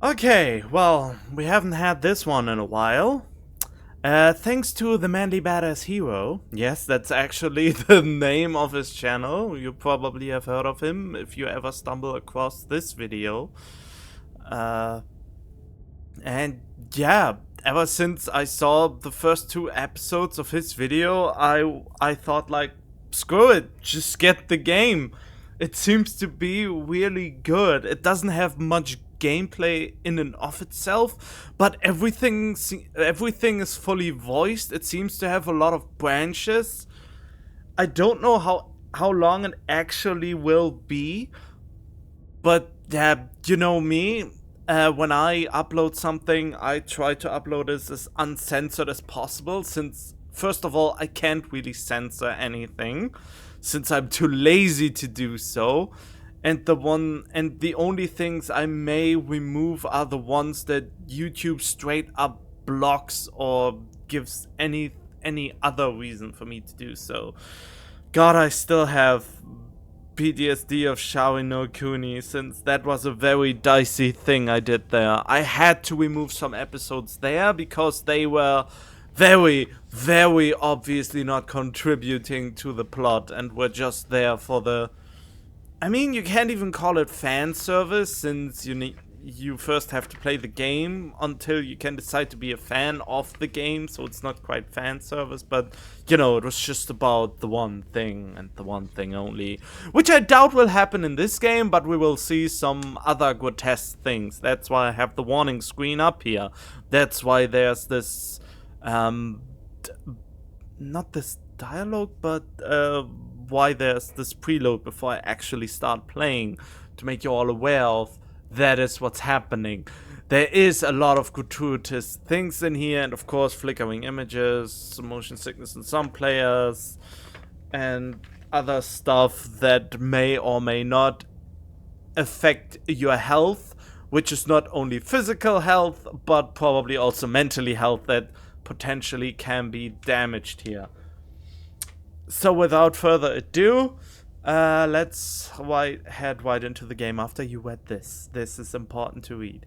Okay, well, we haven't had this one in a while. Thanks to the Manly Badass Hero. Yes, that's actually the name of his channel. You probably have heard of him if you ever stumble across this video. Uh, and yeah, ever since I saw the first two episodes of his video, I thought like, screw it, just get the game. It seems to be really good. It doesn't have much gameplay in and of itself, but everything is fully voiced. It seems to have a lot of branches. I don't know how long it actually will be, but you know me. When I upload something, I try to upload this as uncensored as possible, since, first of all, I can't really censor anything, since I'm too lazy to do so. And the only things I may remove are the ones that YouTube straight up blocks or gives any other reason for me to do so. God, I still have PTSD of Shawi no Kuni, since that was a very dicey thing I did there. I had to remove some episodes there because they were very, very obviously not contributing to the plot and were just there for the... I mean, you can't even call it fan service, since you first have to play the game until you can decide to be a fan of the game, so it's not quite fan service, but you know, it was just about the one thing and the one thing only, which I doubt will happen in this game, but we will see some other grotesque things. That's why I have the warning screen up here. That's why there's this not this dialogue, but why there's this preload before I actually start playing, to make you all aware of that is what's happening. There is a lot of gratuitous things in here, and of course flickering images, motion sickness in some players, and other stuff that may or may not affect your health, which is not only physical health, but probably also mentally health that potentially can be damaged here. So without further ado, let's head right into the game after you read this. This is important to read.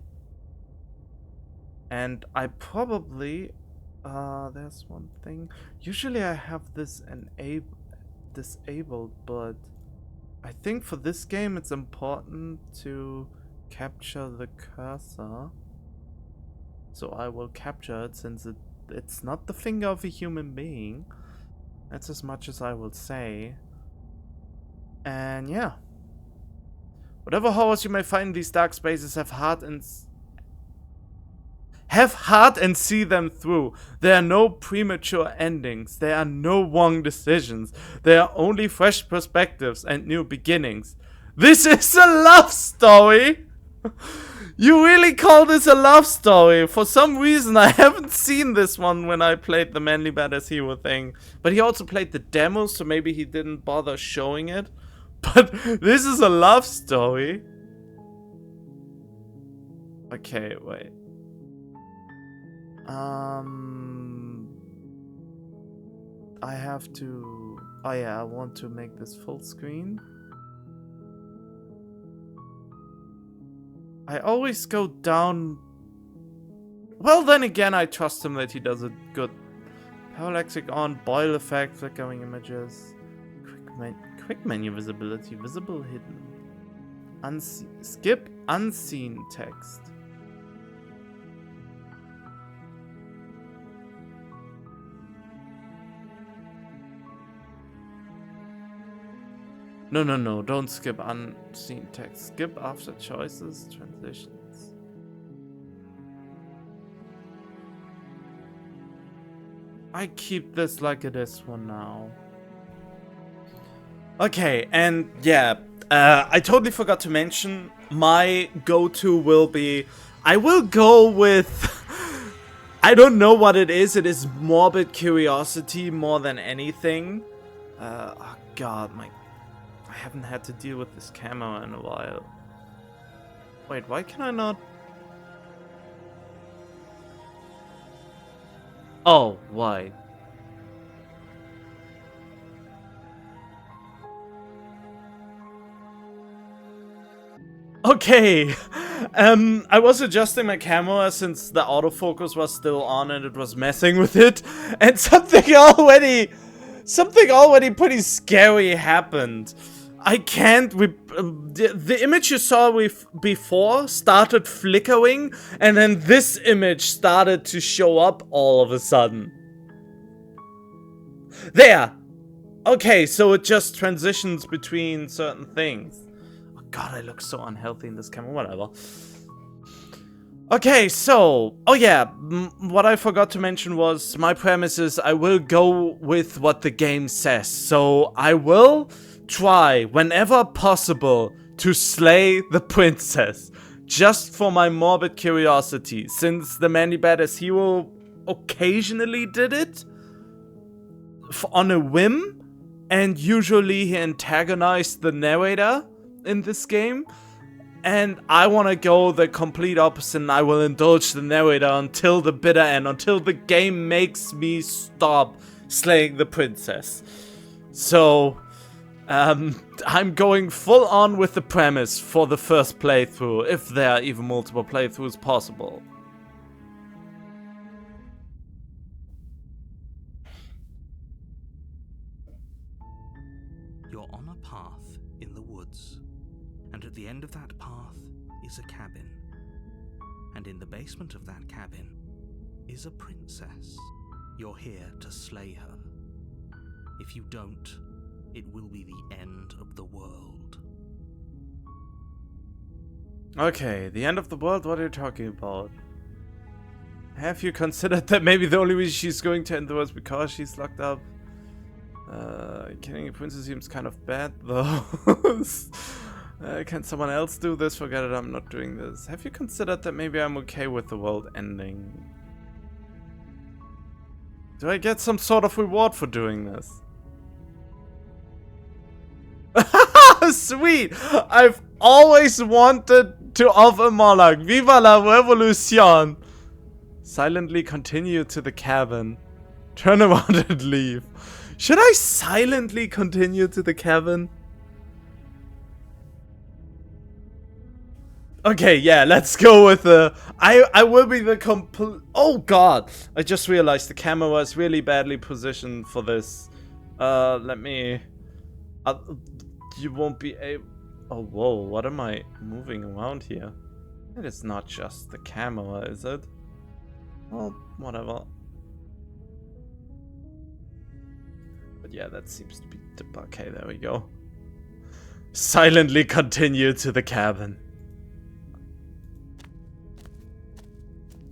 And I probably... there's one thing. Usually I have this disabled, but I think for this game it's important to capture the cursor. So I will capture it, since it's not the finger of a human being. That's as much as I will say. And yeah. Whatever horrors you may find in these dark spaces, have heart and see them through. There are no premature endings. There are no wrong decisions. There are only fresh perspectives and new beginnings. This is a love story! You really call this a love story? For some reason, I haven't seen this one when I played the Manly Badass Hero thing. But he also played the demo, so maybe he didn't bother showing it. But this is a love story. Okay, wait. I have to... Oh yeah, I want to make this full screen. I always go down... Well, then again, I trust him that he does a good... Parallaxic on, boil effect, flickering images, quick menu visibility, visible hidden, skip unseen text. No, don't skip unseen text. Skip after choices, transitions. I keep this like it is for now. Okay, and yeah, I totally forgot to mention, my go-to will be, I will go with, I don't know what it is morbid curiosity more than anything. Oh god, I haven't had to deal with this camera in a while. Wait, why can I not? Oh, why? Okay, I was adjusting my camera since the autofocus was still on and it was messing with it, and something already pretty scary happened. I can't. The image you saw before started flickering, and then this image started to show up all of a sudden. There. Okay, so it just transitions between certain things. Oh god, I look so unhealthy in this camera. Whatever. Okay, so, oh yeah, what I forgot to mention was my premise is I will go with what the game says. So I will try, whenever possible, to slay the princess. Just for my morbid curiosity, since the Mandy Badass Hero occasionally did it on a whim, and usually he antagonized the narrator in this game. And I want to go the complete opposite, and I will indulge the narrator until the bitter end, until the game makes me stop slaying the princess. So, I'm going full on with the premise for the first playthrough, if there are even multiple playthroughs possible. You're on a path in the woods, and at the end of that path is a cabin. And in the basement of that cabin is a princess. You're here to slay her. If you don't, it will be the end of the world. Okay, the end of the world? What are you talking about? Have you considered that maybe the only reason she's going to end the world is because she's locked up? Killing a princess seems kind of bad, though. Can someone else do this? Forget it, I'm not doing this. Have you considered that maybe I'm okay with the world ending? Do I get some sort of reward for doing this? Sweet! I've always wanted to offer Monarch. Viva la revolution! Silently continue to the cabin. Turn around and leave. Should I silently continue to the cabin? Okay, yeah, let's go with the... I will be the complete... Oh god! I just realized the camera is really badly positioned for this. Let me... you won't be able... Oh, whoa, what am I moving around here? It is not just the camera, is it? Well, whatever. But yeah, that seems to be... Okay, there we go. Silently continue to the cabin.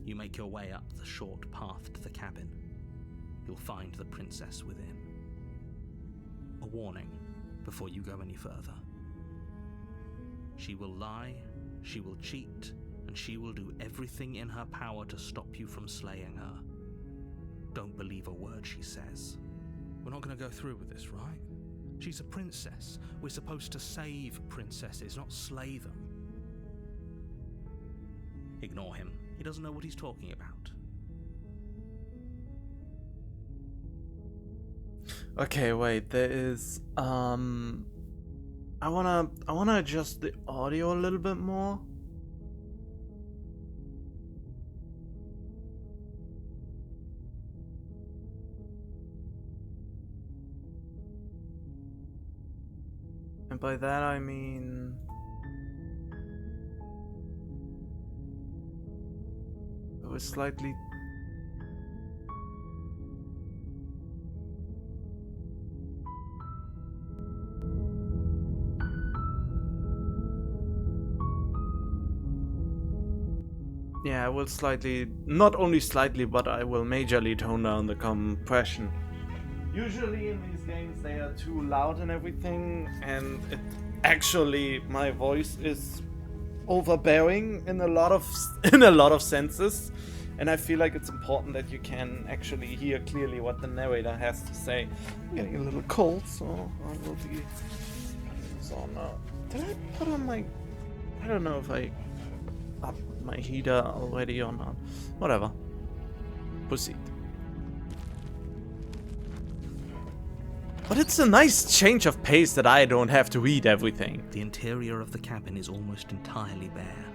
You make your way up the short path to the cabin. You'll find the princess within. A warning before you go any further. She will lie, she will cheat, and she will do everything in her power to stop you from slaying her. Don't believe a word she says. We're not going to go through with this, right? She's a princess. We're supposed to save princesses, not slay them. Ignore him. He doesn't know what he's talking about. Okay, wait, there is, I wanna adjust the audio a little bit more. And by that I mean... it was slightly... yeah, I will slightly, not only slightly, but I will majorly tone down the compression. Usually in these games they are too loud and everything, and it actually, my voice is overbearing in a lot of senses, and I feel like it's important that you can actually hear clearly what the narrator has to say. I'm getting a little cold, so I will be putting this on now. Did I put on my... I don't know if I up my heater already or not. Whatever. Proceed. But it's a nice change of pace that I don't have to read everything. The interior of the cabin is almost entirely bare.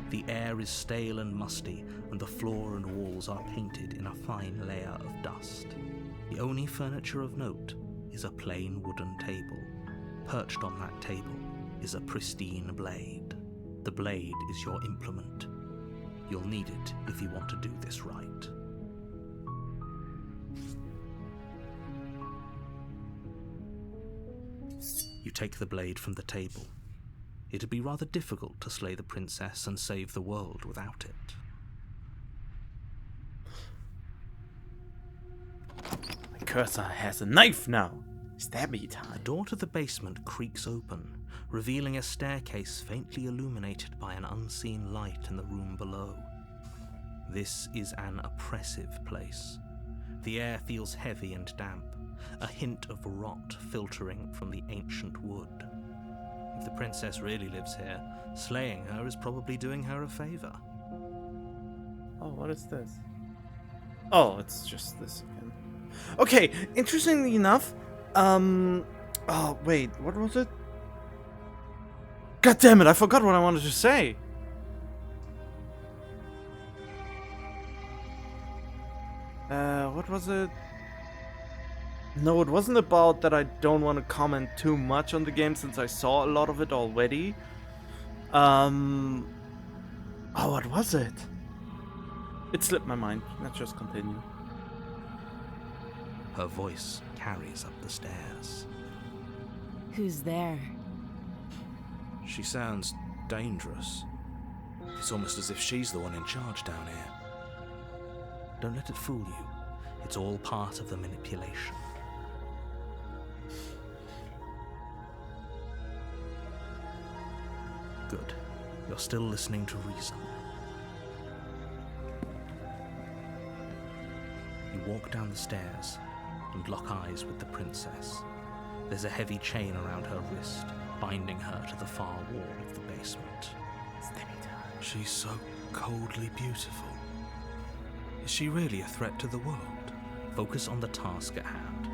The air is stale and musty, and the floor and walls are painted in a fine layer of dust. The only furniture of note is a plain wooden table. Perched on that table is a pristine blade. The blade is your implement. You'll need it if you want to do this right. You take the blade from the table. It'd be rather difficult to slay the princess and save the world without it. My cursor has a knife now. Stabby time. The door to the basement creaks open, revealing a staircase faintly illuminated by an unseen light in the room below. This is an oppressive place. The air feels heavy and damp, a hint of rot filtering from the ancient wood. If the princess really lives here, slaying her is probably doing her a favor. Oh, what is this? Oh, it's just this again. Okay, interestingly enough, oh, wait, what was it? God damn it, I forgot what I wanted to say. What was it? No, it wasn't about that I don't want to comment too much on the game since I saw a lot of it already. Oh, what was it? It slipped my mind. Let's just continue. Her voice carries up the stairs. Who's there? She sounds dangerous. It's almost as if she's the one in charge down here. Don't let it fool you. It's all part of the manipulation. Good. You're still listening to reason. You walk down the stairs and lock eyes with the princess. There's a heavy chain around her wrist, binding her to the far wall of the basement. She's so coldly beautiful. Is she really a threat to the world? Focus on the task at hand.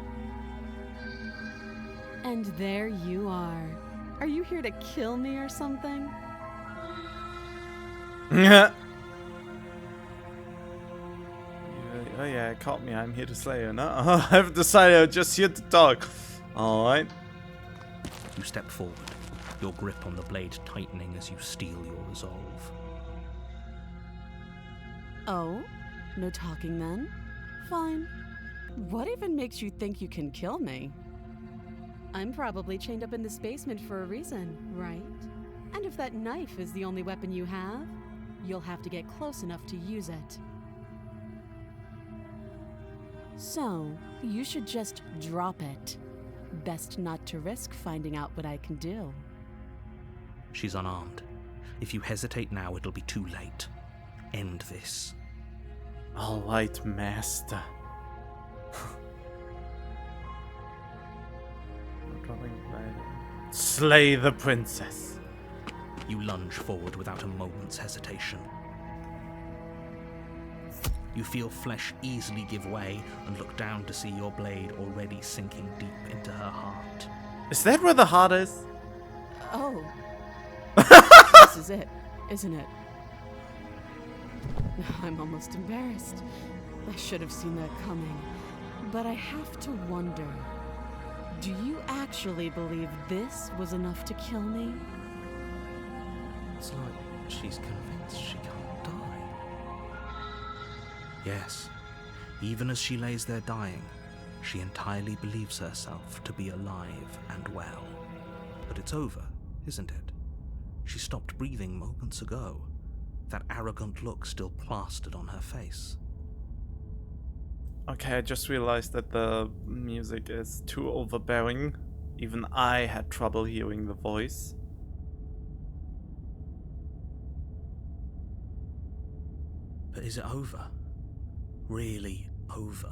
And there you are. Are you here to kill me or something? Yeah. Oh yeah, it caught me. I'm here to slay her. No, I've decided I'm just here to talk. Alright. You step forward, your grip on the blade tightening as you steel your resolve. Oh? No talking then? Fine. What even makes you think you can kill me? I'm probably chained up in this basement for a reason, right? And if that knife is the only weapon you have, you'll have to get close enough to use it. So, you should just drop it. Best not to risk finding out what I can do. She's unarmed. If you hesitate now, it'll be too late. End this. Alright, master. Slay the princess. You lunge forward without a moment's hesitation. You feel flesh easily give way and look down to see your blade already sinking deep into her heart. Is that where the heart is? Oh. This is it, isn't it? I'm almost embarrassed. I should have seen that coming. But I have to wonder, do you actually believe this was enough to kill me? It's like she's convinced she can't die. Yes, even as she lays there dying, she entirely believes herself to be alive and well. But it's over, isn't it? She stopped breathing moments ago, that arrogant look still plastered on her face. Okay, I just realized that the music is too overbearing. Even I had trouble hearing the voice. But is it over? Really over?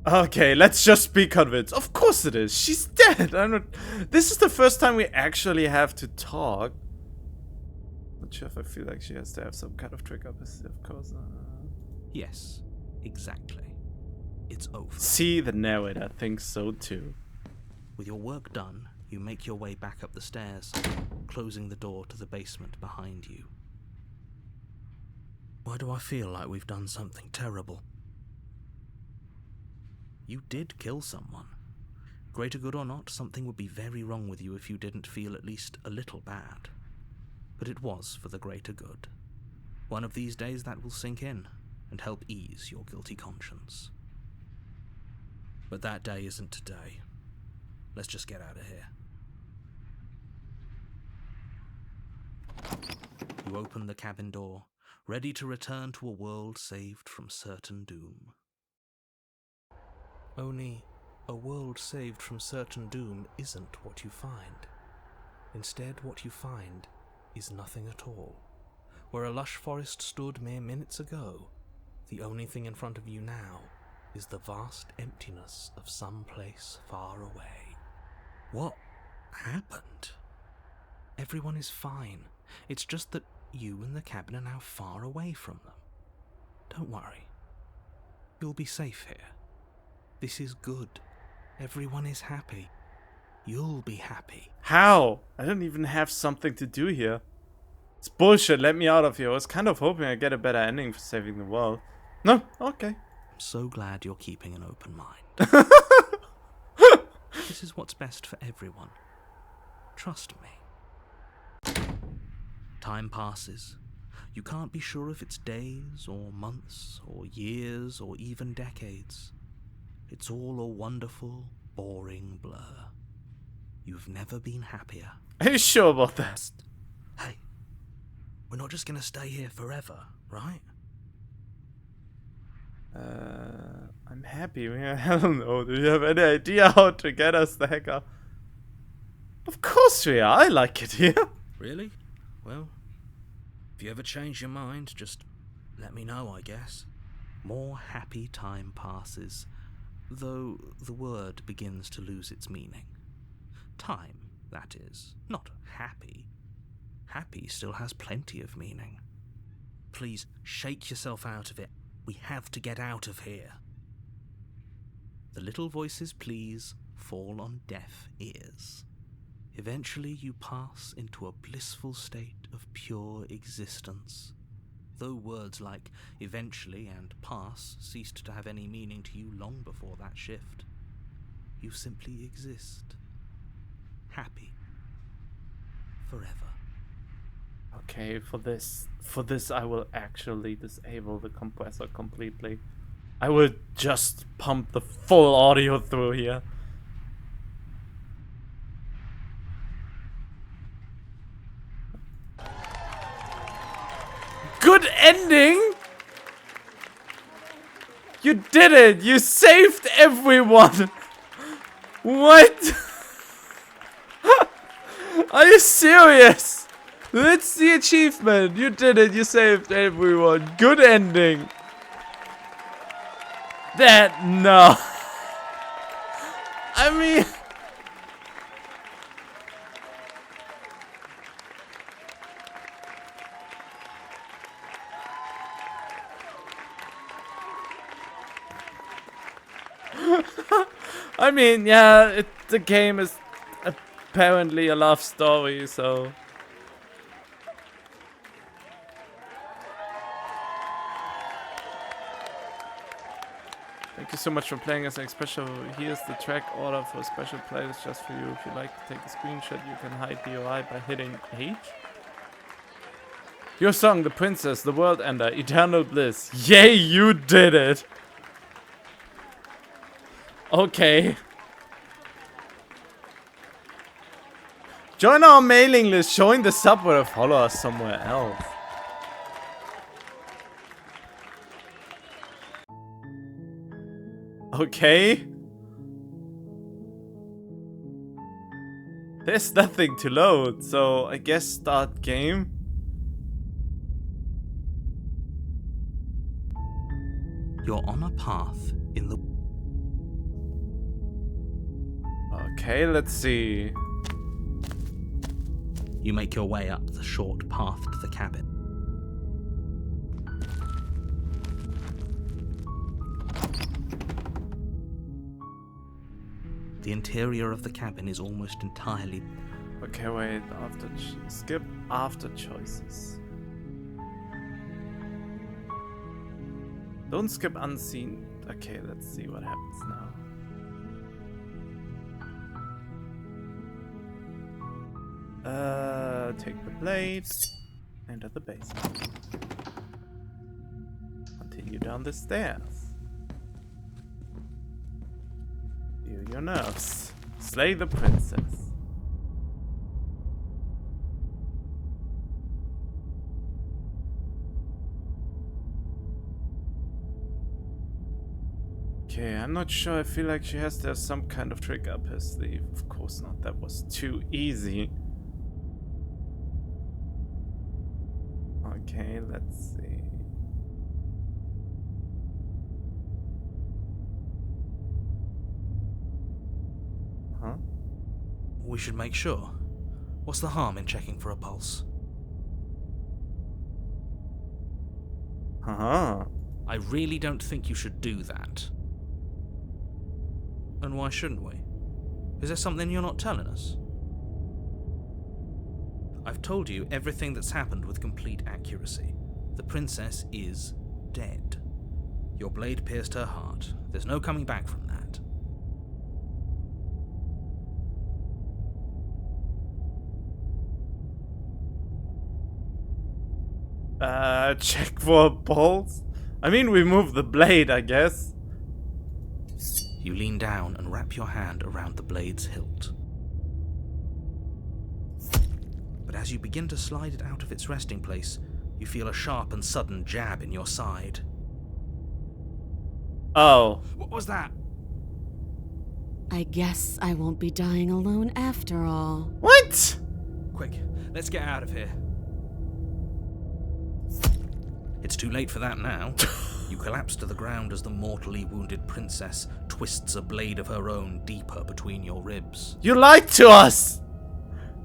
Okay, let's just be convinced. Of course it is. She's dead. I'm not. This is the first time we actually have to talk. Not sure if I feel like she has to have some kind of trick up her sleeve, of course. Yes, exactly. It's over. See, the narrator thinks so too. With your work done, you make your way back up the stairs, closing the door to the basement behind you. Why do I feel like we've done something terrible? You did kill someone. Greater good or not, something would be very wrong with you if you didn't feel at least a little bad. But it was for the greater good. One of these days that will sink in and help ease your guilty conscience. But that day isn't today. Let's just get out of here. You open the cabin door, ready to return to a world saved from certain doom. Only, a world saved from certain doom isn't what you find. Instead, what you find is nothing at all. Where a lush forest stood mere minutes ago, the only thing in front of you now is the vast emptiness of some place far away. What happened? Everyone is fine. It's just that you and the cabin are now far away from them. Don't worry. You'll be safe here. This is good. Everyone is happy. You'll be happy. How? I don't even have something to do here. It's bullshit. Let me out of here. I was kind of hoping I'd get a better ending for saving the world. No? Okay. I'm so glad you're keeping an open mind. This is what's best for everyone. Trust me. Time passes. You can't be sure if it's days, or months, or years, or even decades. It's all a wonderful, boring blur. You've never been happier. Are you sure about that? Hey, we're not just gonna stay here forever, right? I'm happy. I don't know. Do you have any idea how to get us the heck out? Of course we are. I like it here. Really? Well, if you ever change your mind, just let me know, I guess. More happy time passes, though the word begins to lose its meaning. Time, that is, not happy. Happy still has plenty of meaning. Please, shake yourself out of it. We have to get out of here. The little voices' pleas fall on deaf ears. Eventually you pass into a blissful state of pure existence. Though words like eventually and pass ceased to have any meaning to you long before that shift, you simply exist. Happy. Forever. Okay, for this I will actually disable the compressor completely. I will just pump the full audio through here. Good ending! You did it! You saved everyone! What? Are you serious? That's the achievement. You did it. You saved everyone. Good ending. That, no. I mean... I mean, yeah, the game is apparently a love story, so... Thank you so much for playing us. Special. Here's the track order for a special playlist just for you. If you like to take a screenshot, you can hide the UI by hitting H. Your song, The Princess, The World Ender, Eternal Bliss. Yay, you did it! Okay. Join our mailing list. Join the subway or follow us somewhere else. Okay. There's nothing to load, so I guess start game. You're on a path in the... Okay, let's see. You make your way up the short path to the cabin. The interior of the cabin is almost entirely... Okay, wait. Skip after choices. Don't skip unseen. Okay, let's see what happens now. Take the blade. Enter the basement. Continue down the stairs. Feel your nerves. Slay the princess. Okay, I'm not sure. I feel like she has to have some kind of trick up her sleeve. Of course not. That was too easy. Okay, let's see. Huh? We should make sure. What's the harm in checking for a pulse? Uh-huh. I really don't think you should do that. And why shouldn't we? Is there something you're not telling us? I've told you everything that's happened with complete accuracy. The princess is dead. Your blade pierced her heart. There's no coming back from that. Check for a pulse? I mean, we moved the blade, I guess. You lean down and wrap your hand around the blade's hilt. But as you begin to slide it out of its resting place, you feel a sharp and sudden jab in your side. Oh. What was that? I guess I won't be dying alone after all. What? Quick, let's get out of here. It's too late for that now. You collapse to the ground as the mortally wounded princess twists a blade of her own deeper between your ribs. You lied to us!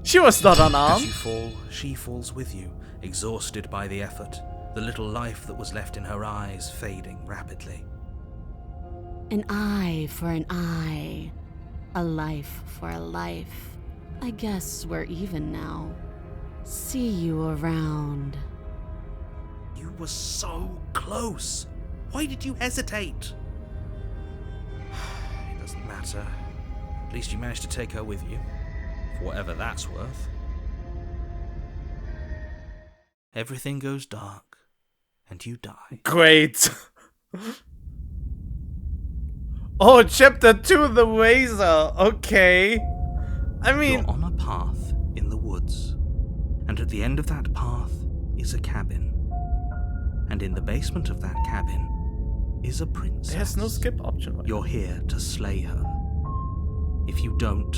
She was not As unarmed. you fall, she falls with you, exhausted by the effort, the little life that was left in her eyes fading rapidly. An eye for an eye. A life for a life. I guess we're even now. See you around. You were so close. Why did you hesitate? It doesn't matter. At least you managed to take her with you. For whatever that's worth. Everything goes dark, and you die. Great. Oh, chapter 2, the razor. Okay. I mean... You're on a path in the woods, and at the end of that path is a cabin. And in the basement of that cabin is a princess. There's no skip option. Right? You're here to slay her. If you don't,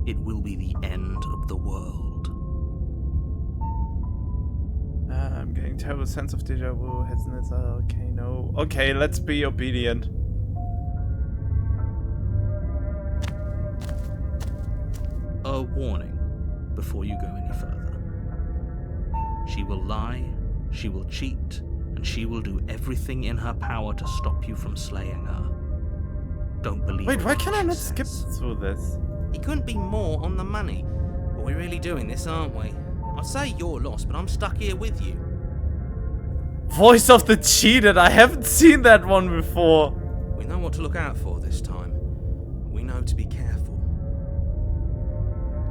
it will be the end of the world. I'm getting a terrible sense of deja vu. Okay, no. Okay, let's be obedient. A warning before you go any further. She will lie, she will cheat, and she will do everything in her power to stop you from slaying her. Don't believe Wait, why what can I she not skip says. through this? He couldn't be more on the money. But we're really doing this, aren't we? I'd say you're lost, but I'm stuck here with you. Voice of the cheated. I haven't seen that one before. We know what to look out for this time. We know to be careful.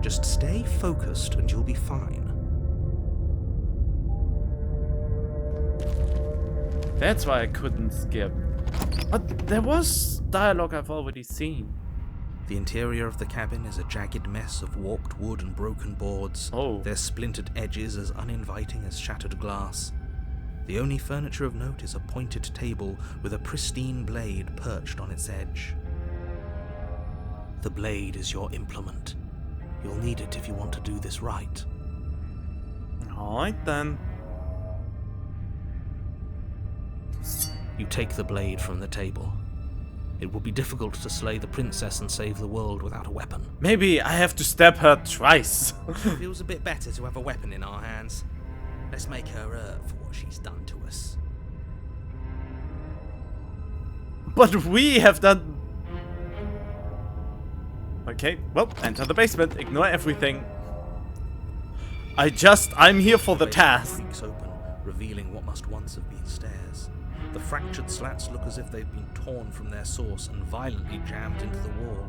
Just stay focused and you'll be fine. That's why I couldn't skip. But there was dialogue I've already seen. The interior of the cabin is a jagged mess of warped wood and broken boards, Oh. their splintered edges as uninviting as shattered glass. The only furniture of note is a pointed table with a pristine blade perched on its edge. The blade is your implement. You'll need it if you want to do this right. Alright then. You take the blade from the table. It will be difficult to slay the princess and save the world without a weapon. Maybe I have to stab her twice. Feels a bit better to have a weapon in our hands. Let's make her hurt for what she's done to us. But we have done... Okay, well, enter the basement. Ignore everything. I'm here for the task. Creaks open, revealing what must once have been stairs. The fractured slats look as if they've been torn from their source and violently jammed into the wall.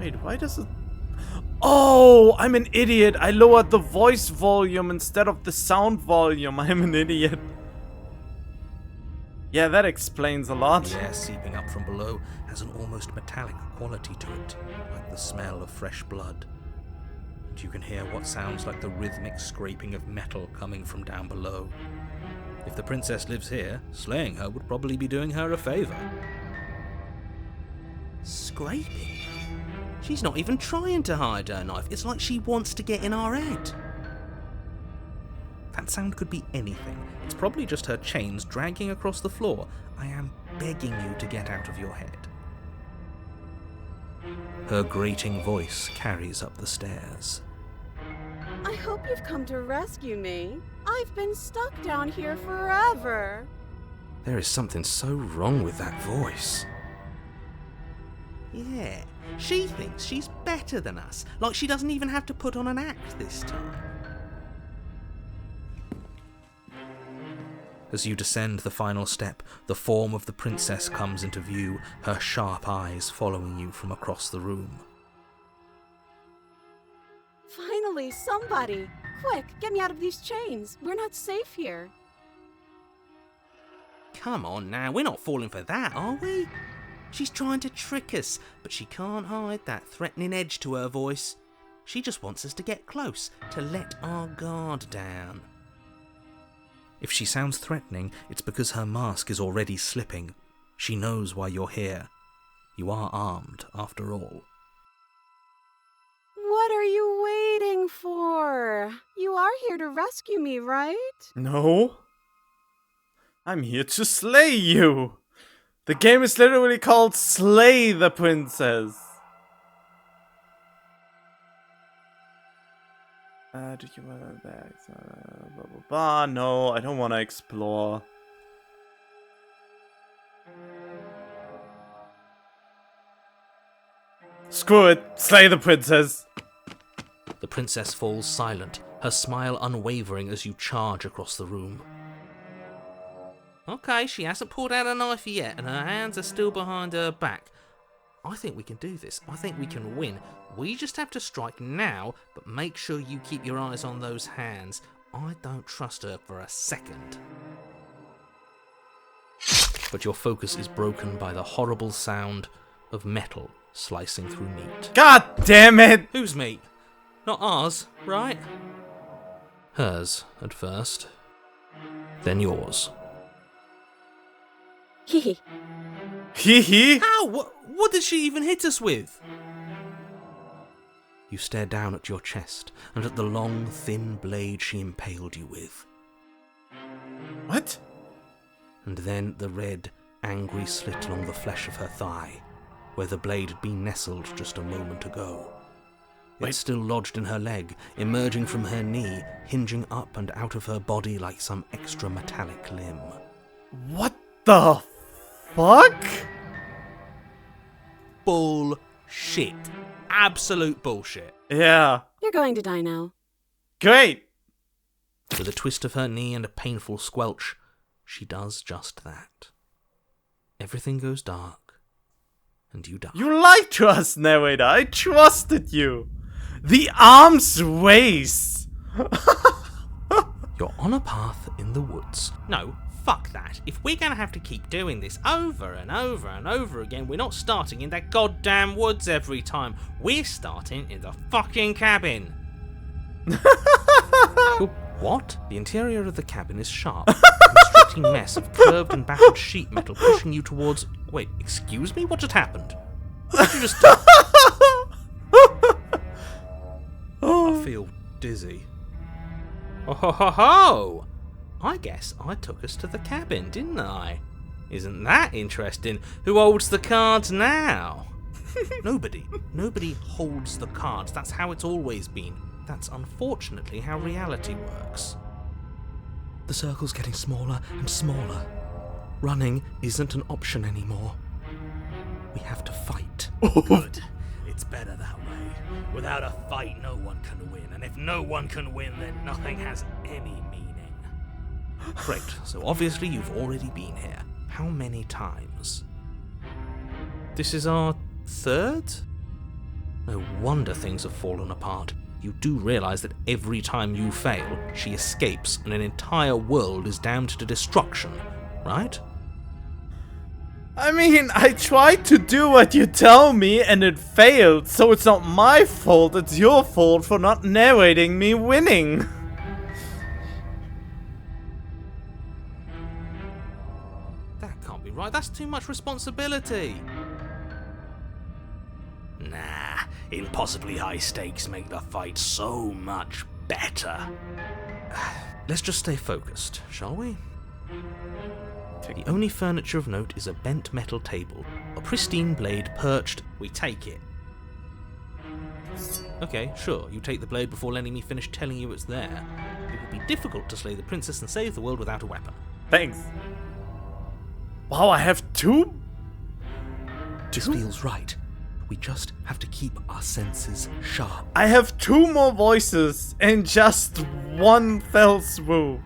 Wait, why does it... Oh, I'm an idiot. I lowered the voice volume instead of the sound volume. I'm an idiot. Yeah, that explains a lot. The air seeping up from below has an almost metallic quality to it, like the smell of fresh blood. And you can hear what sounds like the rhythmic scraping of metal coming from down below. If the princess lives here, slaying her would probably be doing her a favor. Scraping? She's not even trying to hide her knife. It's like she wants to get in our head. That sound could be anything. It's probably just her chains dragging across the floor. I am begging you to get out of your head. Her grating voice carries up the stairs. I hope you've come to rescue me. I've been stuck down here forever. There is something so wrong with that voice. Yeah, she thinks she's better than us, like she doesn't even have to put on an act this time. As you descend the final step, the form of the princess comes into view, her sharp eyes following you from across the room. Finally, somebody! Quick, get me out of these chains. We're not safe here. Come on now, we're not falling for that, are we? She's trying to trick us, but she can't hide that threatening edge to her voice. She just wants us to get close, to let our guard down. If she sounds threatening, it's because her mask is already slipping. She knows why you're here. You are armed, after all. What are you waiting for? You are here to rescue me, right? No. I'm here to slay you. The game is literally called Slay the Princess. Do you want to back? Blah, blah, blah. No, I don't want to explore. Screw it. Slay the princess. The princess falls silent, her smile unwavering as you charge across the room. Okay, she hasn't pulled out a knife yet, and her hands are still behind her back. I think we can do this. I think we can win. We just have to strike now, but make sure you keep your eyes on those hands. I don't trust her for a second. But your focus is broken by the horrible sound of metal slicing through meat. God damn it! Whose meat? Not ours, right? Hers, at first. Then yours. Hee Hee hee! How? What did she even hit us with? You stare down at your chest and at the long, thin blade she impaled you with. What? And then the red, angry slit along the flesh of her thigh, where the blade had been nestled just a moment ago. It's still lodged in her leg, emerging from her knee, hinging up and out of her body like some extra metallic limb. What the fuck? Bullshit. Absolute bullshit. Yeah. You're going to die now. Great! With a twist of her knee and a painful squelch, she does just that. Everything goes dark, and you die. You lied to us, narrator. I trusted you. The arms race. You're on a path in the woods. No, fuck that. If we're gonna have to keep doing this over and over and over again, we're not starting in that goddamn woods every time. We're starting in the fucking cabin. What? The interior of the cabin is sharp, a constricting mess of curved and battered sheet metal pushing you towards... Wait, excuse me? What just happened? What did you just do? I feel dizzy. Oh ho ho ho! I guess I took us to the cabin, didn't I? Isn't that interesting? Who holds the cards now? Nobody. Nobody holds the cards. That's how it's always been. That's unfortunately how reality works. The circle's getting smaller and smaller. Running isn't an option anymore. We have to fight. Good. It's better that way. Without a fight, no one can win. And if no one can win, then nothing has any meaning. Great, so obviously you've already been here. How many times? This is our third? No wonder things have fallen apart. You do realise that every time you fail, she escapes and an entire world is damned to destruction, right? I mean, I tried to do what you tell me and it failed, so it's not my fault, it's your fault for not narrating me winning. That can't be right, that's too much responsibility. Nah, impossibly high stakes make the fight so much better. Let's just stay focused, shall we? The only furniture of note is a bent metal table, a pristine blade perched. We take it. Okay, sure, you take the blade before letting me finish telling you it's there. It would be difficult to slay the princess and save the world without a weapon. Thanks. Wow, I have two? This feels right. We just have to keep our senses sharp. I have two more voices in just one fell swoop.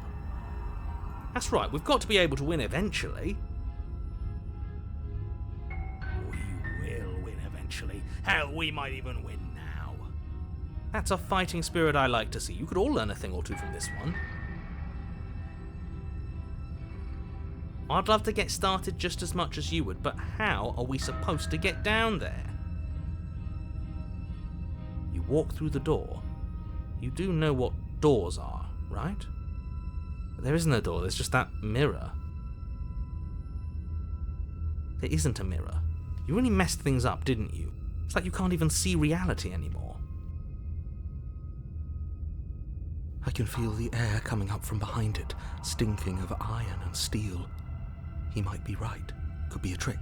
That's right, we've got to be able to win eventually. We will win eventually. Hell, we might even win now. That's a fighting spirit I like to see. You could all learn a thing or two from this one. I'd love to get started just as much as you would, but how are we supposed to get down there? You walk through the door. You do know what doors are, right? There isn't a door, there's just that mirror. There isn't a mirror. You really messed things up, didn't you? It's like you can't even see reality anymore. I can feel the air coming up from behind it, stinking of iron and steel. He might be right. Could be a trick.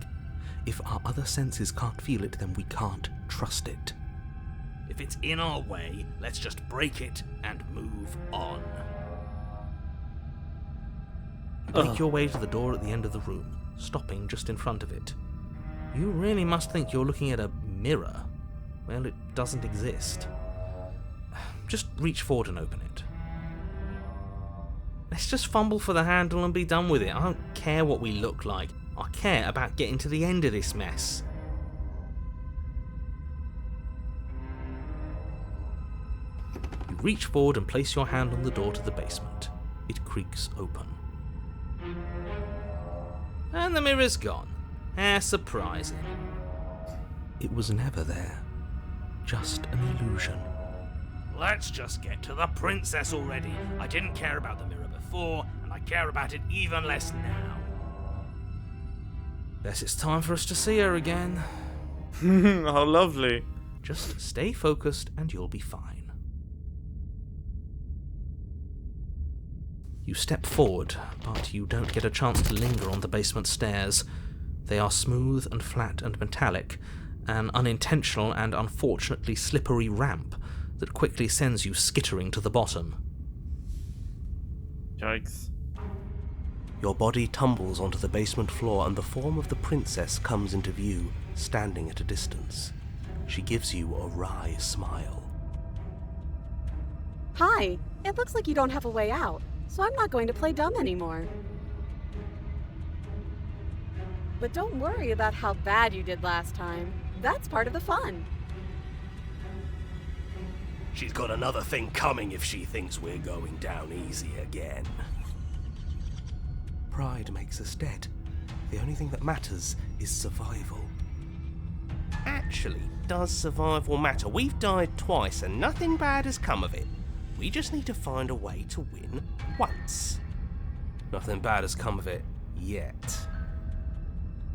If our other senses can't feel it, then we can't trust it. If it's in our way, let's just break it and move on. You make your way to the door at the end of the room, stopping just in front of it. You really must think you're looking at a mirror. Well, it doesn't exist. Just reach forward and open it. Let's just fumble for the handle and be done with it. I don't care what we look like. I care about getting to the end of this mess. You reach forward and place your hand on the door to the basement. It creaks open. And the mirror's gone. How surprising. It was never there. Just an illusion. Let's just get to the princess already. I didn't care about the mirror before, and I care about it even less now. Guess it's time for us to see her again. How lovely. Just stay focused and you'll be fine. You step forward, but you don't get a chance to linger on the basement stairs. They are smooth and flat and metallic, an unintentional and unfortunately slippery ramp that quickly sends you skittering to the bottom. Yikes. Your body tumbles onto the basement floor and the form of the princess comes into view, standing at a distance. She gives you a wry smile. Hi, it looks like you don't have a way out, so I'm not going to play dumb anymore. But don't worry about how bad you did last time. That's part of the fun. She's got another thing coming if she thinks we're going down easy again. Pride makes us dead. The only thing that matters is survival. Actually, does survival matter? We've died twice and nothing bad has come of it. We just need to find a way to win once. Nothing bad has come of it yet.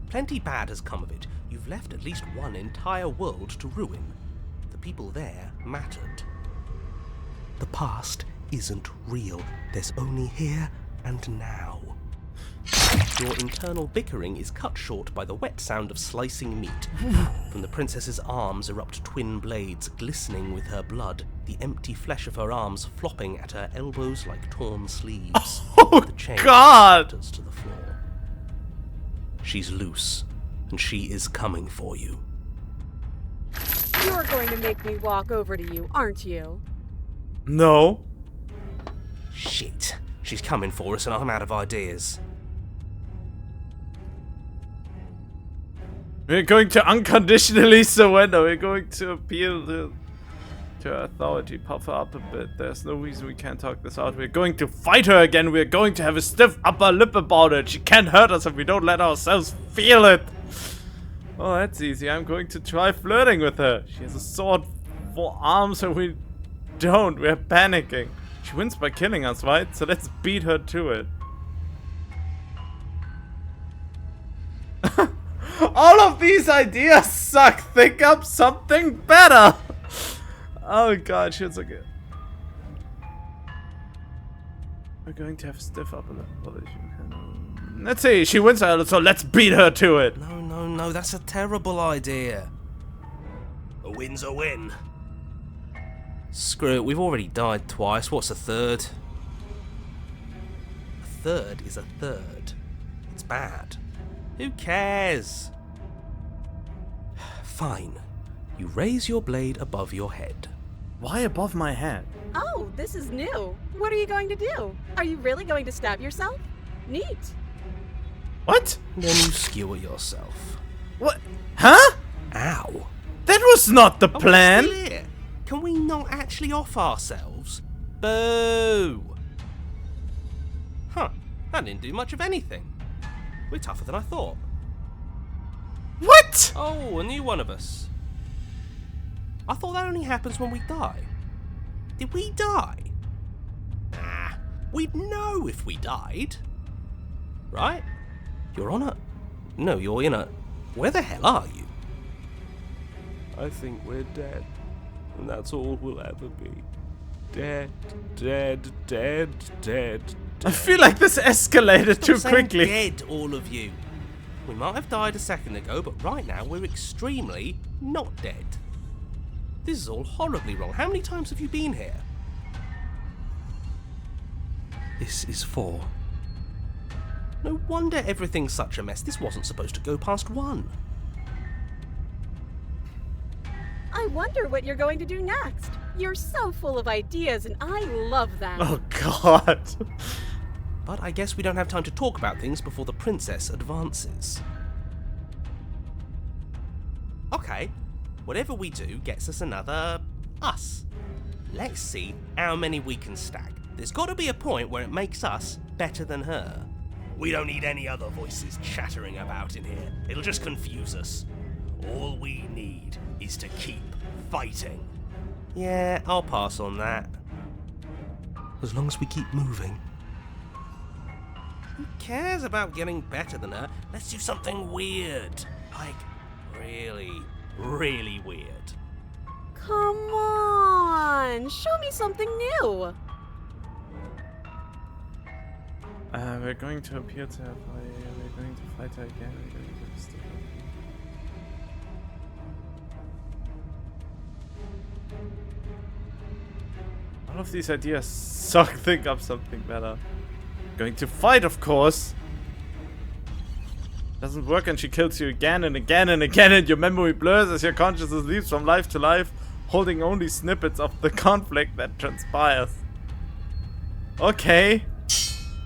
Plenty bad has come of it. You've left at least one entire world to ruin. The people there mattered. The past isn't real. There's only here and now. Your internal bickering is cut short by the wet sound of slicing meat. From the princess's arms erupt twin blades, glistening with her blood, the empty flesh of her arms flopping at her elbows like torn sleeves. Oh, the chain God! flutters to the floor. She's loose, and she is coming for you. You're going to make me walk over to you, aren't you? No. Shit. She's coming for us and I'm out of ideas. We're going to unconditionally surrender. We're going to appeal to her authority, puff her up a bit. There's no reason we can't talk this out. We're going to fight her again. We're going to have a stiff upper lip about it. She can't hurt us if we don't let ourselves feel it. Oh, that's easy. I'm going to try flirting with her. She has a sword for arms and we don't. We're panicking. She wins by killing us, right? So let's beat her to it. All of these ideas suck. Think up something better. Oh god, shit's so good. We're going to have a stiff upper lip. Let's see, she wins, so let's beat her to it. No, that's a terrible idea. A win's a win. Screw it, we've already died twice. What's a third? A third is a third. It's bad. Who cares? Fine. You raise your blade above your head. Why above my head? Oh, this is new. What are you going to do? Are you really going to stab yourself? Neat. What? Then you skewer yourself. What? Huh? Ow. That was not the Oh, plan. we're still here. Can we not actually off ourselves? Boo! Huh. That didn't do much of anything. We're tougher than I thought. What? Oh, a new one of us. I thought that only happens when we die. Did we die? Nah, we'd know if we died. Right? You're on a... No, you're in a... Where the hell are you? I think we're dead. And that's all we'll ever be. Dead, dead, dead, dead. I feel like this escalated too Stop saying quickly. dead, all of you. We might have died a second ago, but right now we're extremely not dead. This is all horribly wrong. How many times have you been here? This is 4. No wonder everything's such a mess. This wasn't supposed to go past 1. I wonder what you're going to do next. You're so full of ideas, and I love them. Oh god. But I guess we don't have time to talk about things before the princess advances. Okay, whatever we do gets us another us. Let's see how many we can stack. There's got to be a point where it makes us better than her. We don't need any other voices chattering about in here. It'll just confuse us. All we need is to keep fighting. Yeah, I'll pass on that. As long as we keep moving. Who cares about getting better than her? Let's do something weird. Like, really, really weird. Come on, show me something new. We're going to appear to her. We're going to fight her again. We're going to have stiff upper. All of these ideas suck. Think up something better. Going to fight, of course. Doesn't work and she kills you again and again and again and your memory blurs as your consciousness leaps from life to life, holding only snippets of the conflict that transpires. Okay.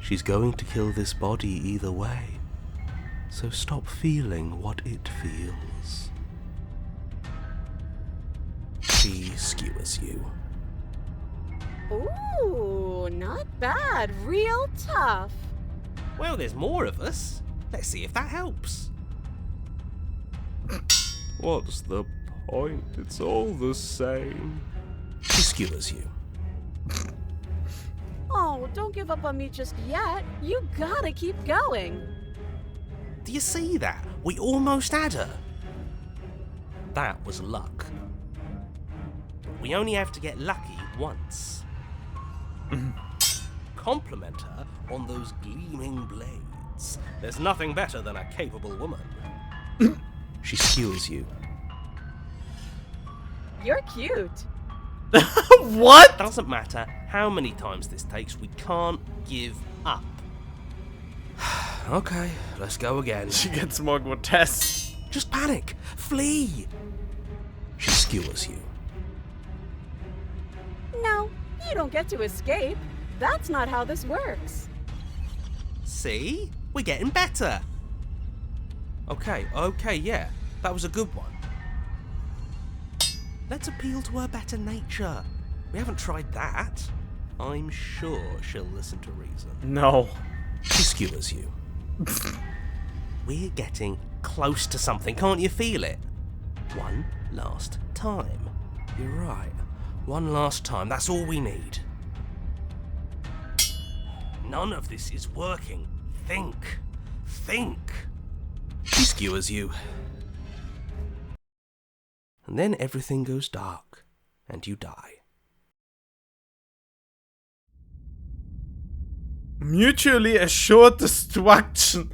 She's going to kill this body either way. So stop feeling what it feels. She skewers you. Ooh, not bad. Real tough. Well, there's more of us. Let's see if that helps. What's the point? It's all the same. She skewers you. Oh, don't give up on me just yet. You gotta keep going. Do you see that? We almost had her. That was luck. We only have to get lucky once. Compliment her on those gleaming blades. There's nothing better than a capable woman. She skewers you. You're cute. What? Doesn't matter how many times this takes, we can't give up. Okay, let's go again. She gets more grotesque. Just panic! Flee! She skewers you. No, you don't get to escape. That's not how this works. See? We're getting better! Okay, yeah. That was a good one. Let's appeal to her better nature. We haven't tried that. I'm sure she'll listen to reason. No. She skewers you. We're getting close to something, can't you feel it? One last time. You're right. One last time, that's all we need. None of this is working. Think. She skewers you. And then everything goes dark, and you die. Mutually assured destruction.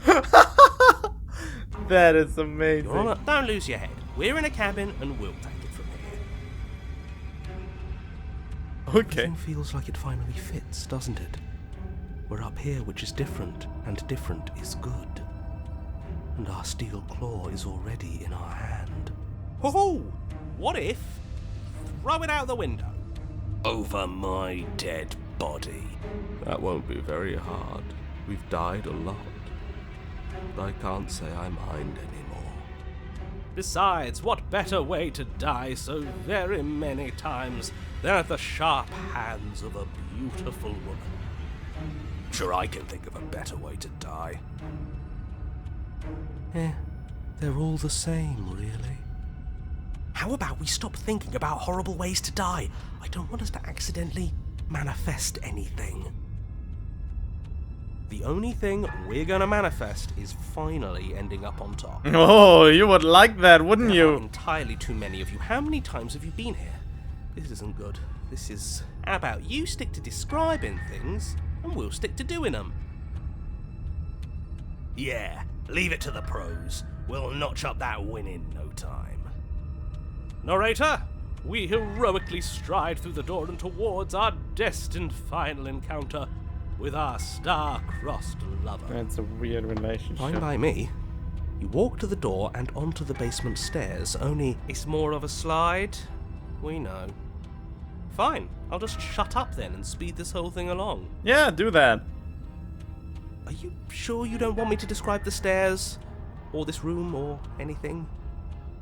That is amazing. Don't lose your head. We're in a cabin, and we'll take it from here. Okay. Everything feels like it finally fits, doesn't it? We're up here, which is different, and different is good. And our steel claw is already in our hand. Ho-ho! What if? Throw it out the window. Over my dead body. That won't be very hard. We've died a lot. But I can't say I mind anymore. Besides, what better way to die so very many times than at the sharp hands of a beautiful woman? Sure, I can think of a better way to die. They're all the same, really. How about we stop thinking about horrible ways to die? I don't want us to accidentally manifest anything. The only thing we're gonna manifest is finally ending up on top. Oh, you would like that, wouldn't There are you? entirely too many of you. How many times have you been here? This isn't good. This is... How about you stick to describing things, and we'll stick to doing them? Yeah, leave it to the pros. We'll notch up that win in no time. Narrator, we heroically stride through the door and towards our destined final encounter with our star-crossed lover. That's a weird relationship. Fine by me. You walk to the door and onto the basement stairs, only it's more of a slide. We know. Fine, I'll just shut up then and speed this whole thing along. Yeah, do that. Are you sure you don't want me to describe the stairs? Or this room, or anything?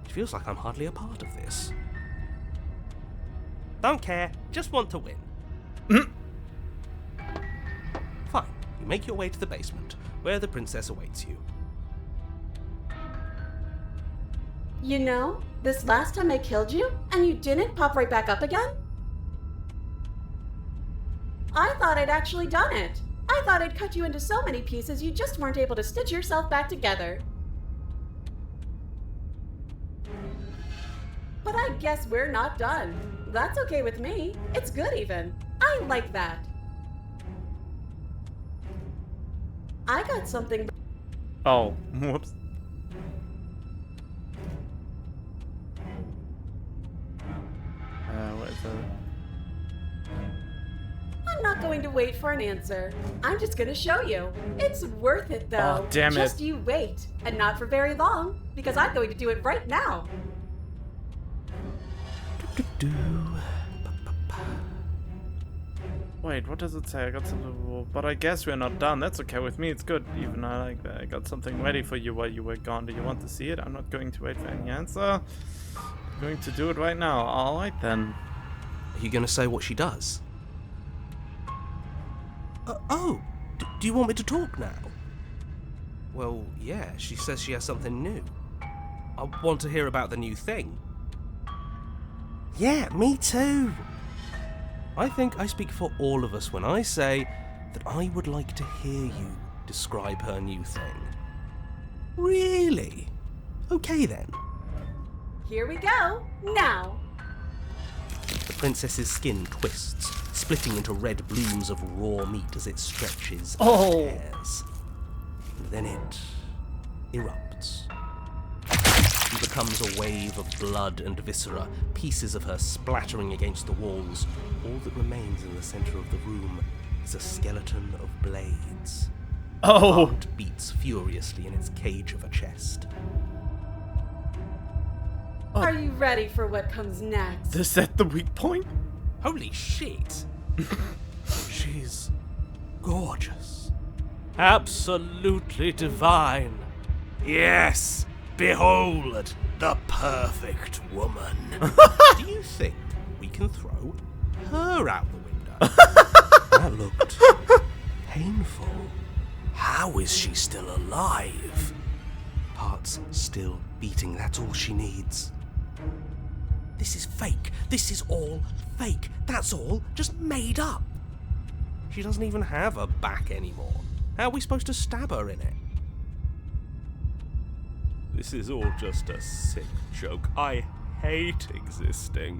It feels like I'm hardly a part of this. Don't care, just want to win. Fine, you make your way to the basement, where the princess awaits you. You know, this last time I killed you, and you didn't pop right back up again? I thought I'd actually done it. I thought I'd cut you into so many pieces you just weren't able to stitch yourself back together. But I guess we're not done. That's okay with me. It's good even. I like that. I got something. Oh, whoops. What is that? I'm not going to wait for an answer. I'm just going to show you. It's worth it though. Oh, damn it. Just you wait. And not for very long, because I'm going to do it right now. Wait, what does it say? I got something, but I guess we're not done. That's okay with me. It's good. Even I like that. I got something ready for you while you were gone. Do you want to see it? I'm not going to wait for any answer. I'm going to do it right now. All right then. Are you going to say what she does? Do you want me to talk now? Well, yeah, she says she has something new. I want to hear about the new thing. Yeah, me too. I think I speak for all of us when I say that I would like to hear you describe her new thing. Really? Okay then. Here we go. Now. The princess's skin twists, splitting into red blooms of raw meat as it stretches and tears. And then it erupts. She becomes a wave of blood and viscera, pieces of her splattering against the walls. All that remains in the center of the room is a skeleton of blades. Oh. Heart beats furiously in its cage of a chest. Are you ready for what comes next? Is that the weak point? Holy shit! She's gorgeous. Absolutely divine. Yes, behold the perfect woman. Do you think we can throw her out the window? That looked painful. How is she still alive? Heart's still beating, that's all she needs. This is fake. This is all fake. That's all just made up. She doesn't even have a back anymore. How are we supposed to stab her in it? This is all just a sick joke. I hate existing.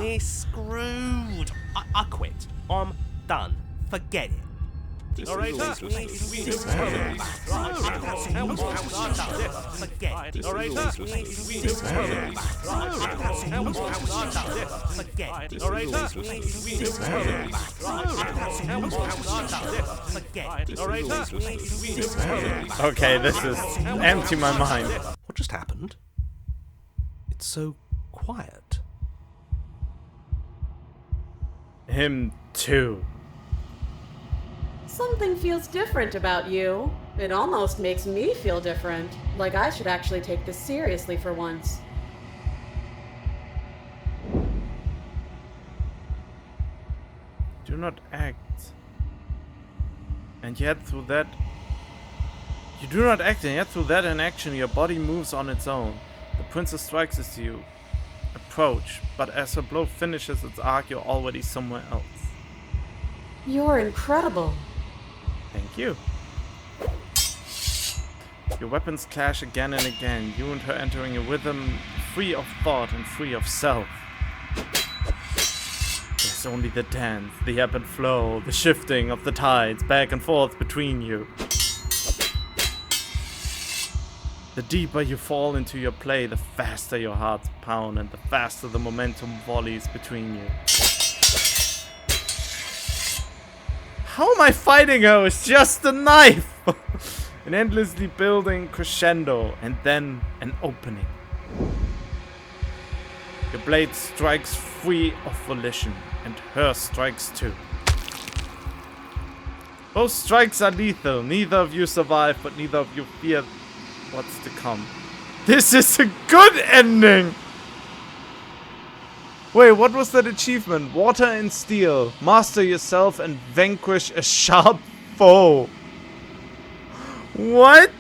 We're screwed. I quit. I'm done. Forget it. This All right, is all sir. just Forget it. All right, Okay, this is empty my mind. What just happened? It's so quiet. Him too. Something feels different about you. It almost makes me feel different. Like I should actually take this seriously for once. Do not act. And yet through that... You do not act, and yet through that inaction your body moves on its own. The princess strikes at you. Approach, but as her blow finishes its arc, you're already somewhere else. You're incredible. Thank you. Your weapons clash again and again, you and her entering a rhythm free of thought and free of self. There's only the dance, the ebb and flow, the shifting of the tides back and forth between you. The deeper you fall into your play, the faster your hearts pound and the faster the momentum volleys between you. How am I fighting her? It's just a knife! An endlessly building crescendo, and then an opening. Your blade strikes free of volition, and her strikes too. Both strikes are lethal. Neither of you survive, but neither of you fear what's to come. This is a good ending! Wait, what was that achievement? Water and steel. Master yourself and vanquish a sharp foe. What?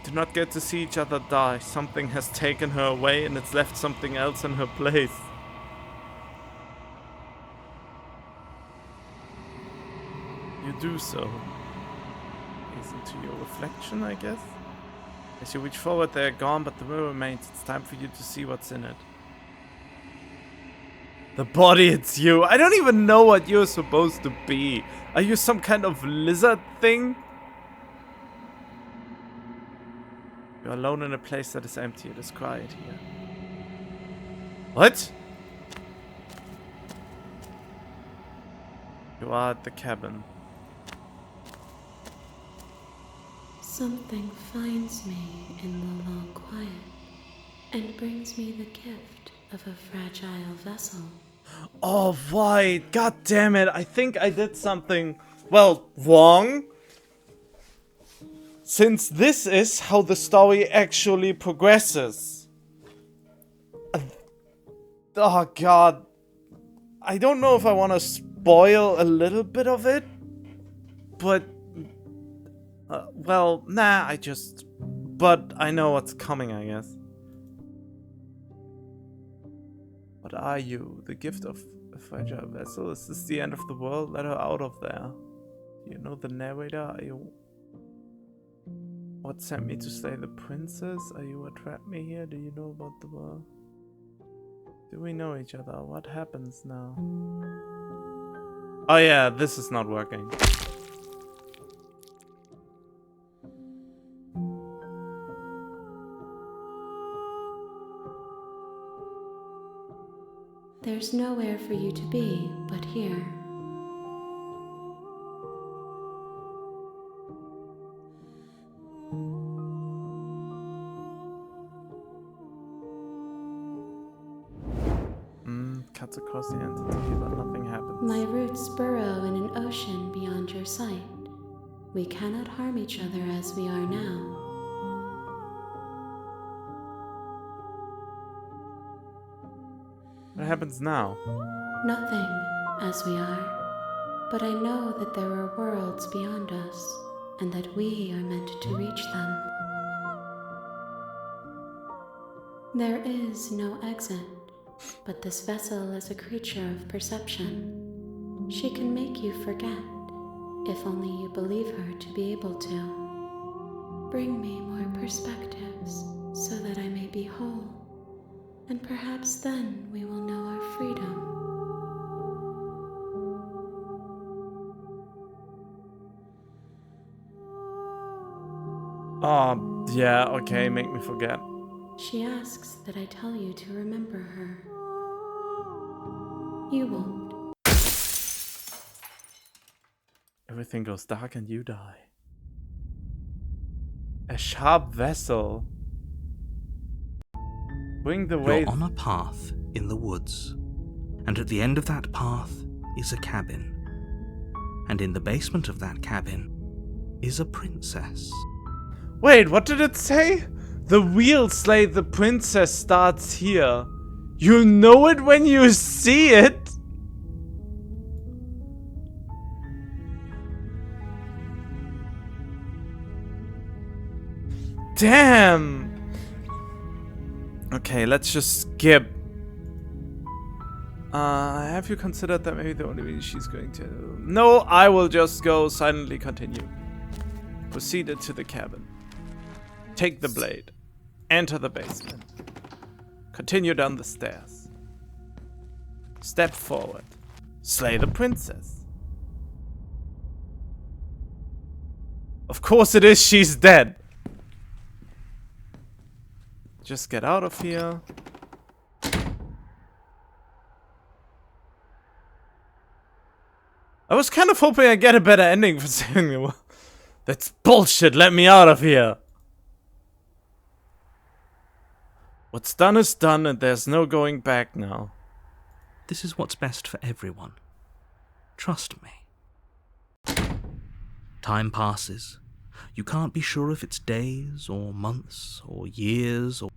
Do not get to see each other die. Something has taken her away and it's left something else in her place. You do so. Gaze into your reflection, I guess. As you reach forward, they are gone, but the mirror remains. It's time for you to see what's in it. The body, it's you. I don't even know what you're supposed to be. Are you some kind of lizard thing? You're alone in a place that is empty. It is quiet here. What? You are at the cabin. Something finds me in the long quiet and brings me the gift of a fragile vessel. Oh, right. God damn it. I think I did something, well, wrong. Since this is how the story actually progresses. Oh, God. I don't know if I want to spoil a little bit of it. But, well, nah, but I know what's coming, I guess. What are you? The gift of a fragile vessel? Is this the end of the world? Let her out of there. You know the narrator? Are you... What sent me to slay the princess? Are you what trapped me here? Do you know about the world? Do we know each other? What happens now? Oh yeah, this is not working. There's nowhere for you to be but here. cuts across the entity, but nothing happens. My roots burrow in an ocean beyond your sight. We cannot harm each other as we are now. What happens now? Nothing as we are. But I know that there are worlds beyond us, and that we are meant to reach them. There is no exit, but this vessel is a creature of perception. She can make you forget, if only you believe her to be able to. Bring me more perspectives, so that I may be whole, and perhaps then we will know our freedom. Oh, yeah, okay, make me forget. She asks that I tell you to remember her. You won't. Everything goes dark and you die. A sharp vessel. Bring the way. You're on a path in the woods, and at the end of that path is a cabin. And in the basement of that cabin is a princess. Wait, what did it say? The wheel slay the princess starts here. You know it when you see it. Damn. Okay, let's just skip. Have you considered that maybe the only way she's going to... No, I will just go silently continue. Proceeded to the cabin. Take the blade. Enter the basement. Continue down the stairs. Step forward. Slay the princess. Of course it is, she's dead. Just get out of here. I was kind of hoping I'd get a better ending for saying, that's bullshit, let me out of here. What's done is done, and there's no going back now. This is what's best for everyone. Trust me. Time passes. You can't be sure if it's days, or months, or years, or...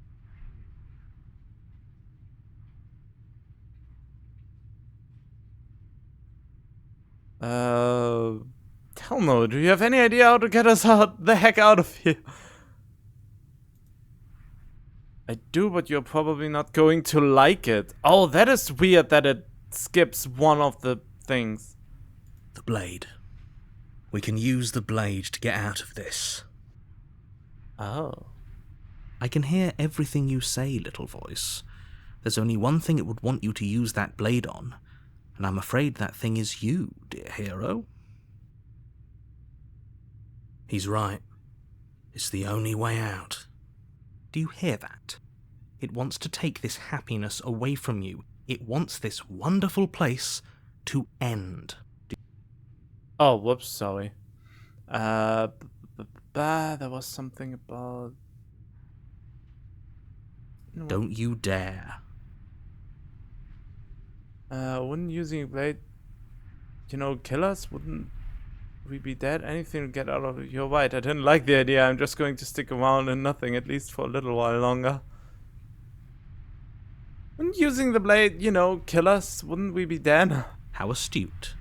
Hell no. Do you have any idea how to get us the heck out of here? I do, but you're probably not going to like it. Oh, that is weird that it skips one of the things. The blade. We can use the blade to get out of this. Oh. I can hear everything you say, little voice. There's only one thing it would want you to use that blade on, and I'm afraid that thing is you, dear hero. He's right. It's the only way out. Do you hear that? It wants to take this happiness away from you. It wants this wonderful place to end. Oh, whoops, sorry. There was something about... Don't you dare. Wouldn't using a blade, kill us? Wouldn't we be dead? Anything to get out of it. You're right, I didn't like the idea. I'm just going to stick around and nothing, at least for a little while longer. Wouldn't using the blade, kill us? Wouldn't we be dead? How astute.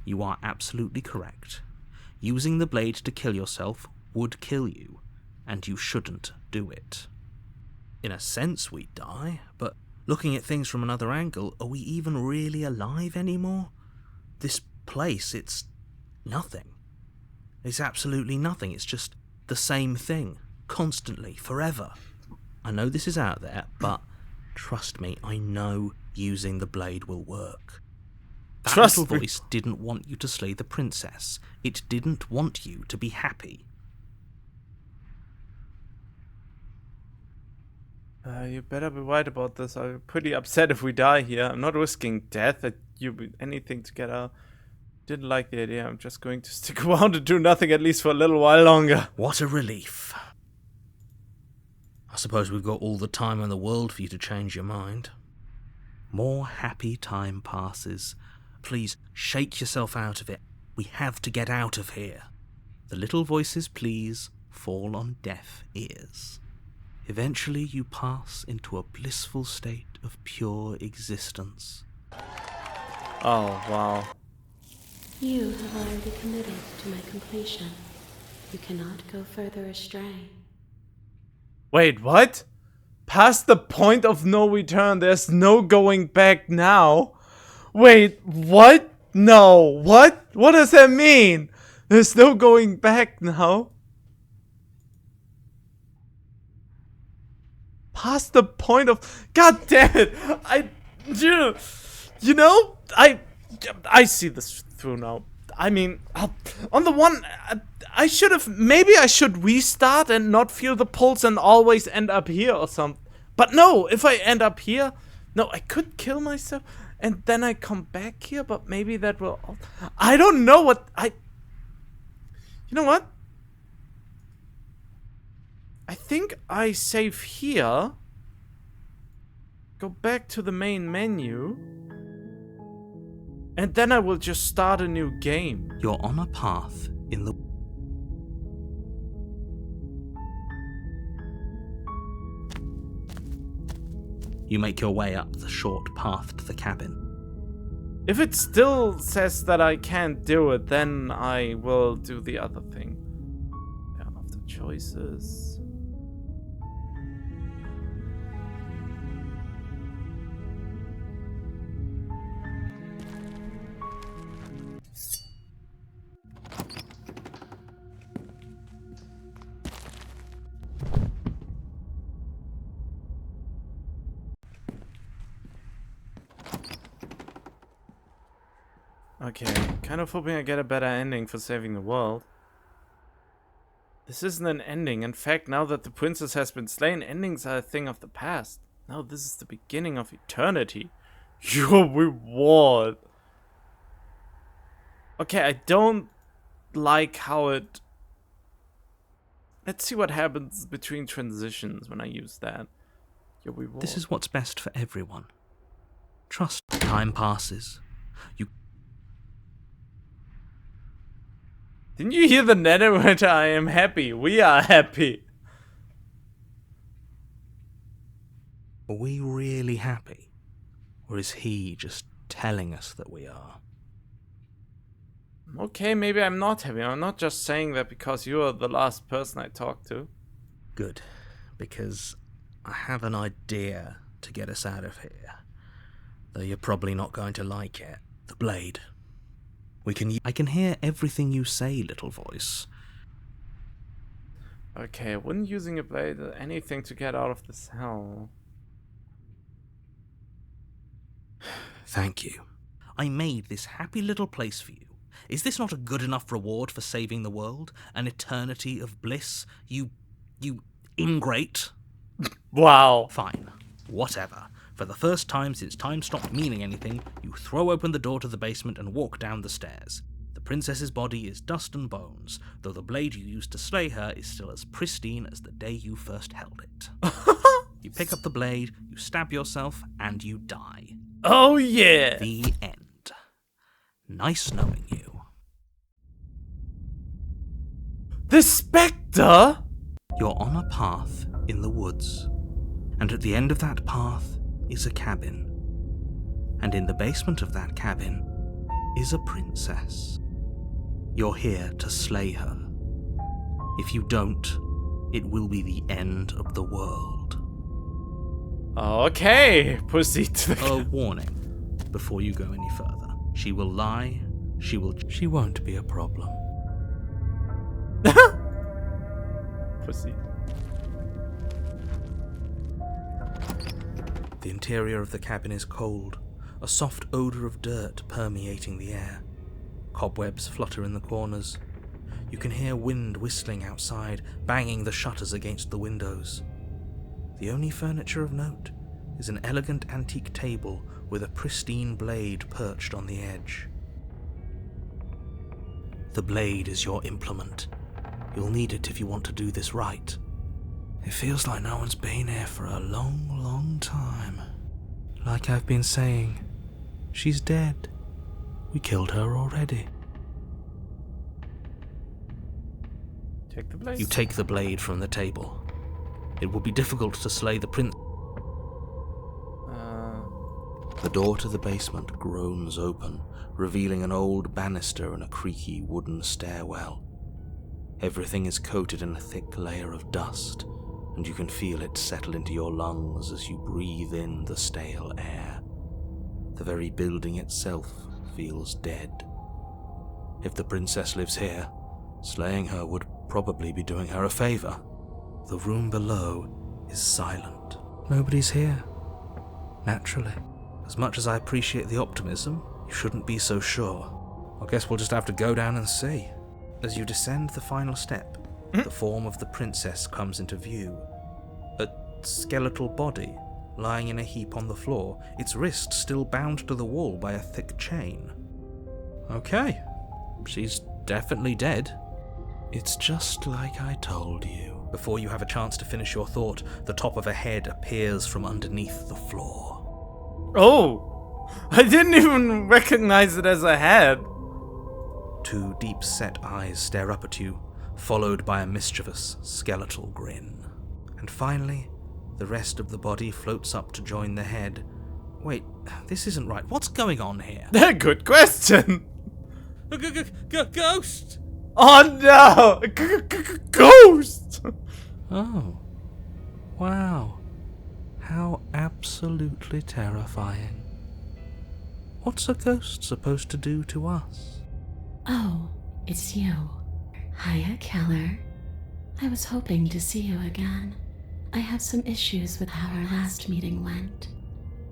You are absolutely correct. Using the blade to kill yourself would kill you, and you shouldn't do it. In a sense, we'd die, but looking at things from another angle, are we even really alive anymore? This place, it's nothing. It's absolutely nothing. It's just the same thing, constantly, forever. I know this is out there, but trust me, I know using the blade will work. That Trust little me. voice didn't want you to slay the princess. It didn't want you to be happy. You better be right about this. I'm pretty upset if we die here. I'm not risking death at anything to get out. Didn't like the idea. I'm just going to stick around and do nothing at least for a little while longer. What a relief. I suppose we've got all the time in the world for you to change your mind. More happy time passes. Please shake yourself out of it. We have to get out of here. The little voices' pleas fall on deaf ears. Eventually you pass into a blissful state of pure existence. Oh, wow. You have already committed to my completion. You cannot go further astray. Wait, what? Past the point of no return, there's no going back now? Wait, what? No, what? What does that mean? There's no going back now? Past the point of... God damn it! You know, I see this through now. I mean, on the one, I should have, maybe I should restart and not feel the pulse and always end up here or something. But no, if I end up here, no, I could kill myself and then I come back here, but maybe that will, I don't know what, you know what? I think I save here, go back to the main menu, and then I will just start a new game. You're on a path in the... You make your way up the short path to the cabin. If it still says that I can't do it, then I will do the other thing. Yeah, of the choices. Okay, kind of hoping I get a better ending for saving the world. This isn't an ending. In fact, now that the princess has been slain, endings are a thing of the past. Now this is the beginning of eternity. Your reward. Okay, I don't like how it... Let's see what happens between transitions when I use that. Your reward. This is what's best for everyone. Trust. Time passes. You... Didn't you hear the narrator? I am happy. We are happy. Are we really happy? Or is he just telling us that we are? Okay, maybe I'm not happy. I'm not just saying that because you are the last person I talked to. Good, because I have an idea to get us out of here. Though you're probably not going to like it. The blade. I can hear everything you say, little voice. Okay, wouldn't using a blade anything to get out of this hell? Thank you. I made this happy little place for you. Is this not a good enough reward for saving the world? An eternity of bliss? You ingrate? Wow. Fine. Whatever. For the first time since time stopped meaning anything, you throw open the door to the basement and walk down the stairs. The princess's body is dust and bones, though the blade you used to slay her is still as pristine as the day you first held it. You pick up the blade, you stab yourself, and you die. Oh yeah! The end. Nice knowing you. The Spectre? You're on a path in the woods, and at the end of that path is a cabin. And in the basement of that cabin is a princess. You're here to slay her. If you don't, it will be the end of the world. Okay, proceed to the... A warning, before you go any further. She will lie, she won't be a problem. Proceed. The interior of the cabin is cold, a soft odour of dirt permeating the air. Cobwebs flutter in the corners. You can hear wind whistling outside, banging the shutters against the windows. The only furniture of note is an elegant antique table with a pristine blade perched on the edge. The blade is your implement. You'll need it if you want to do this right. It feels like no one's been here for a long, long time. Like I've been saying, she's dead. We killed her already. Take the blade. You take the blade from the table. It would be difficult to slay the prince. The door to the basement groans open, revealing an old banister and a creaky wooden stairwell. Everything is coated in a thick layer of dust, and you can feel it settle into your lungs as you breathe in the stale air. The very building itself feels dead. If the princess lives here, slaying her would probably be doing her a favor. The room below is silent. Nobody's here. Naturally. As much as I appreciate the optimism, you shouldn't be so sure. I guess we'll just have to go down and see. As you descend the final step, the form of the princess comes into view. A skeletal body lying in a heap on the floor, its wrist still bound to the wall by a thick chain. Okay, she's definitely dead. It's just like I told you. Before you have a chance to finish your thought, the top of a head appears from underneath the floor. Oh! I didn't even recognize it as a head. Two deep-set eyes stare up at you, followed by a mischievous, skeletal grin. And finally, the rest of the body floats up to join the head. Wait, this isn't right. What's going on here? Good question. Ghost! Oh no! Ghost! Oh. Wow. How absolutely terrifying. What's a ghost supposed to do to us? Oh, it's you. Hiya, Keller. I was hoping to see you again. I have some issues with how our last meeting went.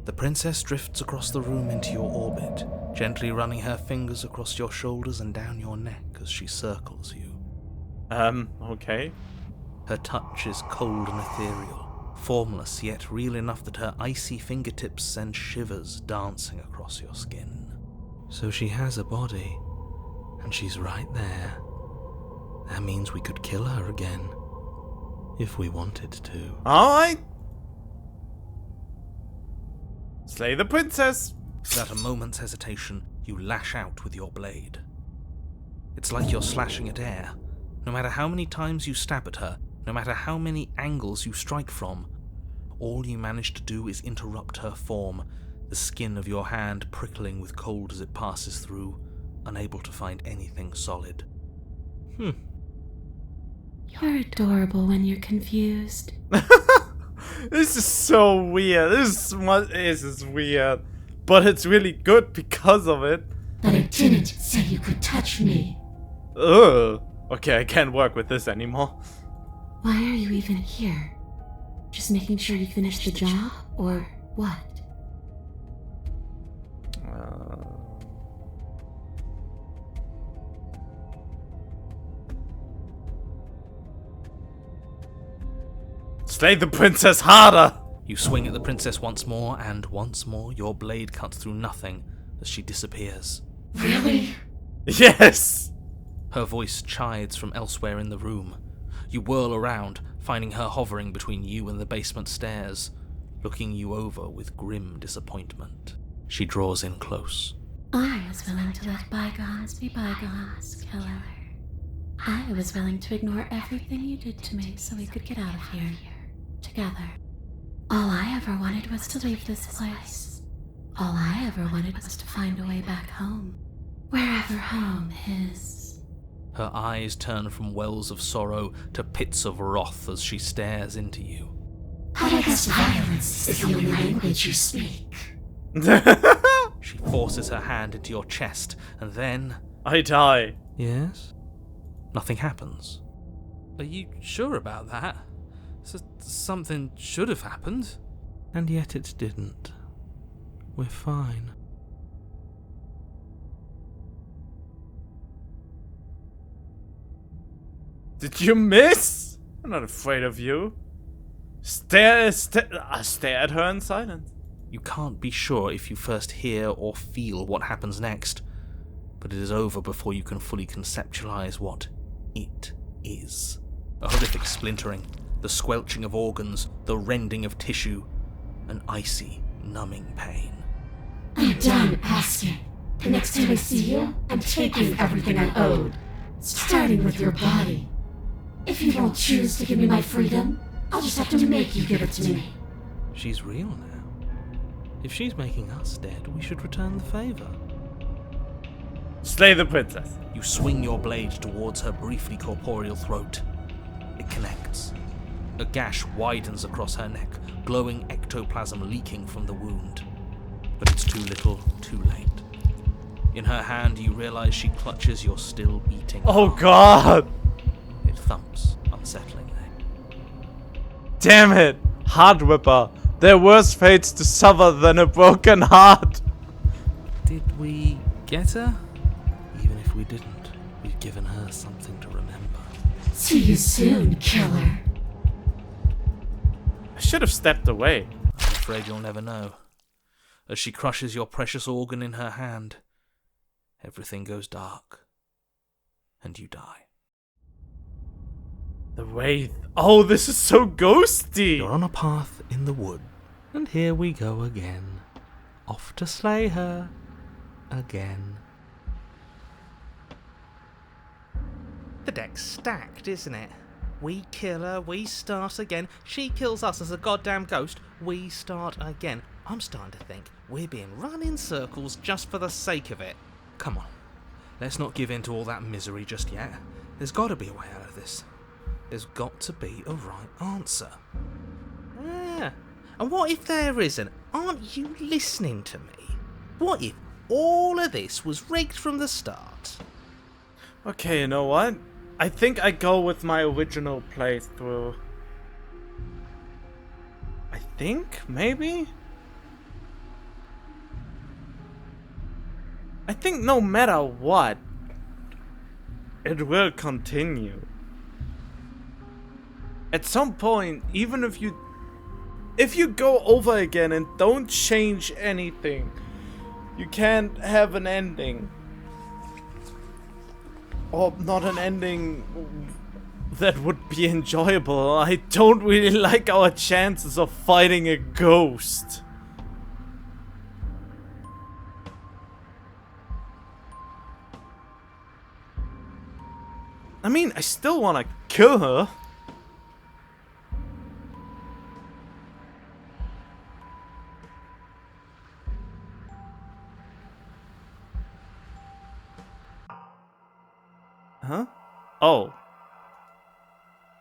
The princess drifts across the room into your orbit, gently running her fingers across your shoulders and down your neck as she circles you. Okay. Her touch is cold and ethereal, formless yet real enough that her icy fingertips send shivers dancing across your skin. So she has a body, and she's right there. That means we could kill her again, if we wanted to. Alright. Slay the princess. Without a moment's hesitation, you lash out with your blade. It's like you're slashing at air. No matter how many times you stab at her, no matter how many angles you strike from, all you manage to do is interrupt her form, the skin of your hand prickling with cold as it passes through, unable to find anything solid. You're adorable when you're confused. This is so weird. This is weird. But it's really good because of it. But I didn't say you could touch me. Ugh. Okay, I can't work with this anymore. Why are you even here? Just making sure you finish the job, or what? Slay the princess harder! You swing at the princess once more, and once more your blade cuts through nothing as she disappears. Really? Yes! Her voice chides from elsewhere in the room. You whirl around, finding her hovering between you and the basement stairs, looking you over with grim disappointment. She draws in close. I was willing to let bygones be bygones, Keller. I was willing to ignore everything you did to me so we could get out of here. Together. All I ever wanted was to leave this place. All I ever wanted was to find a way back home. Wherever home is. Her eyes turn from wells of sorrow to pits of wrath as she stares into you. I guess violence is the only language you speak. She forces her hand into your chest, and then... I die. Yes? Nothing happens. Are you sure about that? Something should have happened. And yet it didn't. We're fine. Did you miss? I'm not afraid of you. Stare at her in silence. You can't be sure if you first hear or feel what happens next, but it is over before you can fully conceptualize what it is. A horrific splintering, the squelching of organs, the rending of tissue, an icy, numbing pain. I'm done asking. The next time I see you, I'm taking everything I owed, starting with your body. If you won't choose to give me my freedom, I'll just have to make you give it to me. She's real now. If she's making us dead, we should return the favor. Slay the princess. You swing your blade towards her briefly corporeal throat. It connects. A gash widens across her neck, glowing ectoplasm leaking from the wound. But it's too little, too late. In her hand, you realize she clutches your still beating Oh heart. god! It thumps unsettlingly. Damn it! Heart Whipper. There are worse fates to suffer than a broken heart. Did we get her? Even if we didn't, we've given her something to remember. See you soon, killer. I should have stepped away. I'm afraid you'll never know. As she crushes your precious organ in her hand, everything goes dark, and you die. The Wraith. Oh, this is so ghosty. You're on a path in the wood, and here we go again. Off to slay her again. The deck's stacked, isn't it? We kill her, we start again. She kills us as a goddamn ghost, we start again. I'm starting to think we're being run in circles just for the sake of it. Come on, let's not give in to all that misery just yet. There's got to be a way out of this. There's got to be a right answer. Ah, and what if there isn't? Aren't you listening to me? What if all of this was rigged from the start? Okay, you know what? I think I go with my original playthrough. I think? Maybe? I think no matter what, it will continue. At some point, even if you go over again and don't change anything, you can't have an ending. Or not an ending that would be enjoyable. I don't really like our chances of fighting a ghost. I mean, I still want to kill her. Huh? Oh.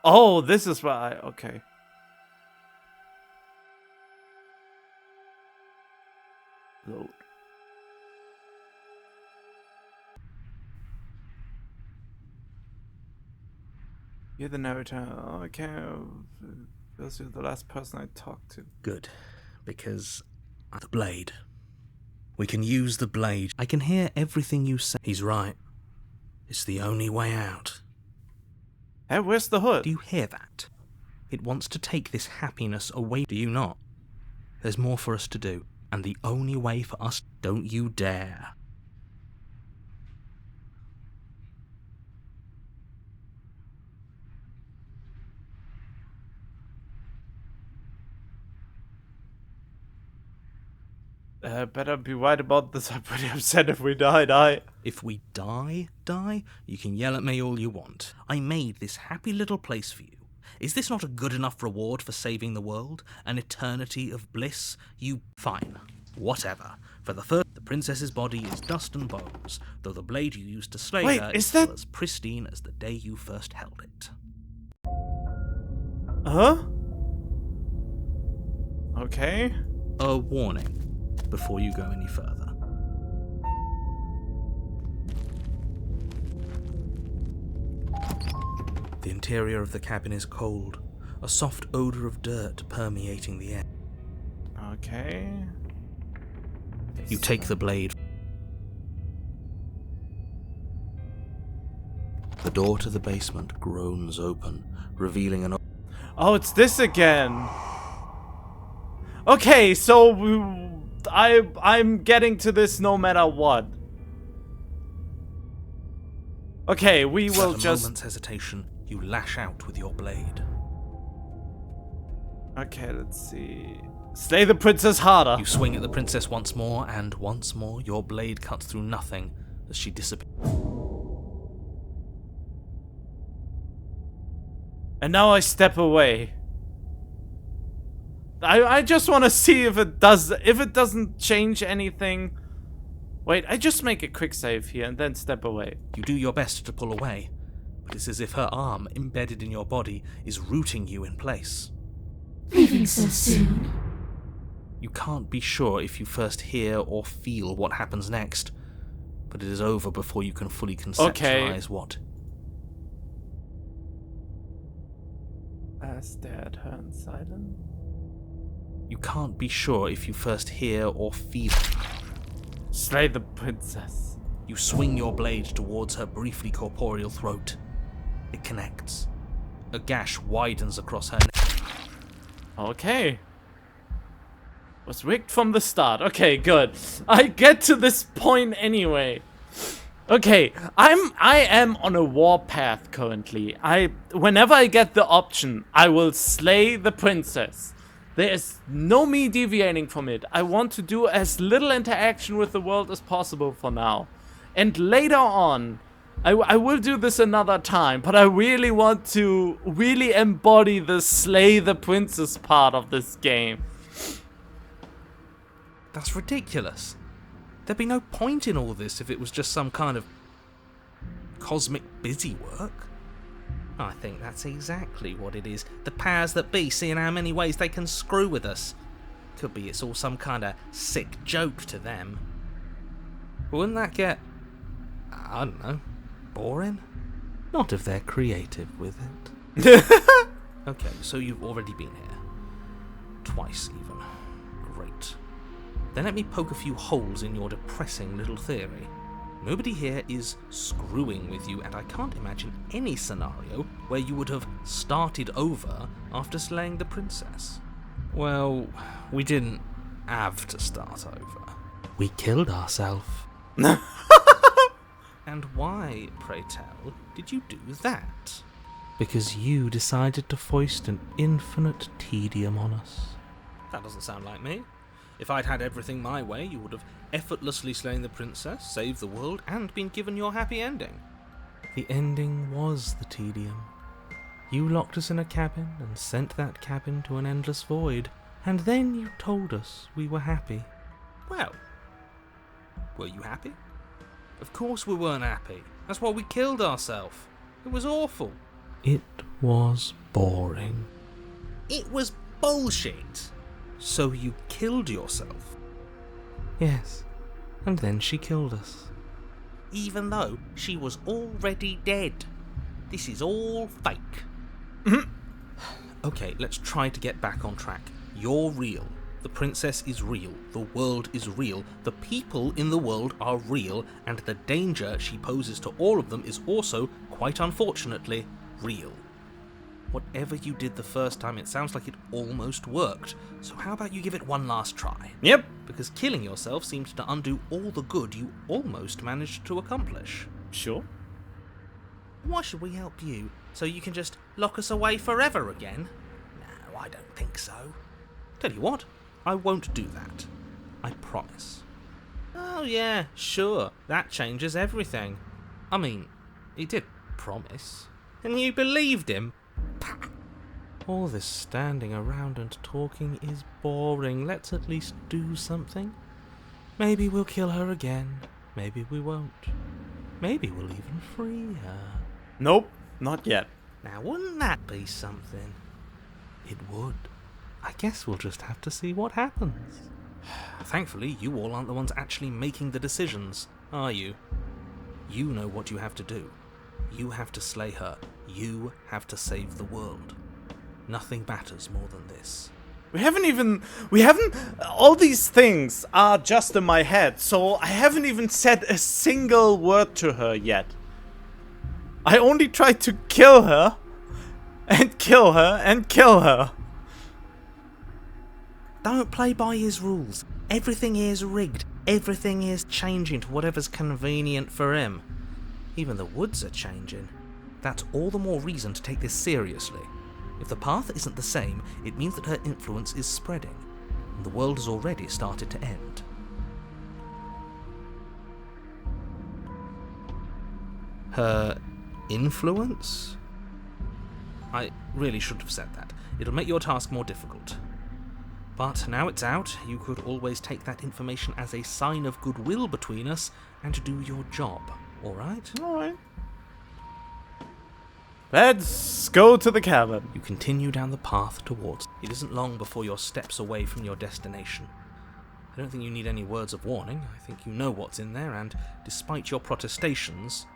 Oh, this is why. Okay. Load. You're the narrator. Okay. This is the last person I talked to. Good, because the blade. We can use the blade. I can hear everything you say. He's right. It's the only way out. Hey, where's the hood? Do you hear that? It wants to take this happiness away. Do you not? There's more for us to do, and the only way for us... Don't you dare. Better be right about this. I'm pretty upset if we die. If we die, you can yell at me all you want. I made this happy little place for you. Is this not a good enough reward for saving the world? An eternity of bliss? You... Fine. Whatever. For the first, the princess's body is dust and bones, though the blade you used to slay Wait, her is still that... as pristine as the day you first held it. Huh? Okay. A warning before you go any further. The interior of the cabin is cold, a soft odor of dirt permeating the air. Okay. You take the blade. The door to the basement groans open, revealing an... Oh, it's this again. Okay, so I'm getting to this no matter what. Okay, we will Without a just... moment's hesitation, you lash out with your blade. Okay, let's see. Slay the princess harder. You swing at the princess once more, and once more your blade cuts through nothing as she disappears. And now I step away. I just want to see if it doesn't change anything. Wait, I just make a quick save here and then step away. You do your best to pull away, but it's as if her arm, embedded in your body, is rooting you in place. Leaving so soon? You can't be sure if you first hear or feel what happens next, but it is over before you can fully conceptualize what. I stare at her in silence. You can't be sure if you first hear or feel. Slay the princess. You swing your blade towards her briefly corporeal throat. It connects. A gash widens across her neck. Okay. Was rigged from the start. Okay, good. I get to this point anyway. Okay, I am on a war path currently. Whenever I get the option, I will slay the princess. There is no me deviating from it. I want to do as little interaction with the world as possible for now. And later on, I will do this another time, but I really want to really embody the slay the princess part of this game. That's ridiculous. There'd be no point in all this if it was just some kind of cosmic busy work. I think that's exactly what it is. The powers that be seeing how many ways they can screw with us. Could be it's all some kind of sick joke to them. Wouldn't that get, I don't know, boring? Not if they're creative with it. Okay, so you've already been here. Twice even. Great. Then let me poke a few holes in your depressing little theory. Nobody here is screwing with you, and I can't imagine any scenario where you would have started over after slaying the princess. Well, we didn't have to start over. We killed ourselves. And why, pray tell, did you do that? Because you decided to foist an infinite tedium on us. That doesn't sound like me. If I'd had everything my way, you would have effortlessly slain the princess, saved the world, and been given your happy ending. The ending was the tedium. You locked us in a cabin and sent that cabin to an endless void, and then you told us we were happy. Well, were you happy? Of course we weren't happy. That's why we killed ourselves. It was awful. It was boring. It was bullshit. So you killed yourself? Yes, and then she killed us. Even though she was already dead. This is all fake. Okay, let's try to get back on track. You're real. The princess is real. The world is real. The people in the world are real. And the danger she poses to all of them is also, quite unfortunately, real. Whatever you did the first time, it sounds like it almost worked. So how about you give it one last try? Yep. Because killing yourself seems to undo all the good you almost managed to accomplish. Sure. Why should we help you? So you can just lock us away forever again? No, I don't think so. Tell you what, I won't do that. I promise. Oh yeah, sure. That changes everything. I mean, he did promise. And you believed him? All this standing around and talking is boring. Let's at least do something. Maybe we'll kill her again. Maybe we won't. Maybe we'll even free her. Nope, not yet. Now, wouldn't that be something? It would. I guess we'll just have to see what happens. Thankfully, you all aren't the ones actually making the decisions, are you? You know what you have to do. You have to slay her. You have to save the world. Nothing matters more than this. We haven't, all these things are just in my head, so I haven't even said a single word to her yet. I only tried to kill her, and kill her, and kill her. Don't play by his rules. Everything is rigged. Everything is changing to whatever's convenient for him. Even the woods are changing. That's all the more reason to take this seriously. If the path isn't the same, it means that her influence is spreading. and the world has already started to end. Her influence? I really shouldn't have said that. It'll make your task more difficult. But now it's out, you could always take that information as a sign of goodwill between us and do your job, alright? Alright. Let's go to the cabin. You continue down the path towards. It isn't long before you're steps away from your destination. I don't think you need any words of warning. I think you know what's in there, and despite your protestations,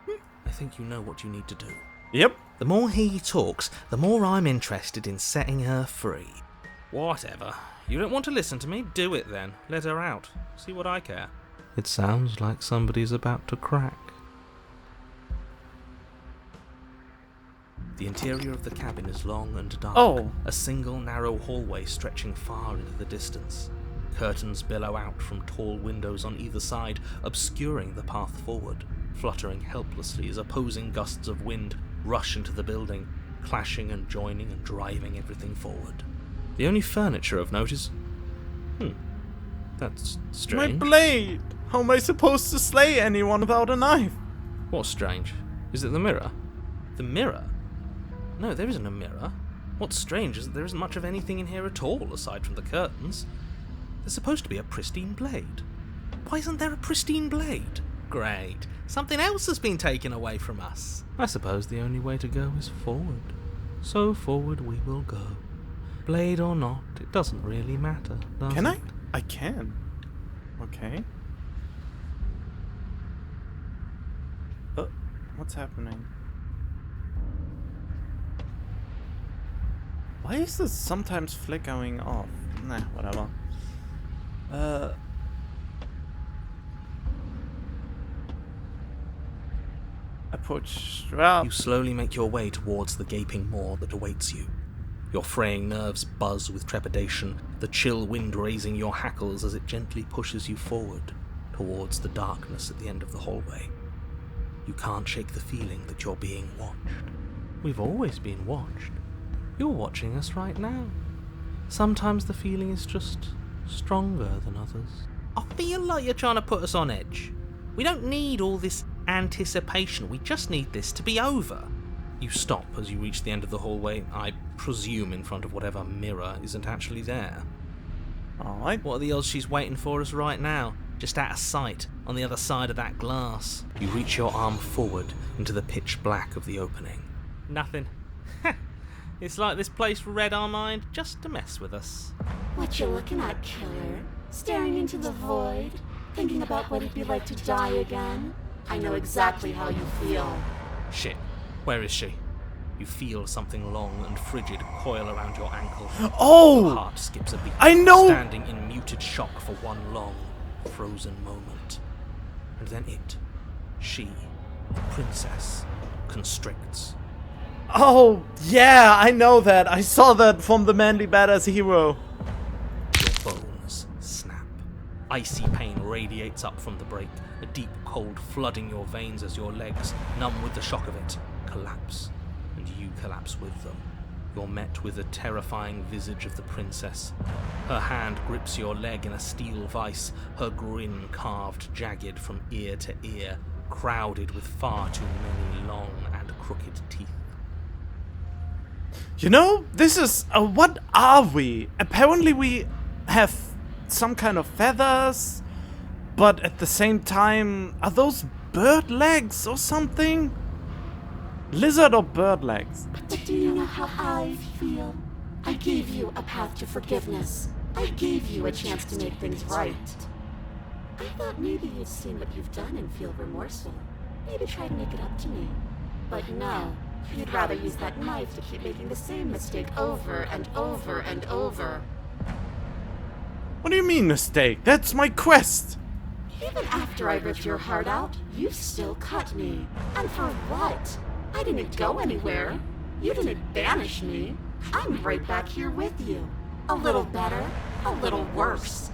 I think you know what you need to do. Yep. The more he talks, the more I'm interested in setting her free. Whatever. You don't want to listen to me? Do it then. Let her out. See what I care. It sounds like somebody's about to crack. The interior of the cabin is long and dark. Oh. A single narrow hallway stretching far into the distance. Curtains billow out from tall windows on either side, obscuring the path forward, fluttering helplessly as opposing gusts of wind rush into the building, clashing and joining and driving everything forward. The only furniture of note is... that's My strange. blade! How am I supposed to slay anyone without a knife? What's strange? Is it the mirror? The mirror? No, there isn't a mirror. What's strange is that there isn't much of anything in here at all, aside from the curtains. There's supposed to be a pristine blade. Why isn't there a pristine blade? Great. Something else has been taken away from us. I suppose the only way to go is forward. So forward we will go. Blade or not, it doesn't really matter, does Can it? I? I can. Okay. What's happening? Why is this sometimes flickering off? Nah, whatever. Approach. Well, You slowly make your way towards the gaping maw that awaits you. Your fraying nerves buzz with trepidation, the chill wind raising your hackles as it gently pushes you forward, towards the darkness at the end of the hallway. You can't shake the feeling that you're being watched. We've always been watched. You're watching us right now. Sometimes the feeling is just stronger than others. I feel like you're trying to put us on edge. We don't need all this anticipation, we just need this to be over. You stop as you reach the end of the hallway, I presume in front of whatever mirror isn't actually there. alright. What are the odds she's waiting for us right now? Just out of sight, on the other side of that glass. You reach your arm forward into the pitch black of the opening. Nothing. It's like this place read our mind just to mess with us. What you looking at, killer? Staring into the void? Thinking about what it'd be like to die again? I know exactly how you feel. Shit, where is she? You feel something long and frigid coil around your ankle. Your Oh! heart skips a beat, I know! standing in muted shock for one long, frozen moment. And then she, the princess, constricts. Oh, yeah, I know that. I saw that from the Manly Badass Hero. Your bones snap. Icy pain radiates up from the break, a deep cold flooding your veins as your legs, numb with the shock of it, collapse. And you collapse with them. You're met with the terrifying visage of the princess. Her hand grips your leg in a steel vice, her grin carved jagged from ear to ear, crowded with far too many long and crooked teeth. You know, this is... what are we? Apparently we have some kind of feathers, but at the same time, are those bird legs or something? Lizard or bird legs? But do you know how I feel? I gave you a path to forgiveness. I gave you a chance to make things right. I thought maybe you'd seen what you've done and feel remorseful. Maybe try to make it up to me. But no, you'd rather use that knife to keep making the same mistake over and over and over. What do you mean mistake? That's my quest! Even after I ripped your heart out, you still cut me. And for what? I didn't go anywhere. You didn't banish me. I'm right back here with you. A little better, a little worse.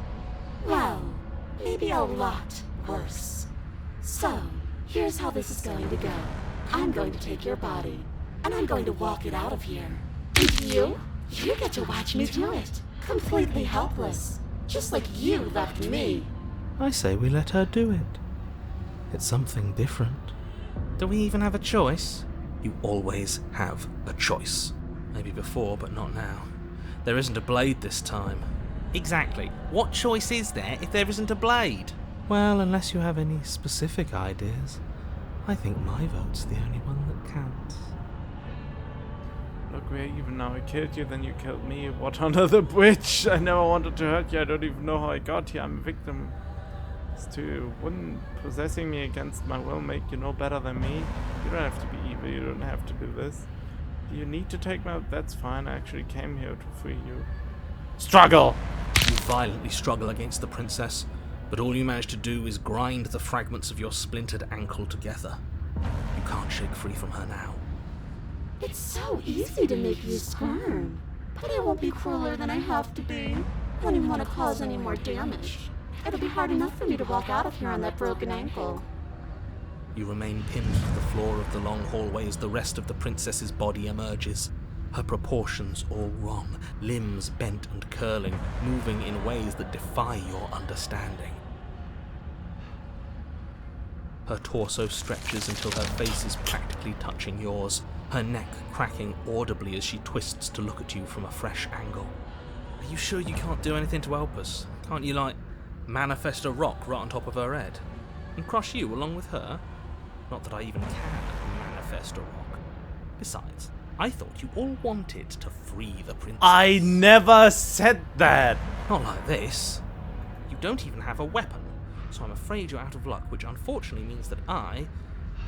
Well, maybe a lot worse. So, here's how this is going to go. I'm going to take your body, and I'm going to walk it out of here. And you get to watch me do it. Completely helpless. just like you left me. I say we let her do it. It's something different. Do we even have a choice? You always have a choice. Maybe before, but not now. There isn't a blade this time. Exactly. What choice is there if there isn't a blade? Well, unless you have any specific ideas, I think my vote's the only one that counts. Look, we're even now. I killed you, then you killed me. What under the bridge? I never wanted to hurt you. I don't even know how I got here. I'm a victim. Wouldn't possessing me against my will make you no better than me? You don't have to be evil. You don't have to do this. Do you need to take my... That's fine. I actually came here to free you. Struggle! You violently struggle against the princess, but all you manage to do is grind the fragments of your splintered ankle together. You can't shake free from her now. It's so easy to make you squirm. But I won't be crueler than I have to be. I don't even want to cause any more damage. It'll be hard enough for me to walk out of here on that broken ankle. You remain pinned to the floor of the long hallway as the rest of the princess's body emerges. Her proportions all wrong, limbs bent and curling, moving in ways that defy your understanding. Her torso stretches until her face is practically touching yours, her neck cracking audibly as she twists to look at you from a fresh angle. Are you sure you can't do anything to help us? Can't you, manifest a rock right on top of her head? And crush you along with her? Not that I even can manifest a rock. Besides, I thought you all wanted to free the princess. I never said that! Not like this. You don't even have a weapon, so I'm afraid you're out of luck, which unfortunately means that I,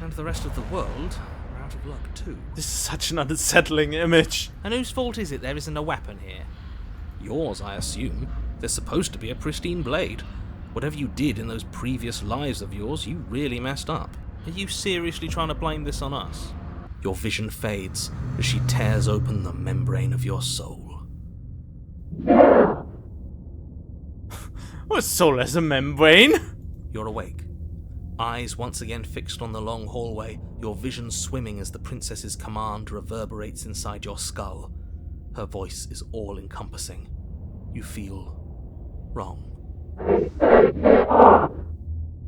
and the rest of the world, are out of luck too. This is such an unsettling image. And whose fault is it there isn't a weapon here? Yours, I assume. There's supposed to be a pristine blade. Whatever you did in those previous lives of yours, you really messed up. Are you seriously trying to blame this on us? Your vision fades as she tears open the membrane of your soul. What soul has a membrane? You're awake. Eyes once again fixed on the long hallway, your vision swimming as the princess's command reverberates inside your skull. Her voice is all-encompassing. You feel wrong.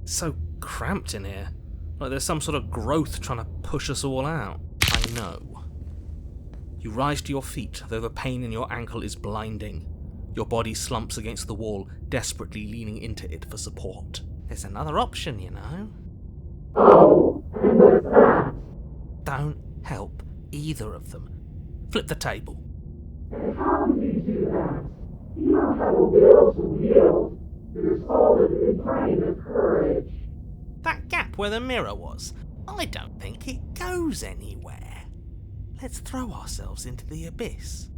It's so cramped in here. Like there's some sort of growth trying to push us all out. I know. You rise to your feet, though the pain in your ankle is blinding. Your body slumps against the wall, desperately leaning into it for support. There's another option, you know. Oh, and what's that? Don't help either of them. Flip the table. And how do you do that? You don't have a will to wield. Your soul is in brain of courage. That gap where the mirror was, I don't think it goes anywhere. Let's throw ourselves into the abyss.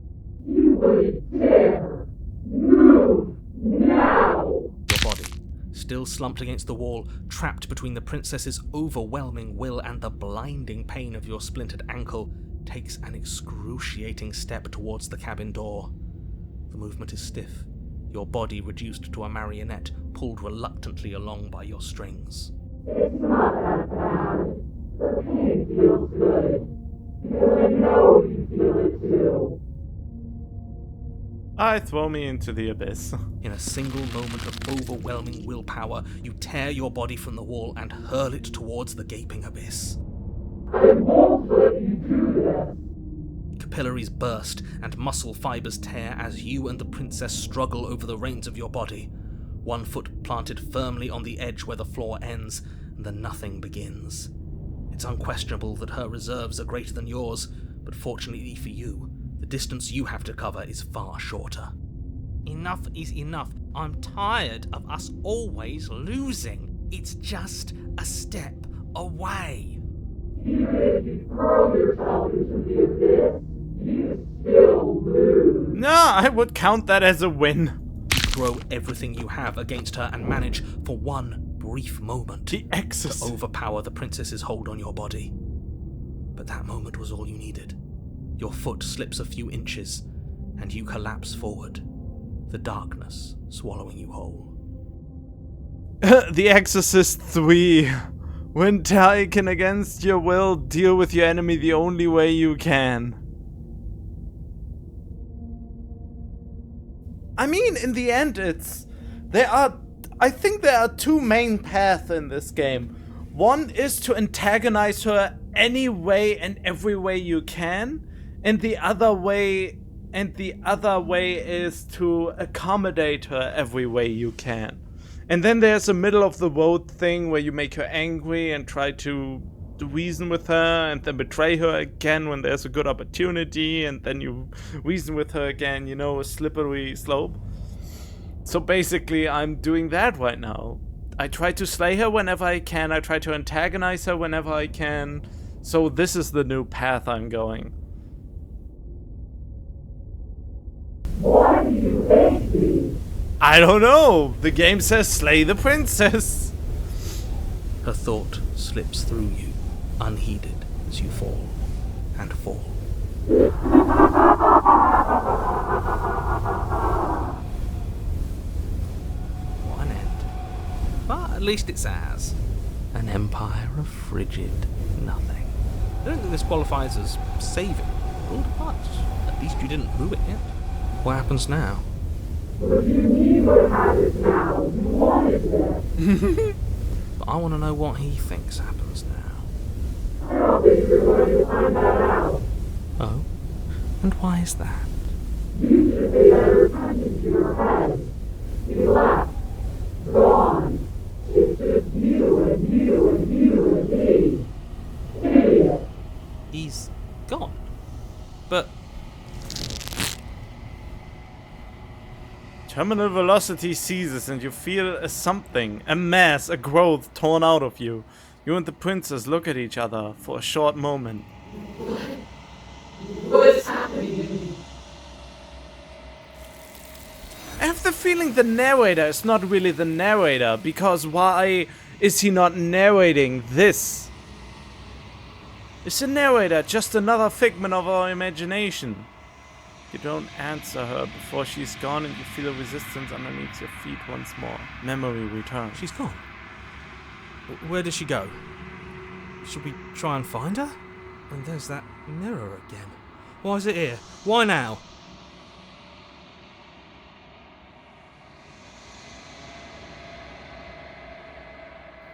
You wouldn't dare. Move now. Your body, still slumped against the wall, trapped between the princess's overwhelming will and the blinding pain of your splintered ankle, takes an excruciating step towards the cabin door. The movement is stiff, your body reduced to a marionette, pulled reluctantly along by your strings. It's not that bad. The pain feels good. Because I know you feel it too. Throw me into the abyss. In a single moment of overwhelming willpower, you tear your body from the wall and hurl it towards the gaping abyss. I won't let you do this. Capillaries burst and muscle fibers tear as you and the princess struggle over the reins of your body. One foot planted firmly on the edge where the floor ends, and the nothing begins. It's unquestionable that her reserves are greater than yours, but fortunately for you, the distance you have to cover is far shorter. Enough is enough. I'm tired of us always losing. It's just a step away. Even if you throw yourself into the abyss, you still lose. No, I would count that as a win. You throw everything you have against her and manage, for one brief moment, The to exorcist. overpower the princess's hold on your body. But that moment was all you needed. Your foot slips a few inches, and you collapse forward, the darkness swallowing you whole. The Exorcist 3. When taken against your will, deal with your enemy the only way you can. I mean, in the end, I think there are two main paths in this game. One is to antagonize her any way and every way you can, and the other way is to accommodate her every way you can. And then there's a middle of the road thing where you make her angry and try to reason with her, and then betray her again when there's a good opportunity, and then you reason with her again, you know, a slippery slope. So basically, I'm doing that right now. I try to slay her whenever I can, I try to antagonize her whenever I can. So this is the new path I'm going. Why do you hate me? I don't know. The game says slay the princess. Her thought slips through you, unheeded, as you fall and fall. What an end. But at least it's ours. An empire of frigid nothing. I don't think this qualifies as saving, but at least you didn't ruin it. What happens now? If you neither have it now, you wanted it. But I want to know what he thinks happens now. I don't think you're going to find that out. Oh? And why is that? You should pay better attention to your head. You left. Gone. It's just you and you and you and me. Idiot. He's gone. But Terminal velocity ceases and you feel a something, a mass, a growth torn out of you. You and the princess look at each other for a short moment. What's happening to me? I have the feeling the narrator is not really the narrator, because why is he not narrating this? Is the narrator just another figment of our imagination? You don't answer her before she's gone and you feel a resistance underneath your feet once more. Memory returns. she's gone. Where did she go? Should we try and find her? And there's that mirror again. Why is it here? Why now?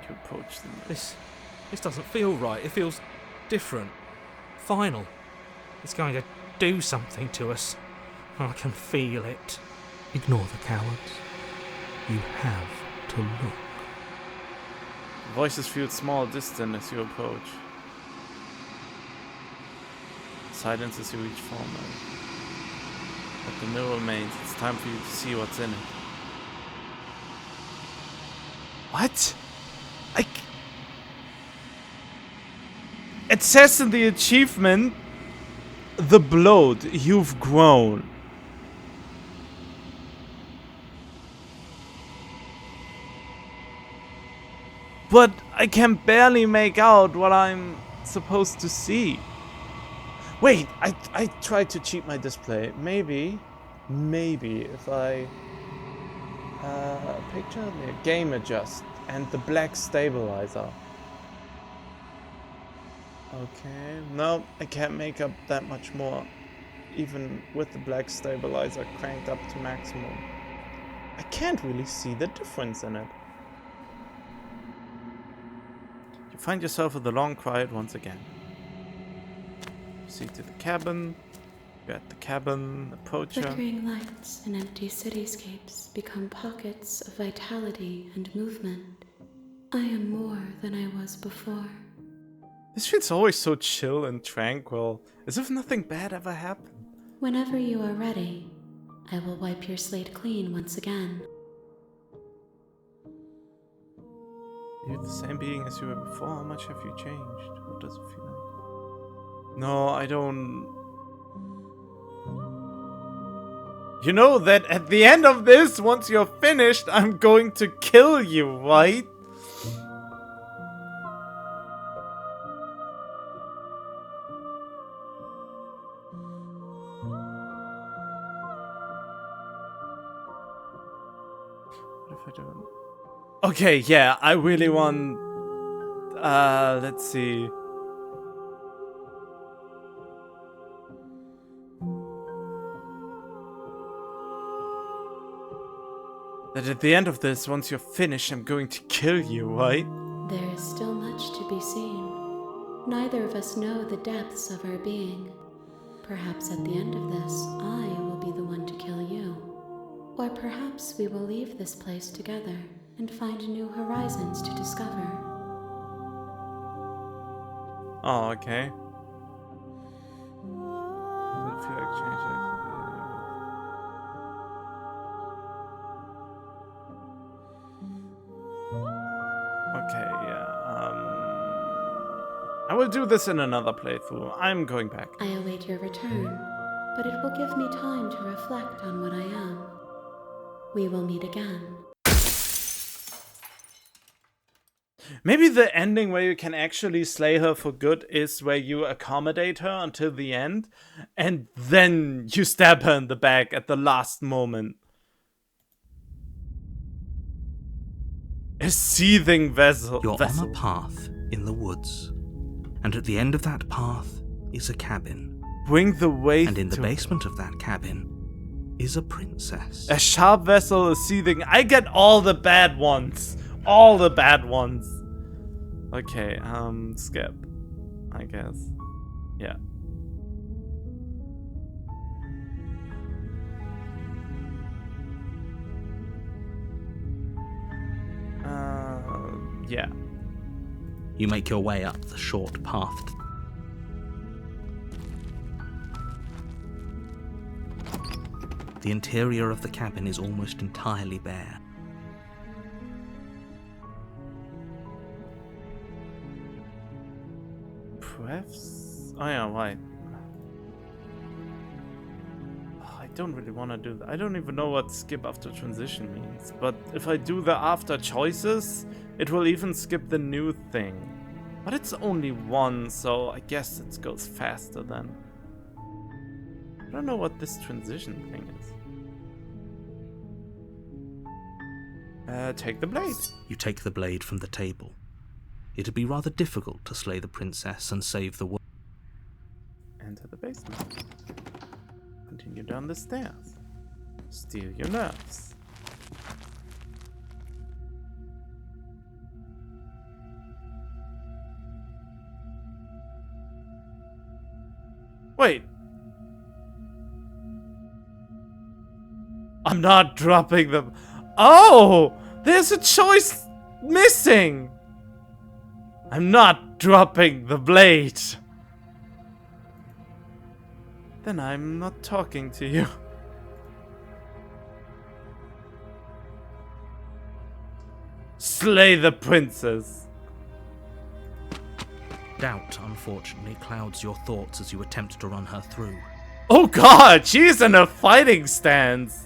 You approach the mirror. This doesn't feel right. It feels different. Final. It's going to do something to us. I can feel it. Ignore the cowards. You have to look. Voices feel small, distant as you approach. Silence as you reach forward. But the mirror remains. It's time for you to see what's in it. What? It says in the achievement, the bloat, you've grown. But I can barely make out what I'm supposed to see. Wait, I tried to cheat my display. Maybe if I picture the game adjust and the black stabilizer. Okay, no, I can't make up that much more, even with the black stabilizer cranked up to maximum. I can't really see the difference in it. You find yourself with a long quiet once again. Proceed to the cabin. You're at the cabin, approach her. Flickering lights and empty cityscapes become pockets of vitality and movement. I am more than I was before. This feels always so chill and tranquil, as if nothing bad ever happened. Whenever you are ready, I will wipe your slate clean once again. You're the same being as you were before. How much have you changed? What does it feel like? No, I don't... You know that at the end of this, once you're finished, I'm going to kill you, right? What if I don't? Okay, yeah, I really want... let's see. That at the end of this, once you're finished, I'm going to kill you, right? There is still much to be seen. Neither of us know the depths of our being. Perhaps at the end of this, I will be the one to kill you. Or perhaps we will leave this place together and find new horizons to discover. Oh, okay. Okay, yeah. I will do this in another playthrough. I'm going back. I await your return, but it will give me time to reflect on what I am. We will meet again. Maybe the ending where you can actually slay her for good is where you accommodate her until the end, and then you stab her in the back at the last moment. A seething vessel. You're on a path in the woods, and at the end of that path is a cabin. Bring the way. And in the basement of that cabin is a princess. A sharp vessel is seething. I get all the bad ones. All the bad ones. Okay, skip. I guess. Yeah. Yeah. You make your way up the short path. The interior of the cabin is almost entirely bare. Perhaps? Oh yeah, right. Oh, I don't really want to do that. I don't even know what skip after transition means. But if I do the after choices, it will even skip the new thing. But it's only one, so I guess it goes faster then. I don't know what this transition thing is. Take the blade. You take the blade from the table. It'd be rather difficult to slay the princess and save the world. Enter the basement. Continue down the stairs. Steal your nerves. Wait. I'm not dropping them. Oh! There's a choice missing! I'm not dropping the blade. Then I'm not talking to you. Slay the princess. Doubt, unfortunately, clouds your thoughts as you attempt to run her through. Oh god, she's in a fighting stance.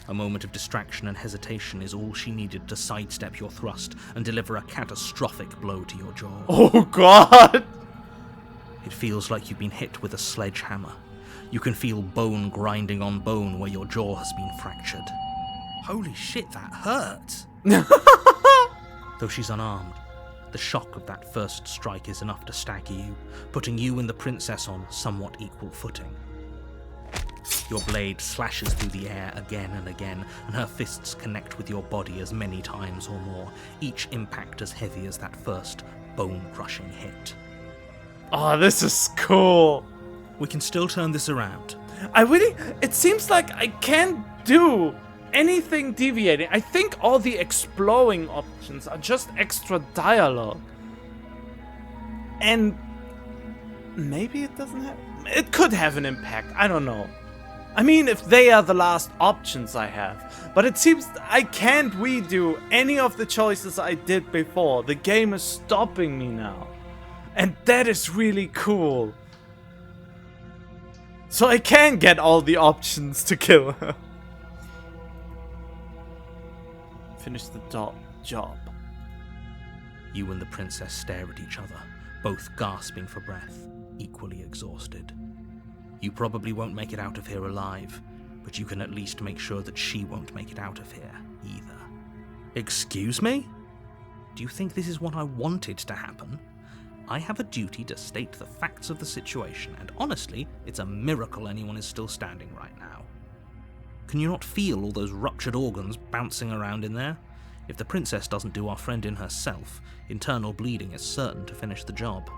A moment of distraction and hesitation is all she needed to sidestep your thrust and deliver a catastrophic blow to your jaw. Oh god! It feels like you've been hit with a sledgehammer. You can feel bone grinding on bone where your jaw has been fractured. Holy shit, that hurt! Though she's unarmed, the shock of that first strike is enough to stagger you, putting you and the princess on somewhat equal footing. Your blade slashes through the air again and again, and her fists connect with your body as many times or more, each impact as heavy as that first bone-crushing hit. Oh, this is cool. We can still turn this around. It seems like I can't do anything deviating. I think all the exploring options are just extra dialogue. And maybe it doesn't have... It could have an impact, I don't know. I mean, if they are the last options I have. But it seems I can't redo any of the choices I did before. The game is stopping me now. And that is really cool. So I can get all the options to kill her. Finish the job. You and the princess stare at each other, both gasping for breath, equally exhausted. You probably won't make it out of here alive, but you can at least make sure that she won't make it out of here either. Excuse me? Do you think this is what I wanted to happen? I have a duty to state the facts of the situation, and honestly, it's a miracle anyone is still standing right now. Can you not feel all those ruptured organs bouncing around in there? If the princess doesn't do our friend in herself, internal bleeding is certain to finish the job.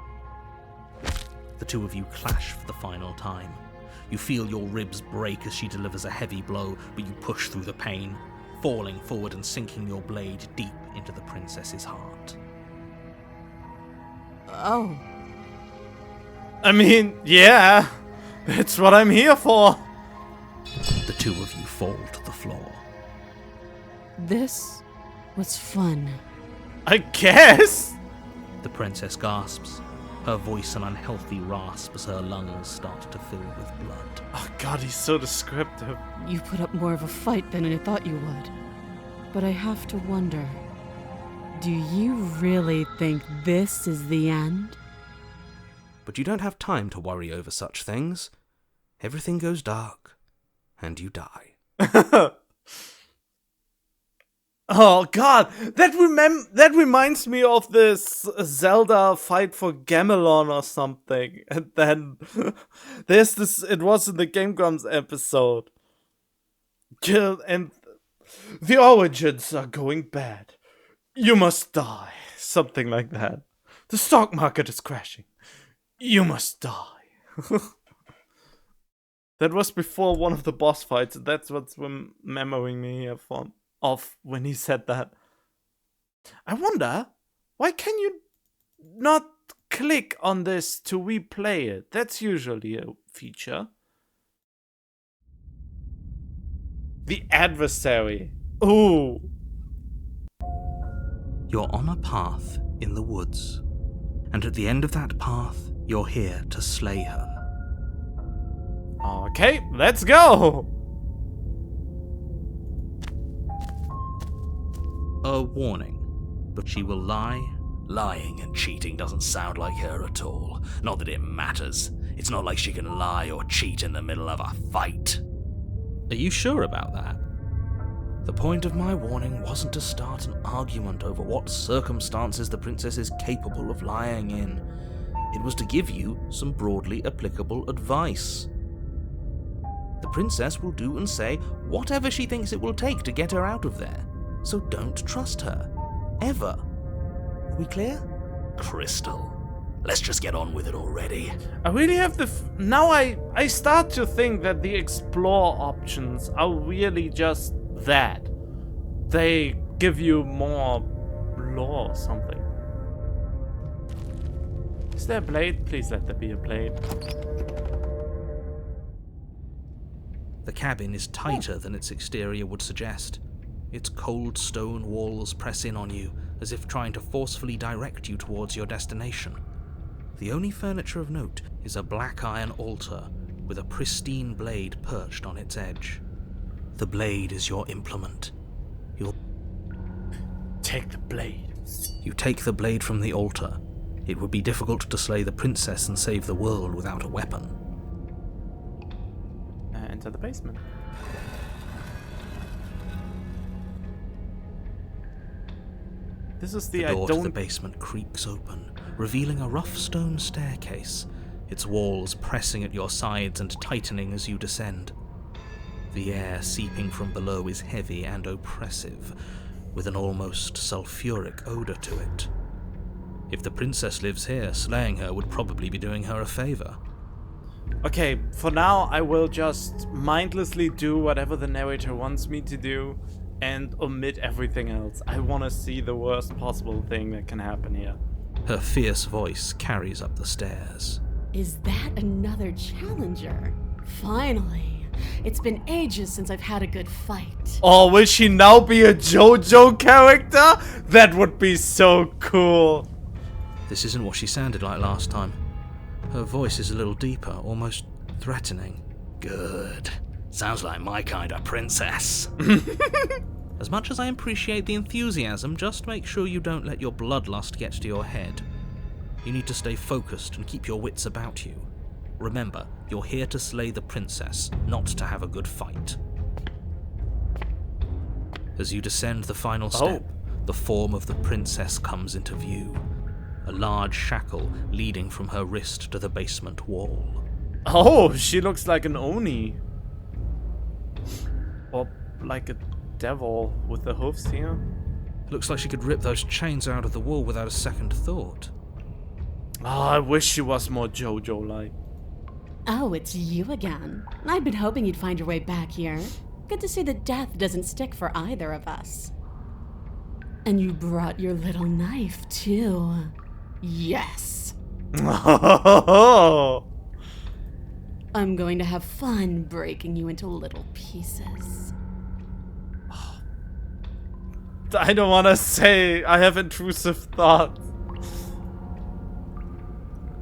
The two of you clash for the final time. You feel your ribs break as she delivers a heavy blow, but you push through the pain, falling forward and sinking your blade deep into the princess's heart. Oh. I mean, yeah, that's what I'm here for. The two of you fall to the floor. This was fun. I guess. The princess gasps, her voice an unhealthy rasp as her lungs start to fill with blood. Oh god, he's so descriptive. You put up more of a fight than I thought you would. But I have to wonder, do you really think this is the end? But you don't have time to worry over such things. Everything goes dark, and you die. Oh god, that reminds me of this Zelda fight for Gamelon or something. And then there's this, it was in the Game Grumps episode. And the origins are going bad. You must die. Something like that. The stock market is crashing. You must die. That was before one of the boss fights. That's what's remembering me here of when he said that. I wonder, why can you not click on this to replay it? That's usually a feature. The adversary. Ooh. You're on a path in the woods, and at the end of that path, you're here to slay her. Okay, let's go! A warning, but she will lie. Lying and cheating doesn't sound like her at all. Not that it matters. It's not like she can lie or cheat in the middle of a fight. Are you sure about that? The point of my warning wasn't to start an argument over what circumstances the princess is capable of lying in. It was to give you some broadly applicable advice. The princess will do and say whatever she thinks it will take to get her out of there. So don't trust her. Ever. Are we clear? Crystal, let's just get on with it already. I really have now I start to think that the explore options are really just that. They give you more lore or something. Is there a blade? Please let there be a blade. The cabin is tighter than its exterior would suggest. Its cold stone walls press in on you, as if trying to forcefully direct you towards your destination. The only furniture of note is a black iron altar with a pristine blade perched on its edge. The blade is your implement. You'll take the blade. You take the blade from the altar. It would be difficult to slay the princess and save the world without a weapon. Enter the basement. This is the door to the basement creaks open, revealing a rough stone staircase, its walls pressing at your sides and tightening as you descend. The air seeping from below is heavy and oppressive, with an almost sulfuric odor to it. If the princess lives here, slaying her would probably be doing her a favor. Okay, for now I will just mindlessly do whatever the narrator wants me to do and omit everything else. I want to see the worst possible thing that can happen here. Her fierce voice carries up the stairs. Is that another challenger? Finally. It's been ages since I've had a good fight. Oh, will she now be a JoJo character? That would be so cool. This isn't what she sounded like last time. Her voice is a little deeper, almost threatening. Good. Sounds like my kind of princess. As much as I appreciate the enthusiasm, just make sure you don't let your bloodlust get to your head. You need to stay focused and keep your wits about you. Remember, you're here to slay the princess, not to have a good fight. As you descend the final step, the form of the princess comes into view. A large shackle leading from her wrist to the basement wall. Oh, she looks like an Oni. Or like a devil with the hoofs here. Looks like she could rip those chains out of the wall without a second thought. Oh, I wish she was more JoJo-like. Oh, it's you again. I'd been hoping you'd find your way back here. Good to see that death doesn't stick for either of us. And you brought your little knife, too. Yes. I'm going to have fun breaking you into little pieces. I don't want to say I have intrusive thoughts.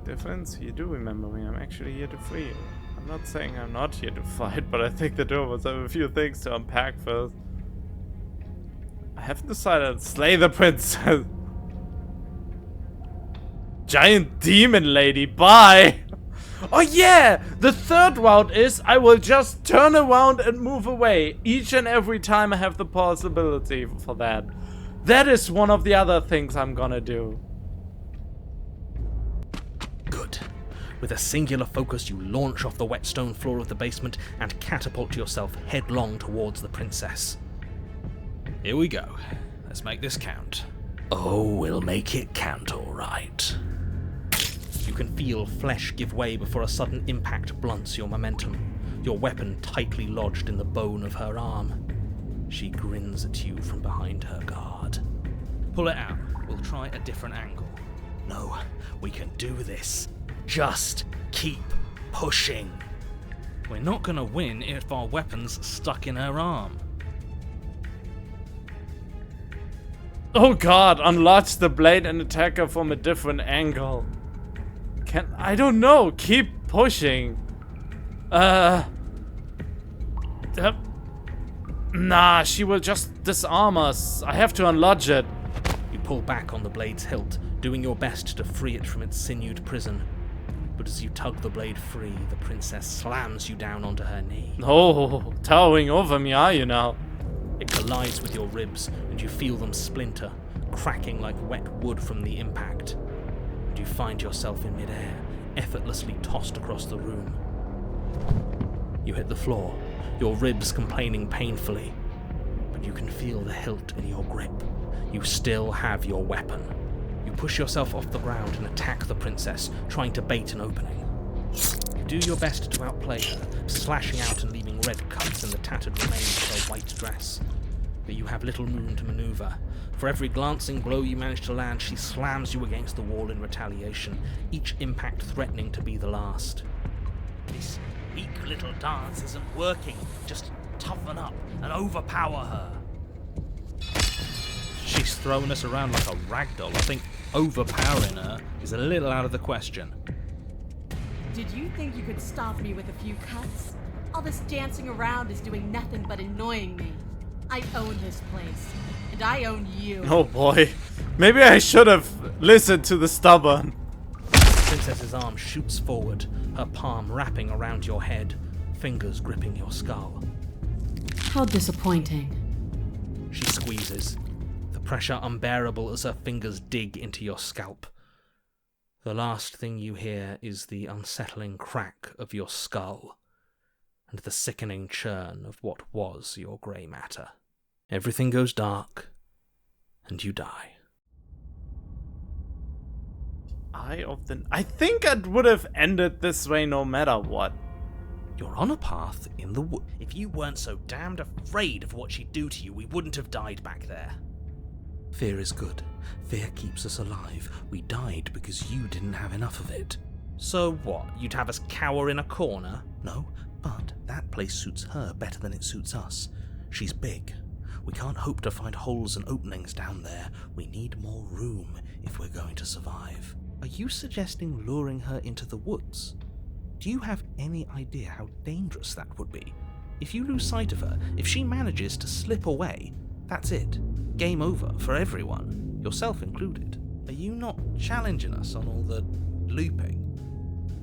Difference? You do remember me. I'm actually here to free you. I'm not saying I'm not here to fight, but I think the two of us have a few things to unpack first. I haven't decided to slay the princess. Giant demon lady, bye! Oh yeah! The third route is I will just turn around and move away each and every time I have the possibility for that. That is one of the other things I'm gonna do. Good. With a singular focus, you launch off the wet stone floor of the basement and catapult yourself headlong towards the princess. Here we go. Let's make this count. Oh, we'll make it count, all right. You can feel flesh give way before a sudden impact blunts your momentum, your weapon tightly lodged in the bone of her arm. She grins at you from behind her guard. Pull it out. We'll try a different angle. No, we can do this. Just keep pushing. We're not gonna win if our weapon's stuck in her arm. Oh god, unlatch the blade and attack her from a different angle. I don't know, keep pushing. Nah, she will just disarm us. I have to unlodge it. You pull back on the blade's hilt, doing your best to free it from its sinewed prison. But as you tug the blade free, the princess slams you down onto her knee. Oh, towering over me, are you now? It collides with your ribs, and you feel them splinter, cracking like wet wood from the impact. And you find yourself in midair, effortlessly tossed across the room. You hit the floor, your ribs complaining painfully, but you can feel the hilt in your grip. You still have your weapon. You push yourself off the ground and attack the princess, trying to bait an opening. You do your best to outplay her, slashing out and leaving red cuts in the tattered remains of her white dress. But you have little room to maneuver. For every glancing blow you manage to land, she slams you against the wall in retaliation, each impact threatening to be the last. This weak little dance isn't working. Just toughen up and overpower her. She's throwing us around like a ragdoll. I think overpowering her is a little out of the question. Did you think you could stop me with a few cuts? All this dancing around is doing nothing but annoying me. I own this place, and I own you. Oh boy. Maybe I should have listened to the stubborn. The princess's arm shoots forward, her palm wrapping around your head, fingers gripping your skull. How disappointing. She squeezes, the pressure unbearable as her fingers dig into your scalp. The last thing you hear is the unsettling crack of your skull, and the sickening churn of what was your grey matter. Everything goes dark, and you die. I think it would have ended this way no matter what. You're on a path in the wood. If you weren't so damned afraid of what she'd do to you, we wouldn't have died back there. Fear is good. Fear keeps us alive. We died because you didn't have enough of it. So what? You'd have us cower in a corner? No, but that place suits her better than it suits us. She's big. We can't hope to find holes and openings down there. We need more room if we're going to survive. Are you suggesting luring her into the woods? Do you have any idea how dangerous that would be? If you lose sight of her, if she manages to slip away, that's it. Game over for everyone, yourself included. Are you not challenging us on all the looping?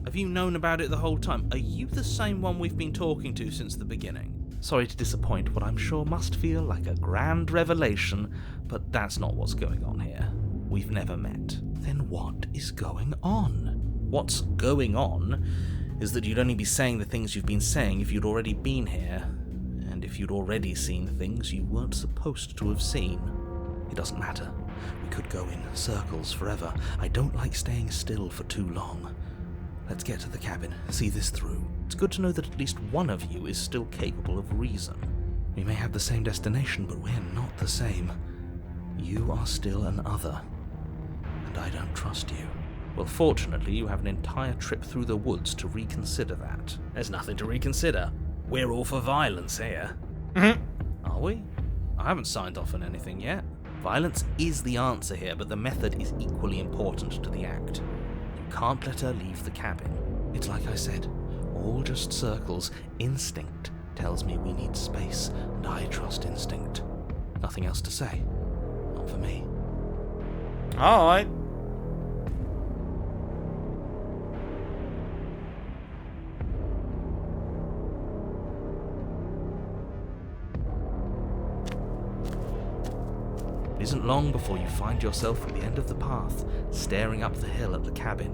Have you known about it the whole time? Are you the same one we've been talking to since the beginning? Sorry to disappoint what I'm sure must feel like a grand revelation, but that's not what's going on here. We've never met. Then what is going on? What's going on is that you'd only be saying the things you've been saying if you'd already been here. And if you'd already seen things you weren't supposed to have seen, it doesn't matter. We could go in circles forever. I don't like staying still for too long. Let's get to the cabin, see this through. It's good to know that at least one of you is still capable of reason. We may have the same destination, but we're not the same. You are still an other, and I don't trust you. Well, fortunately, you have an entire trip through the woods to reconsider that. There's nothing to reconsider. We're all for violence here. Are we? I haven't signed off on anything yet. Violence is the answer here, but the method is equally important to the act. You can't let her leave the cabin. It's like I said, all just circles. Instinct tells me we need space, and I trust instinct. Nothing else to say. Not for me. Alright. It isn't long before you find yourself at the end of the path, staring up the hill at the cabin.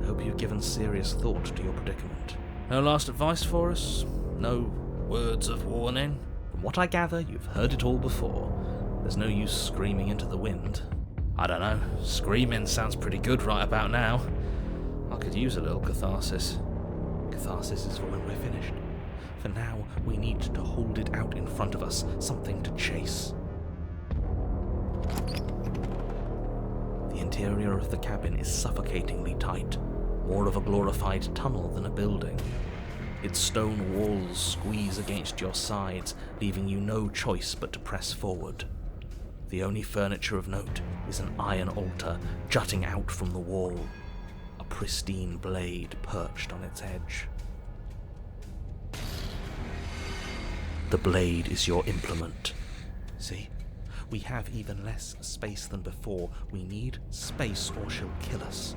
I hope you've given serious thought to your predicament. No last advice for us? No words of warning? From what I gather, you've heard it all before. There's no use screaming into the wind. I don't know, screaming sounds pretty good right about now. I could use a little catharsis. Catharsis is for when we're finished. For now, we need to hold it out in front of us, something to chase. The interior of the cabin is suffocatingly tight, more of a glorified tunnel than a building. Its stone walls squeeze against your sides, leaving you no choice but to press forward. The only furniture of note is an iron altar jutting out from the wall, a pristine blade perched on its edge. The blade is your implement. See? We have even less space than before. We need space or she'll kill us.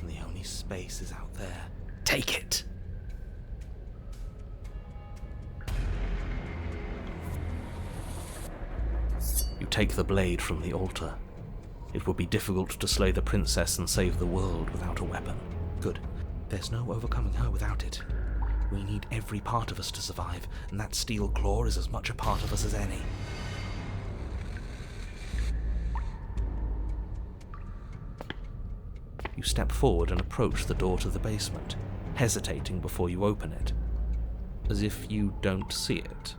And the only space is out there. Take it! You take the blade from the altar. It would be difficult to slay the princess and save the world without a weapon. Good. There's no overcoming her without it. We need every part of us to survive, and that steel claw is as much a part of us as any. You step forward and approach the door to the basement, hesitating before you open it, as if you don't see it.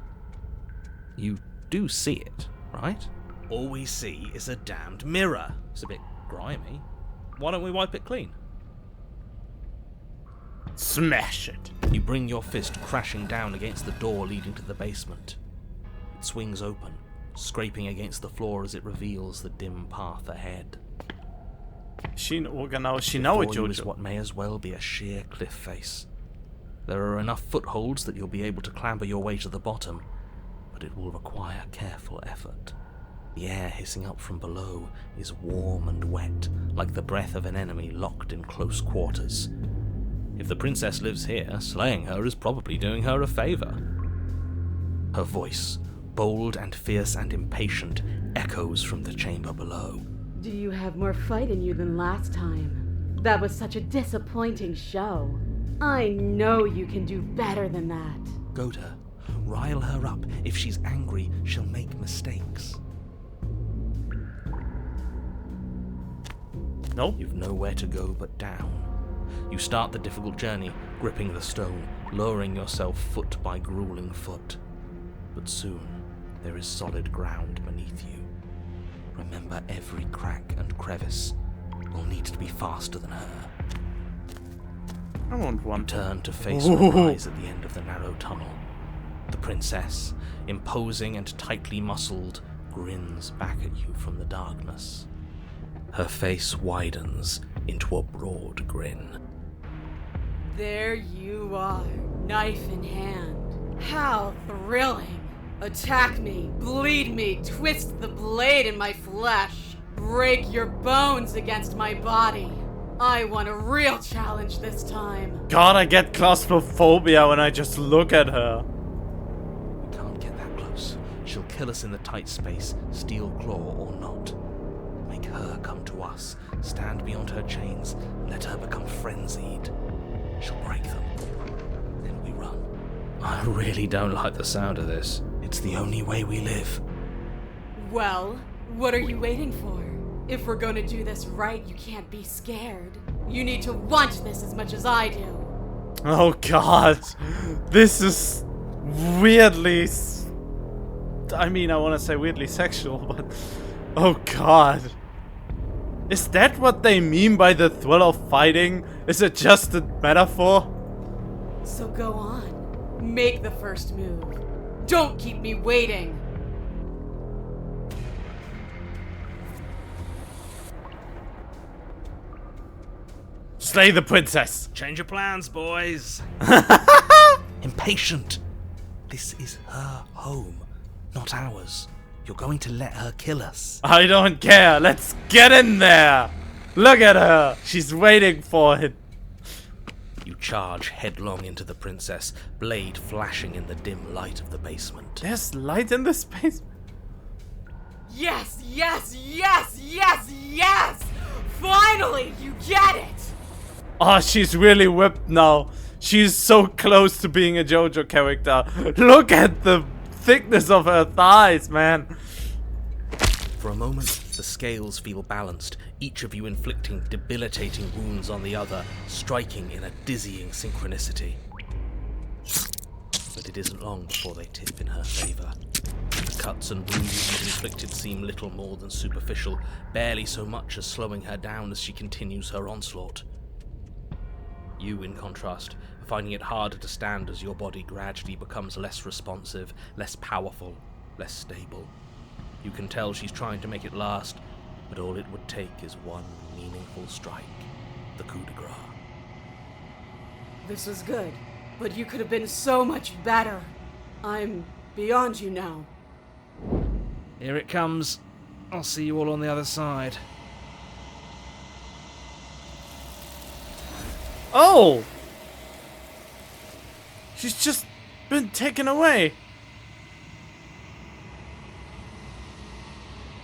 You do see it, right? All we see is a damned mirror. It's a bit grimy. Why don't we wipe it clean? Smash it. You bring your fist crashing down against the door leading to the basement. It swings open, scraping against the floor as it reveals the dim path ahead. She know it, Before you is Jojo. what may as well be a sheer cliff face. There are enough footholds that you'll be able to clamber your way to the bottom, but it will require careful effort. The air hissing up from below is warm and wet, like the breath of an enemy locked in close quarters. If the princess lives here, slaying her is probably doing her a favor. Her voice, bold and fierce and impatient, echoes from the chamber below. Do you have more fight in you than last time? That was such a disappointing show. I know you can do better than that. Goad her. Rile her up. If she's angry, she'll make mistakes. Nope. You've nowhere to go but down. You start the difficult journey, gripping the stone, lowering yourself foot by grueling foot. But soon, there is solid ground beneath you. Remember every crack and crevice. You'll need to be faster than her. I won't want to. Turn to face what lies at the end of the narrow tunnel. The princess, imposing and tightly muscled, grins back at you from the darkness. Her face widens into a broad grin. There you are, knife in hand. How thrilling! Attack me, bleed me, twist the blade in my flesh. Break your bones against my body. I want a real challenge this time. God, I get claustrophobia when I just look at her. We can't get that close. She'll kill us in the tight space, steel claw or not. Make her come to us, stand beyond her chains, let her become frenzied. She'll break them. Then we run. I I really don't like the sound of this. It's the only way we live. Well, what are you waiting for? If we're gonna do this right, you can't be scared. You need to want this as much as I do. Oh god. This is weirdly... I mean, I want to say weirdly sexual, but... Oh god. Is that what they mean by the thrill of fighting? Is it just a metaphor? So go on. Make the first move. Don't keep me waiting. Slay the princess! Change your plans, boys. Impatient. This is her home, not ours. You're going to let her kill us. I don't care. Let's get in there. Look at her. She's waiting for it. You charge headlong into the princess, blade flashing in the dim light of the basement. There's light in this space. Yes, yes, yes, yes, yes! Finally, you get it! Oh, she's really whipped now. She's so close to being a JoJo character. Look at the thickness of her thighs, man. For a moment, the scales feel balanced, each of you inflicting debilitating wounds on the other, striking in a dizzying synchronicity. But it isn't long before they tip in her favor. The cuts and bruises you've inflicted seem little more than superficial, barely so much as slowing her down as she continues her onslaught. You, in contrast, are finding it harder to stand as your body gradually becomes less responsive, less powerful, less stable. You can tell she's trying to make it last, but all it would take is one meaningful strike. The coup de grace. This was good, but you could have been so much better. I'm beyond you now. Here it comes. I'll see you all on the other side. Oh! She's just been taken away.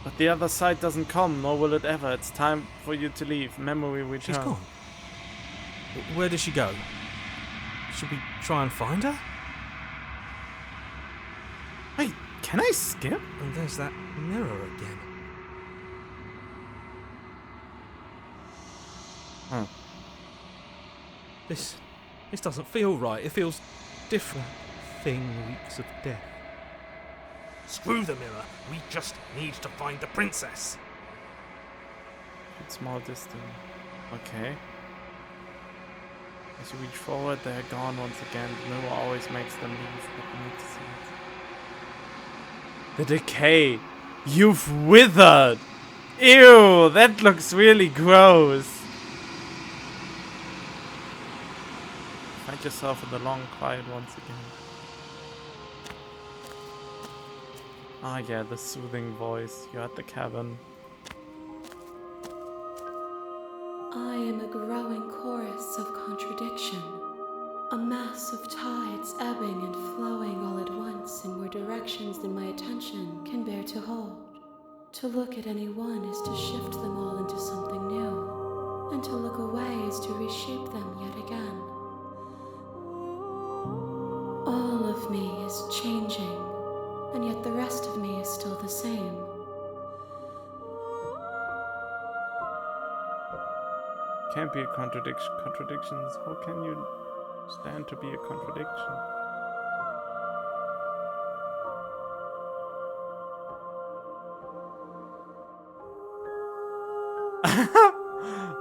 But the other side doesn't come, nor will it ever. It's time for you to leave. Memory return. She's gone. Where did she go? Should we try and find her? Wait, can I skip? And there's that mirror again. Huh. This doesn't feel right. It feels different. Thing reeks of death. Screw the mirror. We just need to find the princess. Small distance. Okay. As you reach forward, they're gone once again. The mirror always makes them leave, but you need to see it. The decay. You've withered. Ew, that looks really gross. Find yourself in the long quiet once again. Ah yeah, the soothing voice. You're at the cabin. I am a growing chorus of contradiction, a mass of tides ebbing and flowing all at once in more directions than my attention can bear to hold. To look at any one is to shift them all into something new, and to look away is to reshape them yet again. All of me is changing, and yet the rest of me is still the same. Can't be a contradiction. Contradictions. How can you stand to be a contradiction?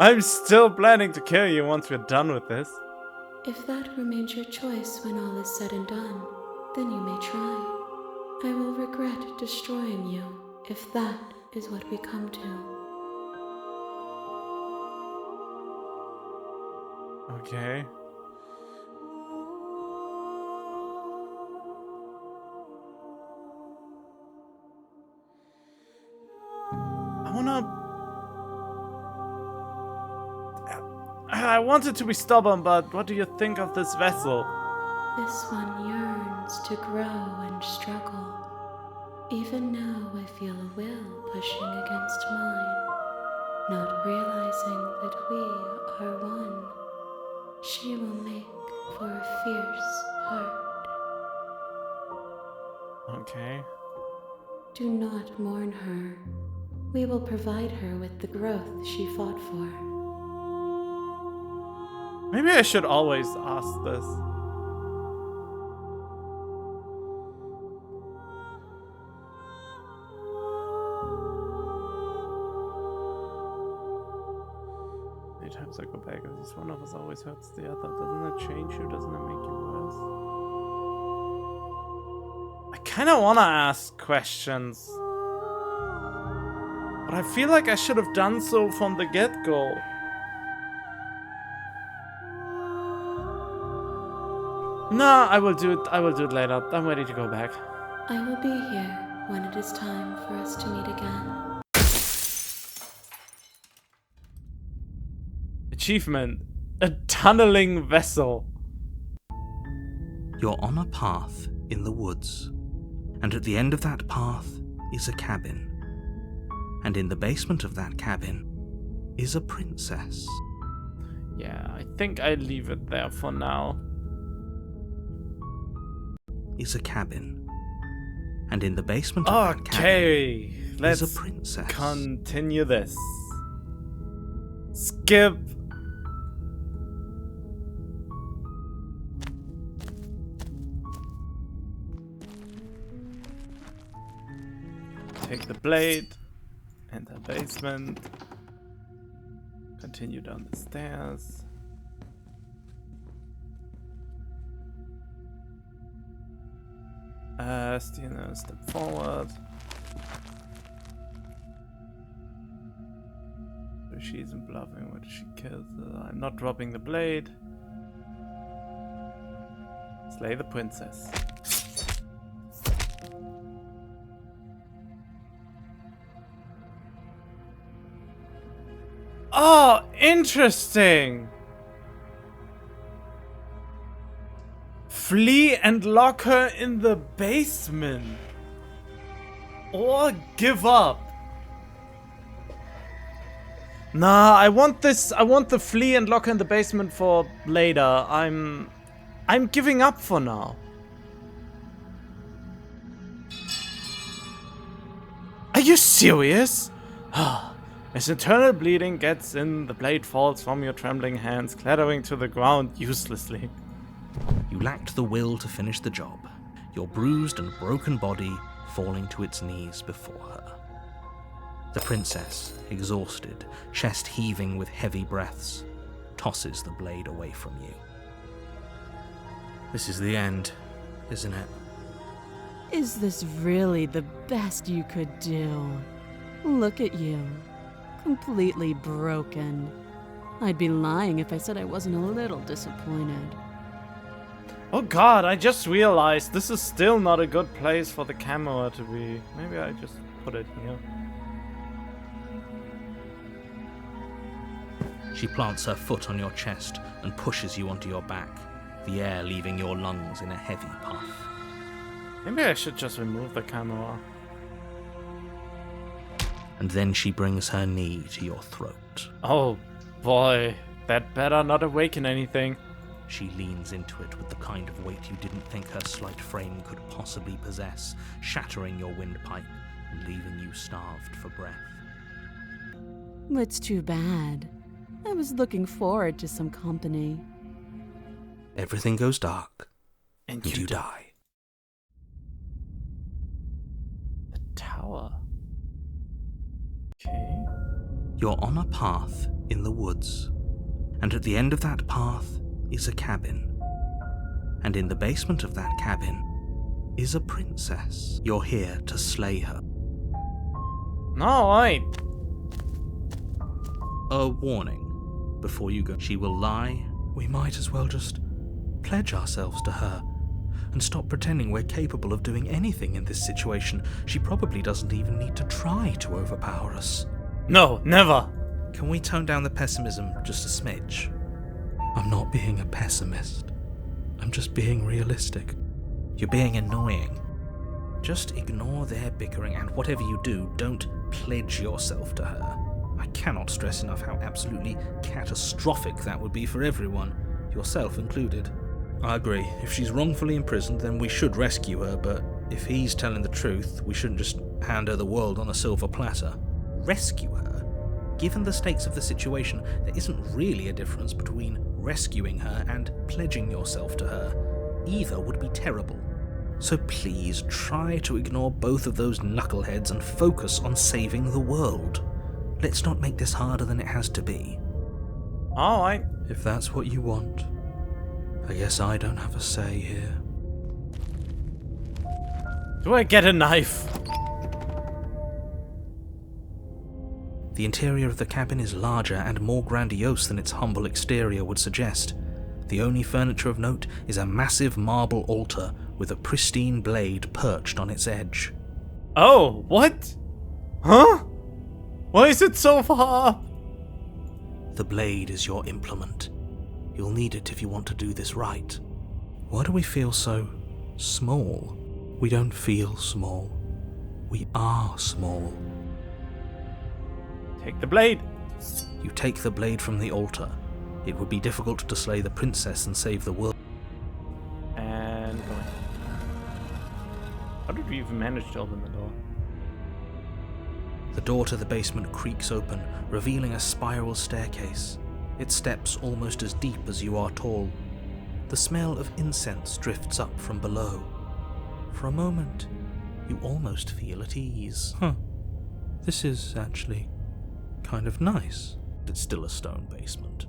I'm still planning to kill you once we're done with this. If that remains your choice when all is said and done, then you may try. I will regret destroying you if that is what we come to. Okay. I wanted to be stubborn, but what do you think of this vessel? This one yearns to grow and struggle. Even now I feel a will pushing against mine, not realizing that we are one. She will make for a fierce heart. Okay. Do not mourn her. We will provide her with the growth she fought for. Maybe I should always ask this. Times I go back, at least one of us always hurts the other. Doesn't it change you? Doesn't it make you worse? I kind of want to ask questions, but I feel like I should have done so from the get-go. No, I will do it. I will do it later. I'm ready to go back. I will be here when it is time for us to meet again. Achievement: a tunneling vessel. You're on a path in the woods, and at the end of that path is a cabin. And in the basement of that cabin is a princess. Yeah, I think I leave it there for now. Is a cabin. And in the basement of that cabin Okay, let's is a princess. continue this. Skip. Take the blade, enter basement, continue down the stairs. Stina, step forward. So she isn't bluffing, what she kills her. I'm not dropping the blade. Slay the princess. Oh, interesting! Flee and lock her in the basement. Or give up. Nah, I want the flee and lock her in the basement for later. I'm giving up for now. Are you serious? As internal bleeding gets in, the blade falls from your trembling hands, clattering to the ground uselessly. You lacked the will to finish the job, your bruised and broken body falling to its knees before her. The princess, exhausted, chest heaving with heavy breaths, tosses the blade away from you. This is the end, isn't it? Is this really the best you could do? Look at you. Completely broken. I'd be lying if I said I wasn't a little disappointed. Oh god, I just realized this is still not a good place for the camera to be. Maybe I just put it here. She plants her foot on your chest and pushes you onto your back, the air leaving your lungs in a heavy puff. Maybe I should just remove the camera. And then she brings her knee to your throat. Oh boy, that better not awaken anything. She leans into it with the kind of weight you didn't think her slight frame could possibly possess, shattering your windpipe and leaving you starved for breath. It's too bad. I was looking forward to some company. Everything goes dark, And you die. The tower. Okay. You're on a path in the woods, and at the end of that path is a cabin. And in the basement of that cabin is a princess. You're here to slay her. No, wait. A warning. Before you go, she will lie. We might as well just pledge ourselves to her and stop pretending we're capable of doing anything in this situation. She probably doesn't even need to try to overpower us. No, never. Can we tone down the pessimism just a smidge? I'm not being a pessimist. I'm just being realistic. You're being annoying. Just ignore their bickering, and whatever you do, don't pledge yourself to her. I cannot stress enough how absolutely catastrophic that would be for everyone, yourself included. I agree. If she's wrongfully imprisoned, then we should rescue her, but If he's telling the truth, we shouldn't just hand her the world on a silver platter. Rescue her? Given the stakes of the situation, there isn't really a difference between rescuing her and pledging yourself to her. Either would be terrible. So please try to ignore both of those knuckleheads and focus on saving the world. Let's not make this harder than it has to be. Alright. If that's what you want, I guess I don't have a say here. Do I get a knife? The interior of the cabin is larger and more grandiose than its humble exterior would suggest. The only furniture of note is a massive marble altar with a pristine blade perched on its edge. Oh, what? Huh? Why is it so far up? The blade is your implement. You'll need it if you want to do this right. Why do we feel so small? We don't feel small. We are small. Take the blade. You take the blade from the altar. It would be difficult to slay the princess and save the world. And go in. How did we even manage to open the door? The door to the basement creaks open, revealing a spiral staircase. Its steps almost as deep as you are tall. The smell of incense drifts up from below. For a moment, you almost feel at ease. This is actually kind of nice. It's still a stone basement.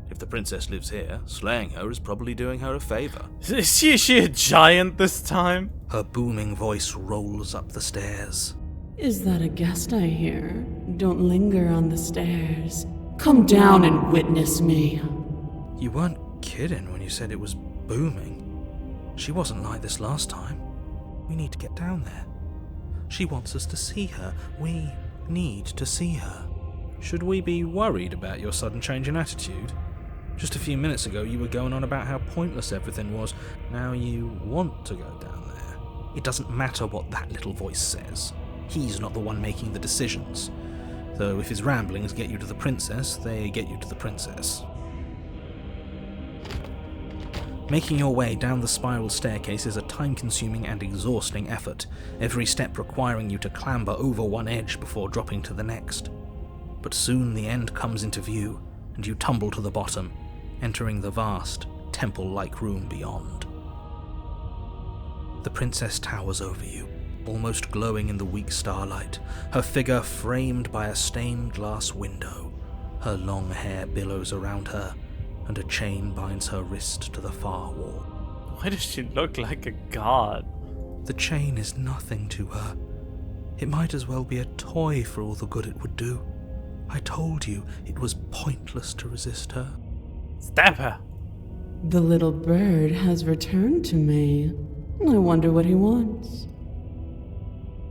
If the princess lives here, slaying her is probably doing her a favor. Is she a giant this time? Her booming voice rolls up the stairs. Is that a guest I hear? Don't linger on the stairs. Come down and witness me. You weren't kidding when you said it was booming. She wasn't like this last time. We need to get down there. She wants us to see her. We need to see her. Should we be worried about your sudden change in attitude? Just a few minutes ago you were going on about how pointless everything was. Now you want to go down there. It doesn't matter what that little voice says. He's not the one making the decisions. Though if his ramblings get you to the princess, they get you to the princess. Making your way down the spiral staircase is a time-consuming and exhausting effort, every step requiring you to clamber over one edge before dropping to the next. But soon the end comes into view, and you tumble to the bottom, entering the vast, temple-like room beyond. The princess towers over you, almost glowing in the weak starlight, her figure framed by a stained glass window. Her long hair billows around her, and a chain binds her wrist to the far wall. Why does she look like a god? The chain is nothing to her. It might as well be a toy for all the good it would do. I told you it was pointless to resist her. Stab her! The little bird has returned to me. I wonder what he wants.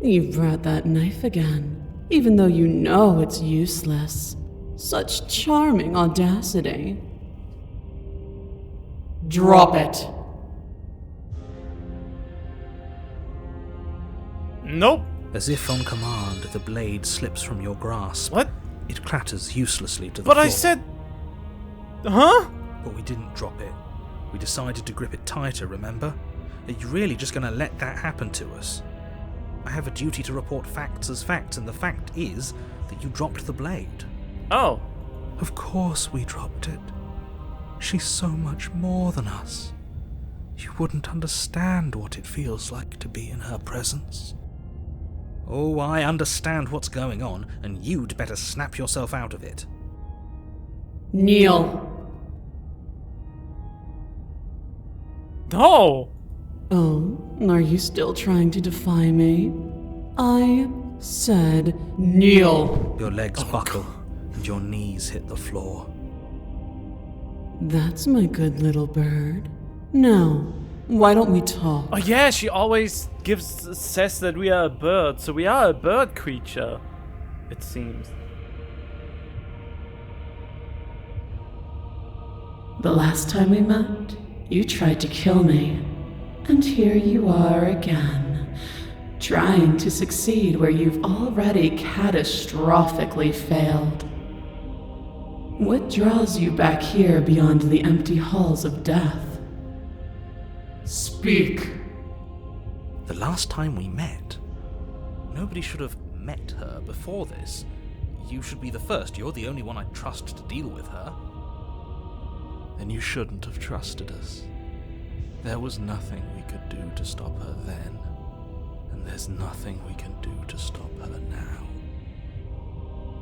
You brought that knife again, even though you know it's useless. Such charming audacity. Drop it! Nope! As if on command, the blade slips from your grasp. What? It clatters uselessly to the But floor. I said... Huh? But we didn't drop it. We decided to grip it tighter, remember? Are you really just going to let that happen to us? I have a duty to report facts as facts, and the fact is that you dropped the blade. Oh. Of course we dropped it. She's so much more than us. You wouldn't understand what it feels like to be in her presence. Oh, I understand what's going on, and you'd better snap yourself out of it. Kneel! No! Oh, are you still trying to defy me? I said kneel! Your legs buckle, and your knees hit the floor. That's my good little bird. Now, why don't we talk? Oh yeah, she always says that we are a bird, so we are a bird creature. It seems. The last time we met, you tried to kill me. And here you are again, trying to succeed where you've already catastrophically failed. What draws you back here beyond the empty halls of death? Speak. The last time we met, nobody should have met her before this. You should be the first. You're the only one I'd trust to deal with her. Then you shouldn't have trusted us. There was nothing we could do to stop her then, and there's nothing we can do to stop her now.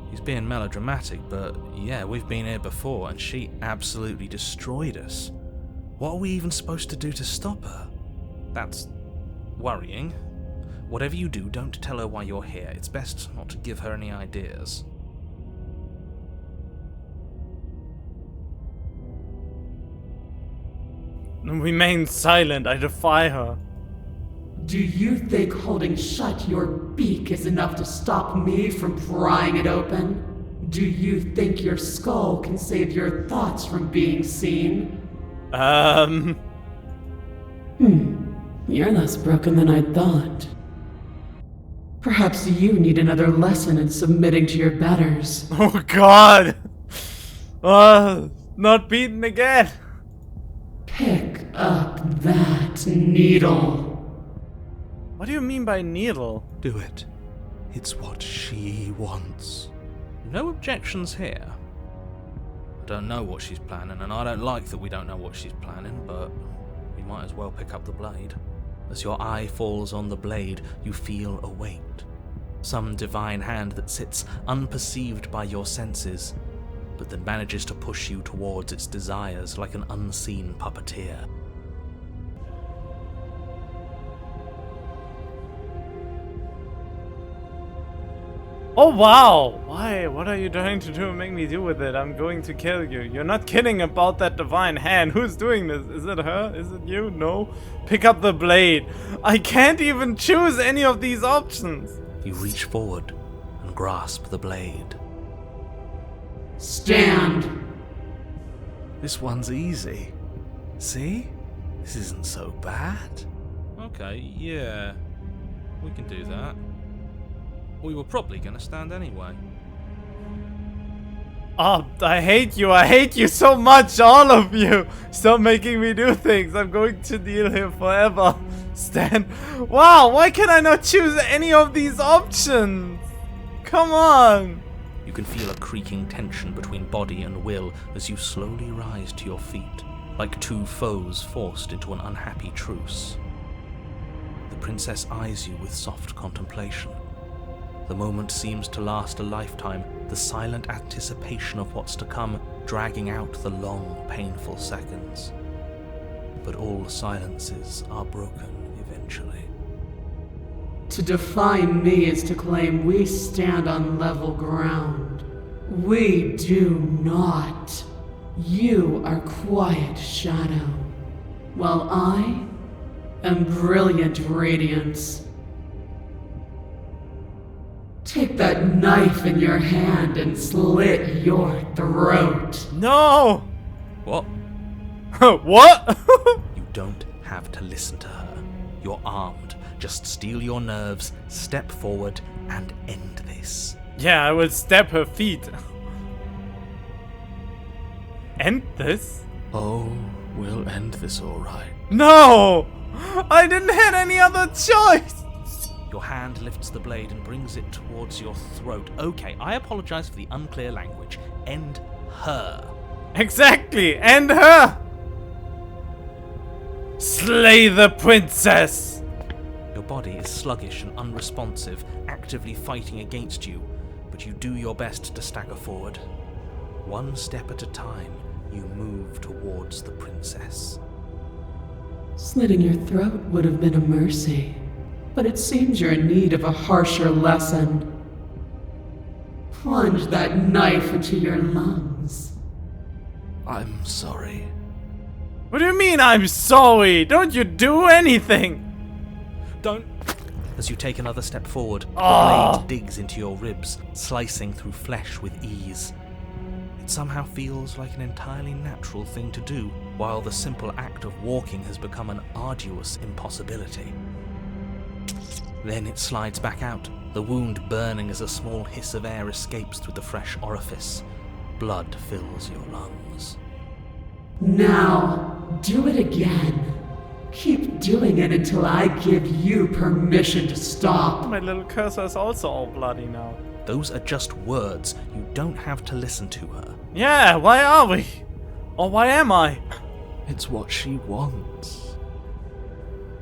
He's being melodramatic, but yeah, we've been here before, and she absolutely destroyed us. What are we even supposed to do to stop her? That's worrying. Whatever you do, don't tell her why you're here. It's best not to give her any ideas. Remain silent, I defy her. Do you think holding shut your beak is enough to stop me from prying it open? Do you think your skull can save your thoughts from being seen? You're less broken than I thought. Perhaps you need another lesson in submitting to your betters. Oh god! Not beaten again! Pick up that needle. What do you mean by needle? Do it. It's what she wants. No objections here. I don't know what she's planning, and I don't like that we don't know what she's planning, but we might as well pick up the blade. As your eye falls on the blade, you feel a weight. Some divine hand that sits unperceived by your senses, but that manages to push you towards its desires like an unseen puppeteer. Oh wow! Why? What are you trying to do? Make me deal with it. I'm going to kill you. You're not kidding about that divine hand. Who's doing this? Is it her? Is it you? No? Pick up the blade. I can't even choose any of these options. You reach forward and grasp the blade. Stand. This one's easy. See? This isn't so bad. Okay, yeah. We can do that. We were probably going to stand anyway. Oh, I hate you. I hate you so much, all of you. Stop making me do things. I'm going to kneel here forever. Stand. Wow, why can I not choose any of these options? Come on. You can feel a creaking tension between body and will as you slowly rise to your feet, like two foes forced into an unhappy truce. The princess eyes you with soft contemplation. The moment seems to last a lifetime, the silent anticipation of what's to come dragging out the long, painful seconds. But all silences are broken eventually. To defy me is to claim we stand on level ground. We do not. You are quiet shadow, while I am brilliant radiance. Take that knife in your hand and slit your throat. No! What? What? You don't have to listen to her. You're armed. Just steel your nerves, step forward, and end this. Yeah, I will stab her feet. End this? Oh, we'll end this all right. No! I didn't have any other choice! Your hand lifts the blade and brings it towards your throat. Okay, I apologize for the unclear language. End her. Exactly! End her! Slay the princess! Your body is sluggish and unresponsive, actively fighting against you, but you do your best to stagger forward. One step at a time, you move towards the princess. Slitting your throat would have been a mercy, but it seems you're in need of a harsher lesson. Plunge that knife into your lungs. I'm sorry. What do you mean I'm sorry? Don't you do anything? Don't. As you take another step forward, the blade digs into your ribs, slicing through flesh with ease. It somehow feels like an entirely natural thing to do, while the simple act of walking has become an arduous impossibility. Then it slides back out, the wound burning as a small hiss of air escapes through the fresh orifice. Blood fills your lungs. Now, do it again. Keep doing it until I give you permission to stop. My little cursor is also all bloody now. Those are just words. You don't have to listen to her. Yeah, why are we? Or why am I? It's what she wants.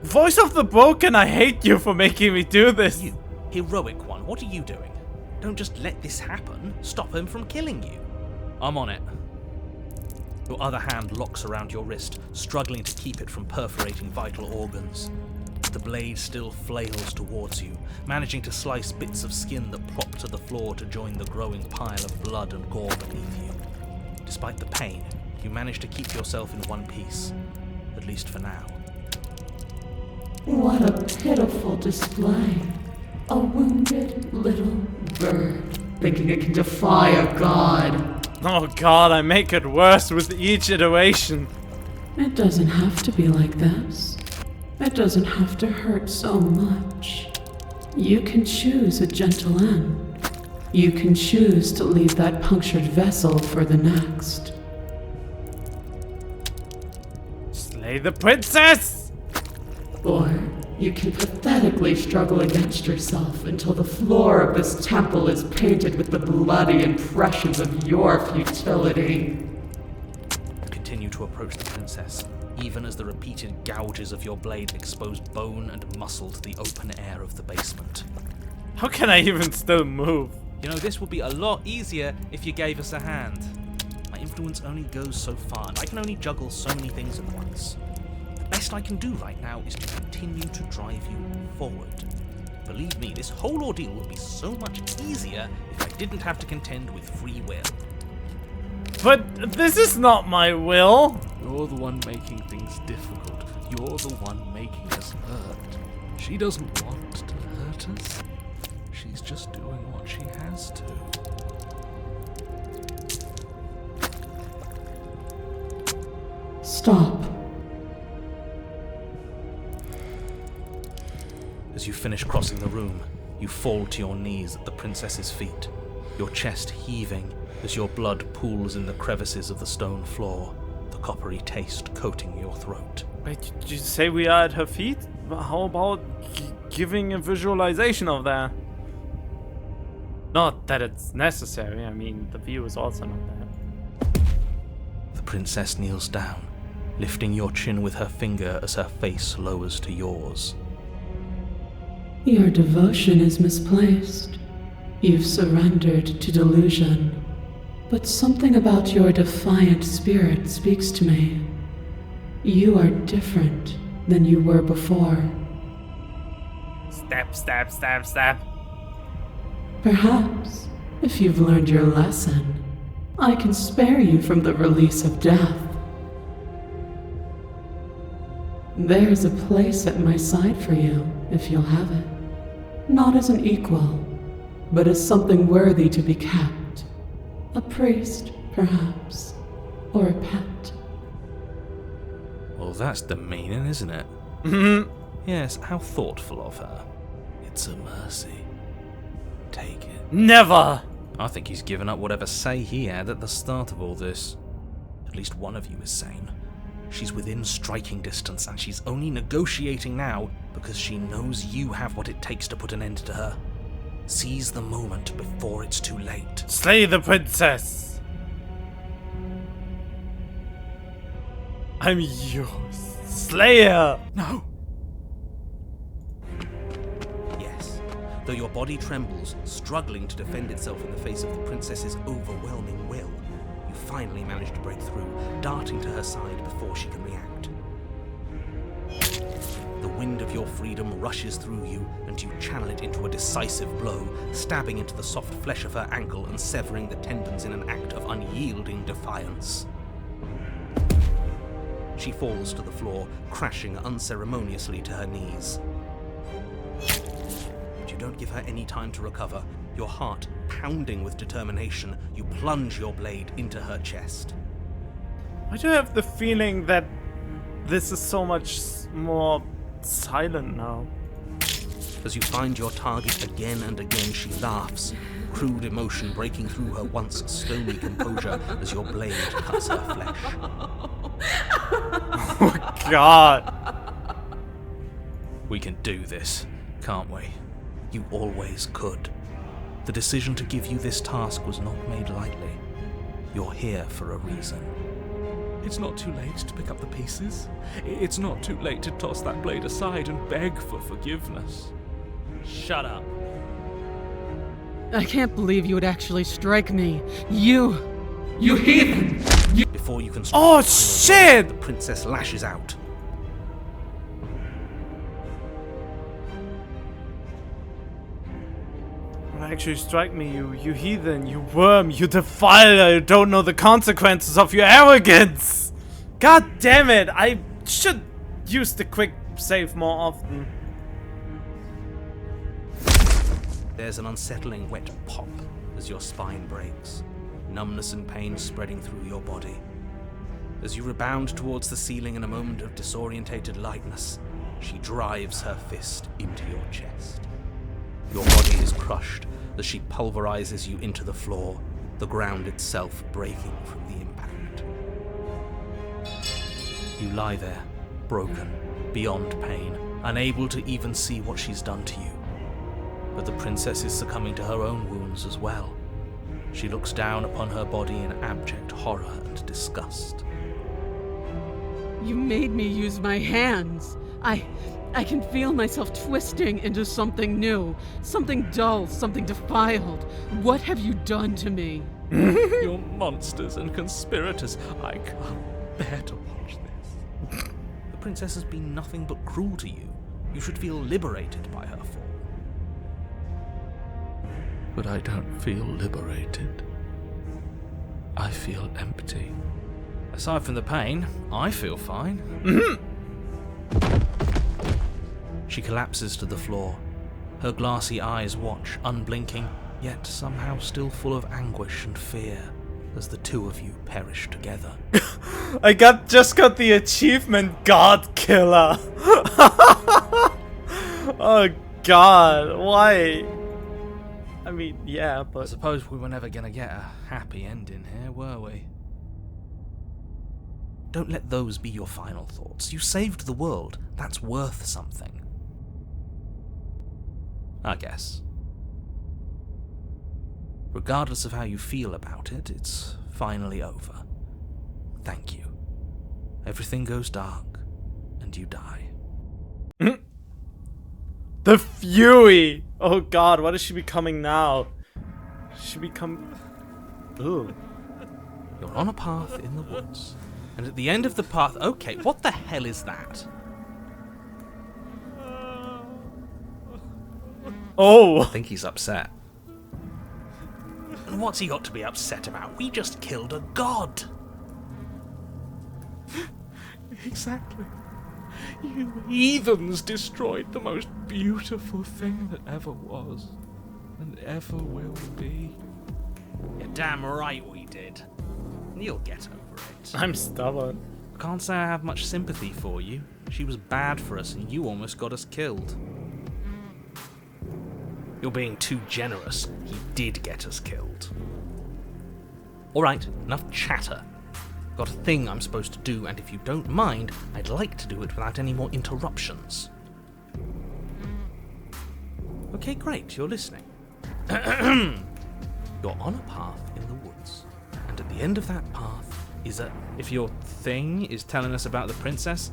Voice of the Broken, I hate you for making me do this. You, heroic one, what are you doing? Don't just let this happen. Stop him from killing you. I'm on it. Your other hand locks around your wrist, struggling to keep it from perforating vital organs. The blade still flails towards you, managing to slice bits of skin that plop to the floor to join the growing pile of blood and gore beneath you. Despite the pain, you manage to keep yourself in one piece, at least for now. What a pitiful display. A wounded little bird, thinking it can defy a god. Oh god, I make it worse with each iteration. It doesn't have to be like this. It doesn't have to hurt so much. You can choose a gentle end. You can choose to leave that punctured vessel for the next. Slay the princess! Or you can pathetically struggle against yourself until the floor of this temple is painted with the bloody impressions of your futility. You continue to approach the princess, even as the repeated gouges of your blade expose bone and muscle to the open air of the basement. How can I even still move? You know, this would be a lot easier if you gave us a hand. My influence only goes so far, and I can only juggle so many things at once. The best I can do right now is to continue to drive you forward. Believe me, this whole ordeal would be so much easier if I didn't have to contend with free will. But this is not my will. You're the one making things difficult. You're the one making us hurt. She doesn't want to hurt us. She's just doing what she has to. Stop. As you finish crossing the room, you fall to your knees at the princess's feet, your chest heaving as your blood pools in the crevices of the stone floor, the coppery taste coating your throat. Wait, did you say we are at her feet? How about giving a visualization of that? Not that it's necessary, I mean, the view is also not bad. The princess kneels down, lifting your chin with her finger as her face lowers to yours. Your devotion is misplaced. You've surrendered to delusion. But something about your defiant spirit speaks to me. You are different than you were before. Stab, stab, stab, stab. Perhaps, if you've learned your lesson, I can spare you from the release of death. There's a place at my side for you, if you'll have it. Not as an equal, but as something worthy to be kept. A priest, perhaps, or a pet. Well, that's demeaning, isn't it? Yes, how thoughtful of her. It's a mercy. Take it. Never! I think he's given up whatever say he had at the start of all this. At least one of you is sane. She's within striking distance, and she's only negotiating now because she knows you have what it takes to put an end to her. Seize the moment before it's too late. Slay the princess! I'm yours. Slay her! No! Yes. Though your body trembles, struggling to defend itself in the face of the princess's overwhelming will, you finally manage to break through, darting to her side before she can react. The wind of your freedom rushes through you, and you channel it into a decisive blow, stabbing into the soft flesh of her ankle and severing the tendons in an act of unyielding defiance. She falls to the floor, crashing unceremoniously to her knees. But you don't give her any time to recover. Your heart pounding with determination, you plunge your blade into her chest. Why do I have the feeling that this is so much more silent now? As you find your target again and again, she laughs, crude emotion breaking through her once stony composure as your blade cuts her flesh. Oh god! We can do this, can't we? You always could. The decision to give you this task was not made lightly. You're here for a reason. It's not too late to pick up the pieces. It's not too late to toss that blade aside and beg for forgiveness. Shut up. I can't believe you would actually strike me. You heathen! Before you can Oh, strike the shit! the princess lashes out. Actually strike me, you heathen, you worm, you defiler, you don't know the consequences of your arrogance! God damn it, I should use the quick save more often. There's an unsettling wet pop as your spine breaks, numbness and pain spreading through your body. As you rebound towards the ceiling in a moment of disorientated lightness, she drives her fist into your chest. Your body is crushed as she pulverizes you into the floor, the ground itself breaking from the impact. You lie there, broken, beyond pain, unable to even see what she's done to you. But the princess is succumbing to her own wounds as well. She looks down upon her body in abject horror and disgust. You made me use my hands. I can feel myself twisting into something new, something dull, something defiled. What have you done to me? You're monsters and conspirators. I can't bear to watch this. The princess has been nothing but cruel to you. You should feel liberated by her fall. But I don't feel liberated. I feel empty. Aside from the pain, I feel fine. She collapses to the floor. Her glassy eyes watch, unblinking, yet somehow still full of anguish and fear, as the two of you perish together. I just got the achievement, God Killer. Oh God, why? I mean, yeah, I but suppose we were never gonna get a happy ending here, were we? Don't let those be your final thoughts. You saved the world. That's worth something. I guess. Regardless of how you feel about it, it's finally over. Thank you. Everything goes dark, and you die. the Fury. Oh God, what is she becoming now? She become. Ooh. You're on a path in the woods, and at the end of the path... Okay, what the hell is that? Oh. I think he's upset. And what's he got to be upset about? We just killed a god! Exactly. You heathens destroyed the most beautiful thing that ever was, and ever will be. You're damn right we did. You'll get over it. I'm stubborn. Can't say I have much sympathy for you. She was bad for us, and you almost got us killed. You're being too generous. He did get us killed. Alright, enough chatter. Got a thing I'm supposed to do, and if you don't mind, I'd like to do it without any more interruptions. Okay, great, you're listening. You're on a path in the woods, and at the end of that path is a... If your thing is telling us about the princess,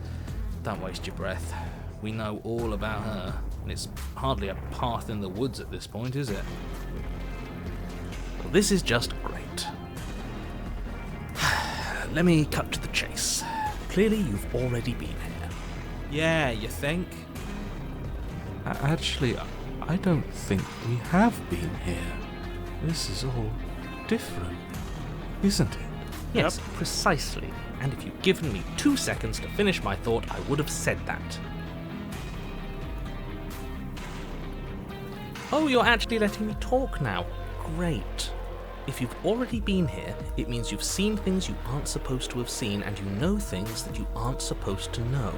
don't waste your breath. We know all about her, and it's hardly a path in the woods at this point, is it? Well, this is just great. Let me cut to the chase. Clearly, you've already been here. Yeah, you think? Actually, I don't think we have been here. This is all different, isn't it? Yes, precisely. And if you'd given me 2 seconds to finish my thought, I would have said that. Oh, you're actually letting me talk now. Great. If you've already been here, it means you've seen things you aren't supposed to have seen, and you know things that you aren't supposed to know.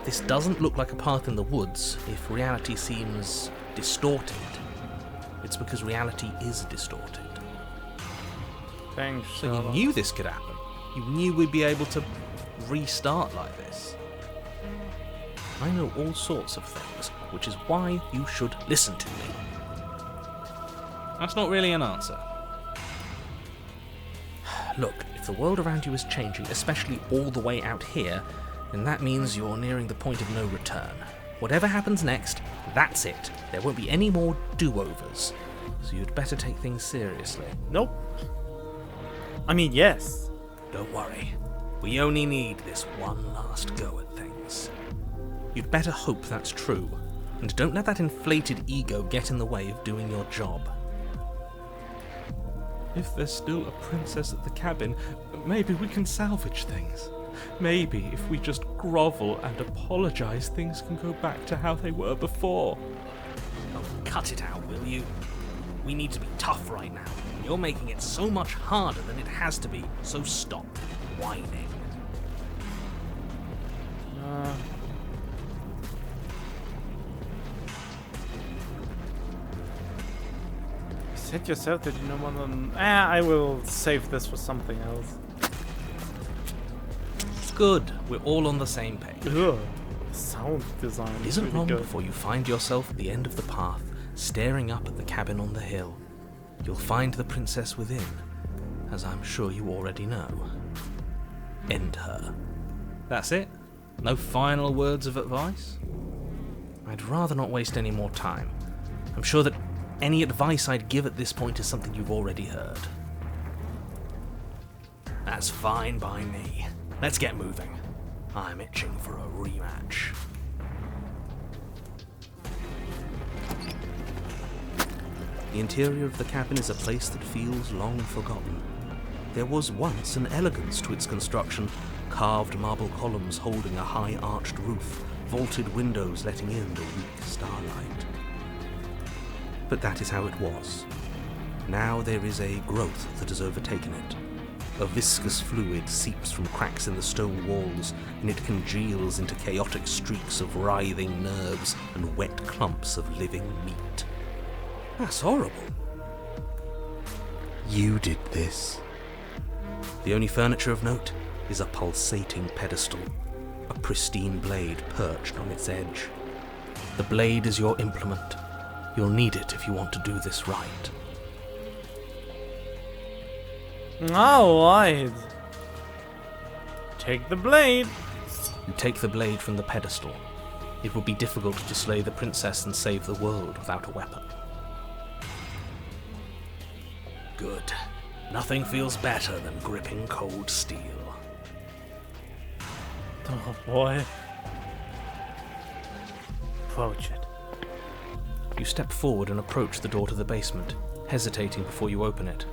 This doesn't look like a path in the woods if reality seems distorted. It's because reality is distorted. Thanks. So you knew this could happen. You knew we'd be able to restart like this. I know all sorts of things, which is why you should listen to me. That's not really an answer. Look, if the world around you is changing, especially all the way out here, then that means you're nearing the point of no return. Whatever happens next, that's it. There won't be any more do-overs. So you'd better take things seriously. Nope. I mean, yes. Don't worry. We only need this one last go at things. You'd better hope that's true, and don't let that inflated ego get in the way of doing your job. If there's still a princess at the cabin, maybe we can salvage things. Maybe if we just grovel and apologize, things can go back to how they were before. Oh, cut it out, will you? We need to be tough right now. You're making it so much harder than it has to be, so stop whining. You said yourself that you know more than... I will save this for something else. Good, we're all on the same page. Ugh. Sound design. It isn't really long good. before you find yourself at the end of the path, staring up at the cabin on the hill. You'll find the princess within, as I'm sure you already know. End her. That's it? No final words of advice? I'd rather not waste any more time. I'm sure that any advice I'd give at this point is something you've already heard. That's fine by me. Let's get moving. I'm itching for a rematch. The interior of the cabin is a place that feels long forgotten. There was once an elegance to its construction, carved marble columns holding a high arched roof, vaulted windows letting in the weak starlight. But that is how it was. Now there is a growth that has overtaken it. A viscous fluid seeps from cracks in the stone walls, and it congeals into chaotic streaks of writhing nerves and wet clumps of living meat. That's horrible. You did this. The only furniture of note is a pulsating pedestal, a pristine blade perched on its edge. The blade is your implement. You'll need it if you want to do this right. Alright. Take the blade. You take the blade from the pedestal. It would be difficult to slay the princess and save the world without a weapon. Good. Nothing feels better than gripping cold steel. Oh boy. Approach it. You step forward and approach the door to the basement, hesitating before you open it.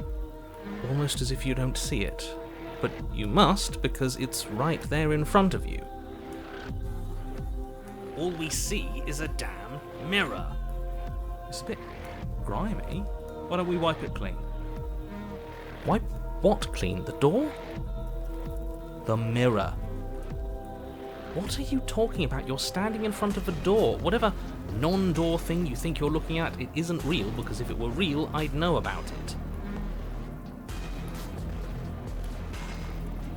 Almost as if you don't see it. But you must, because it's right there in front of you. All we see is a damn mirror. It's a bit grimy. Why don't we wipe it clean? Wipe what clean? The door? The mirror. What are you talking about? You're standing in front of a door. Whatever non-door thing you think you're looking at, it isn't real, because if it were real, I'd know about it.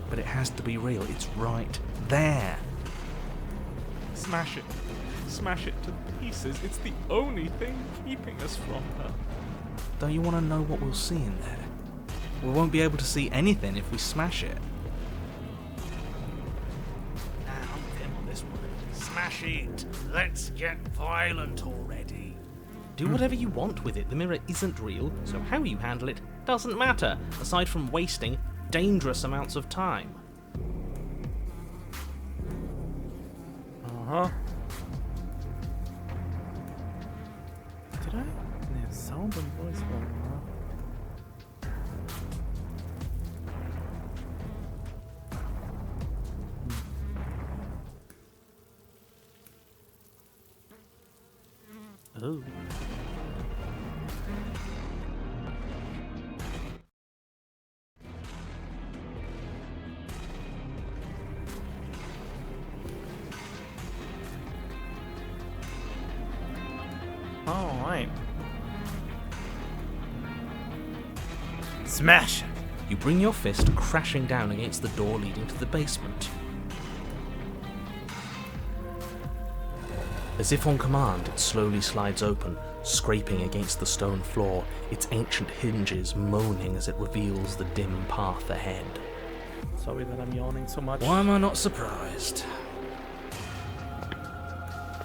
But it has to be real. It's right there. Smash it. Smash it to pieces. It's the only thing keeping us from her. Don't you want to know what we'll see in there? We won't be able to see anything if we smash it. Now, them on this one. Smash it. Let's get violent already. Do whatever you want with it. The mirror isn't real, so how you handle it doesn't matter, aside from wasting dangerous amounts of time. Uh-huh. Did I? Yeah, sound and voice one, huh? Ooh. Alright. Smash it! You bring your fist crashing down against the door leading to the basement. As if on command, it slowly slides open, scraping against the stone floor, its ancient hinges moaning as it reveals the dim path ahead. Sorry that I'm yawning so much. Why am I not surprised?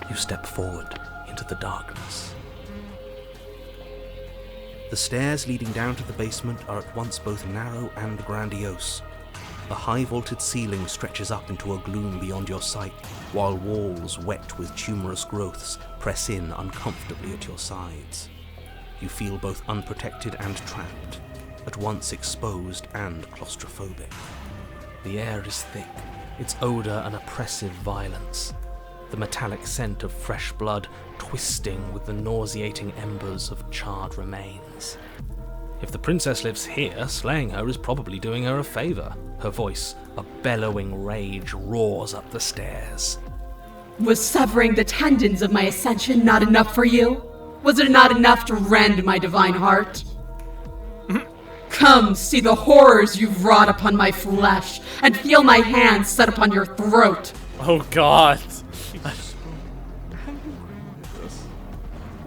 You step forward into the darkness. The stairs leading down to the basement are at once both narrow and grandiose. A high-vaulted ceiling stretches up into a gloom beyond your sight, while walls wet with tumorous growths press in uncomfortably at your sides. You feel both unprotected and trapped, at once exposed and claustrophobic. The air is thick, its odour an oppressive violence, the metallic scent of fresh blood twisting with the nauseating embers of charred remains. If the princess lives here, slaying her is probably doing her a favour. Her voice, a bellowing rage, roars up the stairs. Was severing the tendons of my ascension not enough for you? Was it not enough to rend my divine heart? Come, see the horrors you've wrought upon my flesh, and feel my hands set upon your throat. Oh God.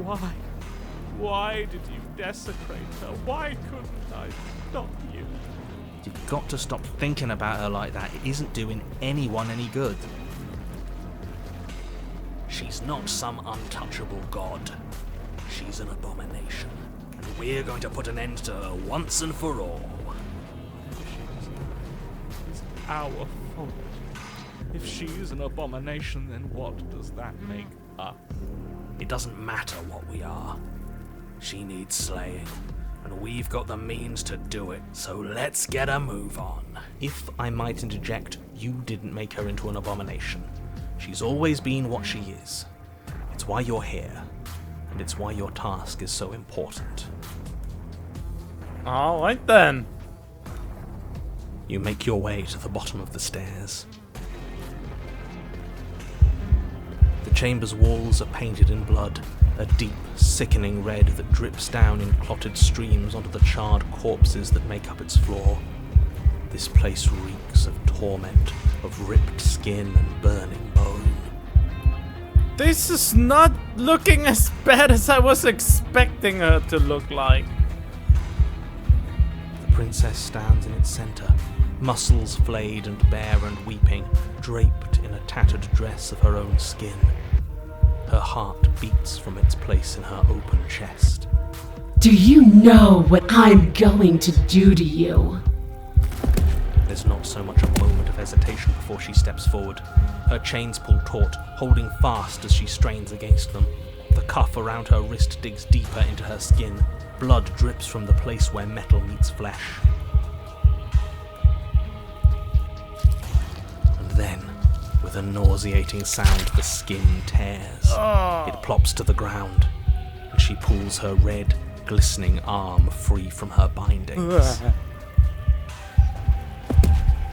Why? Why did you desecrate her? Why couldn't I stop you? You've got to stop thinking about her like that. It isn't doing anyone any good. She's not some untouchable god. She's an abomination. And we're going to put an end to her once and for all. It's our fault. If she's an abomination, then what does that make us? It doesn't matter what we are. She needs slaying, and we've got the means to do it, so let's get a move on. If I might interject, you didn't make her into an abomination. She's always been what she is. It's why you're here, and it's why your task is so important. Alright then. You make your way to the bottom of the stairs. The chamber's walls are painted in blood, a deep, sickening red that drips down in clotted streams onto the charred corpses that make up its floor. This place reeks of torment, of ripped skin and burning bone. This is not looking as bad as I was expecting her to look like. The princess stands in its center, muscles flayed and bare and weeping, draped in a tattered dress of her own skin. Her heart beats from its place in her open chest. Do you know what I'm going to do to you? There's not so much a moment of hesitation before she steps forward. Her chains pull taut, holding fast as she strains against them. The cuff around her wrist digs deeper into her skin. Blood drips from the place where metal meets flesh. And then, with a nauseating sound, the skin tears. It plops to the ground, and she pulls her red, glistening arm free from her bindings.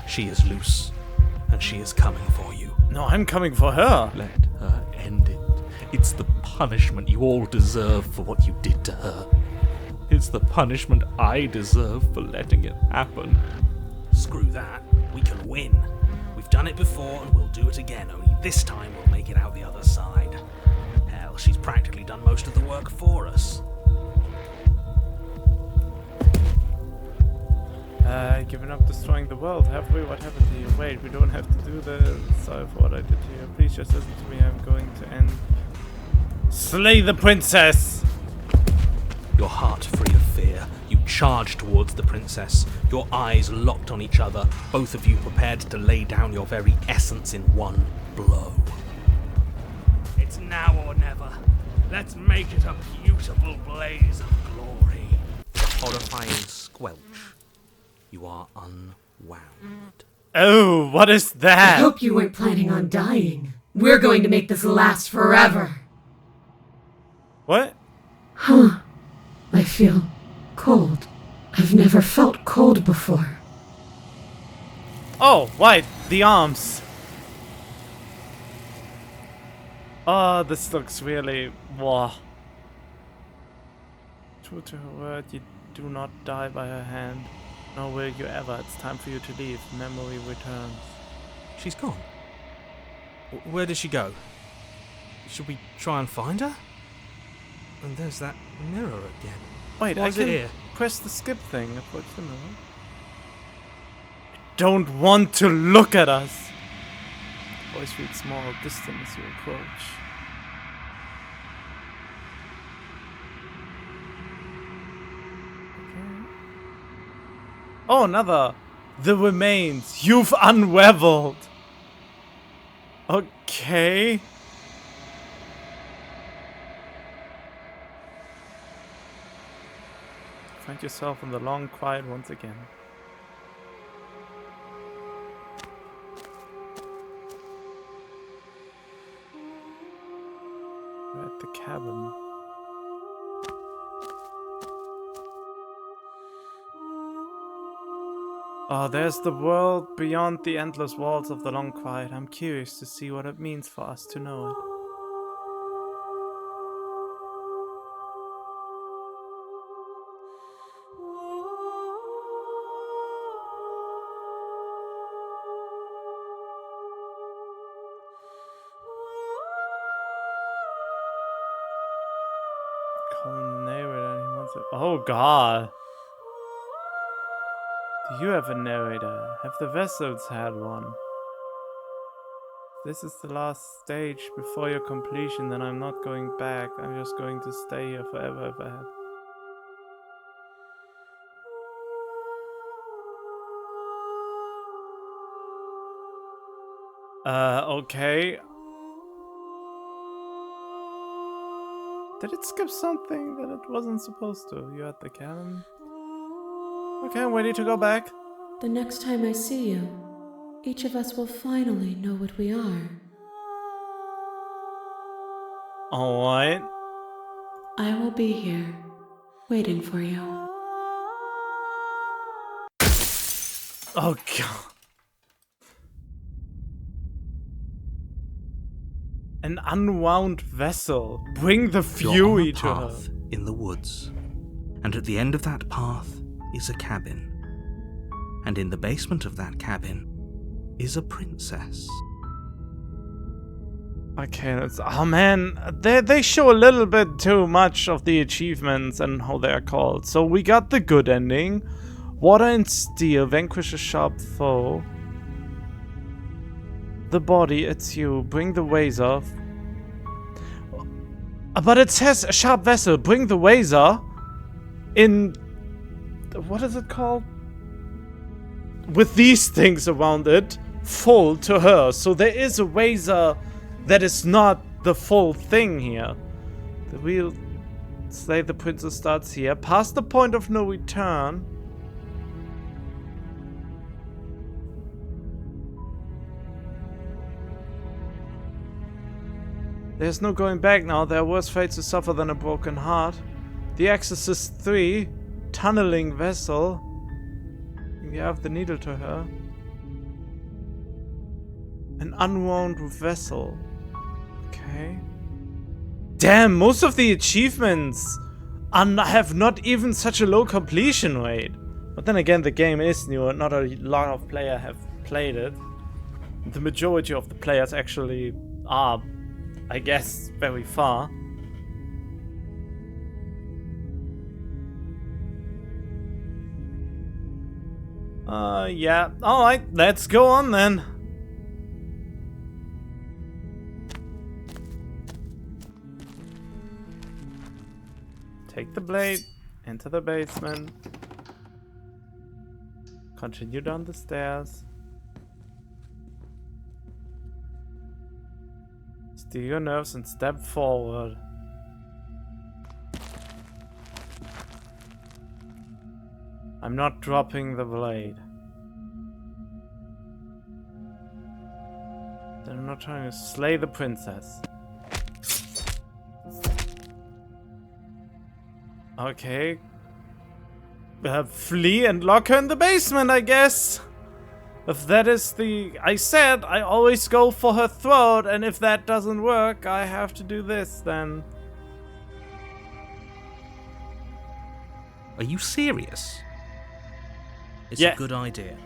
She is loose, and she is coming for you. No, I'm coming for her. Let her end it. It's the punishment you all deserve for what you did to her. It's the punishment I deserve for letting it happen. Screw that. We can win. We've done it before and we'll do it again, only this time we'll make it out the other side. Hell, she's practically done most of the work for us. Given up destroying the world, have we? What happened to you? Wait, we don't have to do this. Sorry for what I did to you. Please just listen to me. I'm going to end. Slay the princess! Your heart free of fear, you charge towards the princess, your eyes locked on each other, both of you prepared to lay down your very essence in one blow. It's now or never. Let's make it a beautiful blaze of glory. With a horrifying squelch, you are unwound. Oh, what is I that? hope you weren't planning on dying. We're going to make this last forever. What? Huh. I feel cold. I've never felt cold before. Oh, right, the arms. Oh, this looks really... Whoa. True to her word, you do not die by her hand. Nor will you ever. It's time for you to leave. Memory returns. She's gone. Where did she go? Should we try and find her? And there's that mirror again. Wait, Why I is it can here? press the skip thing. Approach the mirror. I don't want to look at us. Voice feels small, distant as you approach. Okay. Oh, another. The remains. You've unraveled. Okay. Find yourself in the long quiet once again. We're at the cabin. Oh, there's the world beyond the endless walls of the long quiet. I'm curious to see what it means for us to know it. Call him the narrator and he wants it. Oh god. Do you have a narrator? Have the vessels had one? This is the last stage before your completion, then I'm not going back. I'm just going to stay here forever if I have. Okay. Did it skip something that it wasn't supposed to? You at the cabin? Okay, I'm ready to go back. The next time I see you, each of us will finally know what we are. Alright. I will be here, waiting for you. Oh god. An unwound vessel. Bring the You're on fury a to her. path in the woods, and at the end of that path is a cabin. And in the basement of that cabin is a princess. Okay, that's... Oh man, they show a little bit too much of the achievements and how they are called. So we got the good ending. Water and steel, vanquish a sharp foe. The body, it's you. Bring the razor. But it says a sharp vessel. Bring the razor in... What is it called? With these things around it, full to her. So there is a razor that is not the full thing here. The real slay the princess starts here. Past the point of no return. There's no going back now. There are worse fates to suffer than a broken heart. The Exorcist 3. Tunneling vessel. You have the needle to her. An unwound vessel. Okay. Damn, most of the achievements have not even such a low completion rate. But then again, the game is new and not a lot of players have played it. The majority of the players actually are, I guess, very far. Yeah. Alright, let's go on then. Take the blade, enter the basement. Continue down the stairs. Steal your nerves and step forward. I'm not dropping the blade. Then I'm not trying to slay the princess. Okay. Flee and lock her in the basement, I guess. If that is the... I said I always go for her throat, and if that doesn't work, I have to do this then. Are you serious? It's Yeah. a good idea.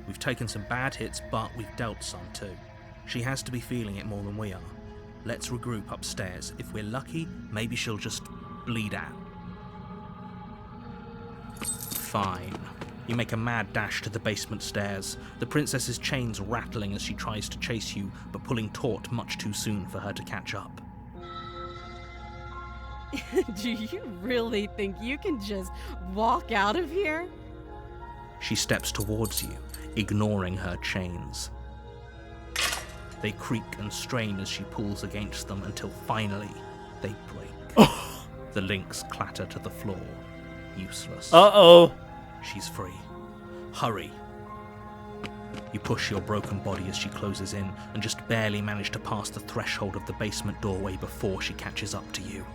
We've taken some bad hits, but we've dealt some too. She has to be feeling it more than we are. Let's regroup upstairs. If we're lucky, maybe she'll just bleed out. Fine. You make a mad dash to the basement stairs, the princess's chains rattling as she tries to chase you, but pulling taut much too soon for her to catch up. Do you really think you can just walk out of here? She steps towards you, ignoring her chains. They creak and strain as she pulls against them until finally they break. The links clatter to the floor, useless. Uh-oh. She's free. Hurry. You push your broken body as she closes in and just barely manage to pass the threshold of the basement doorway before she catches up to you.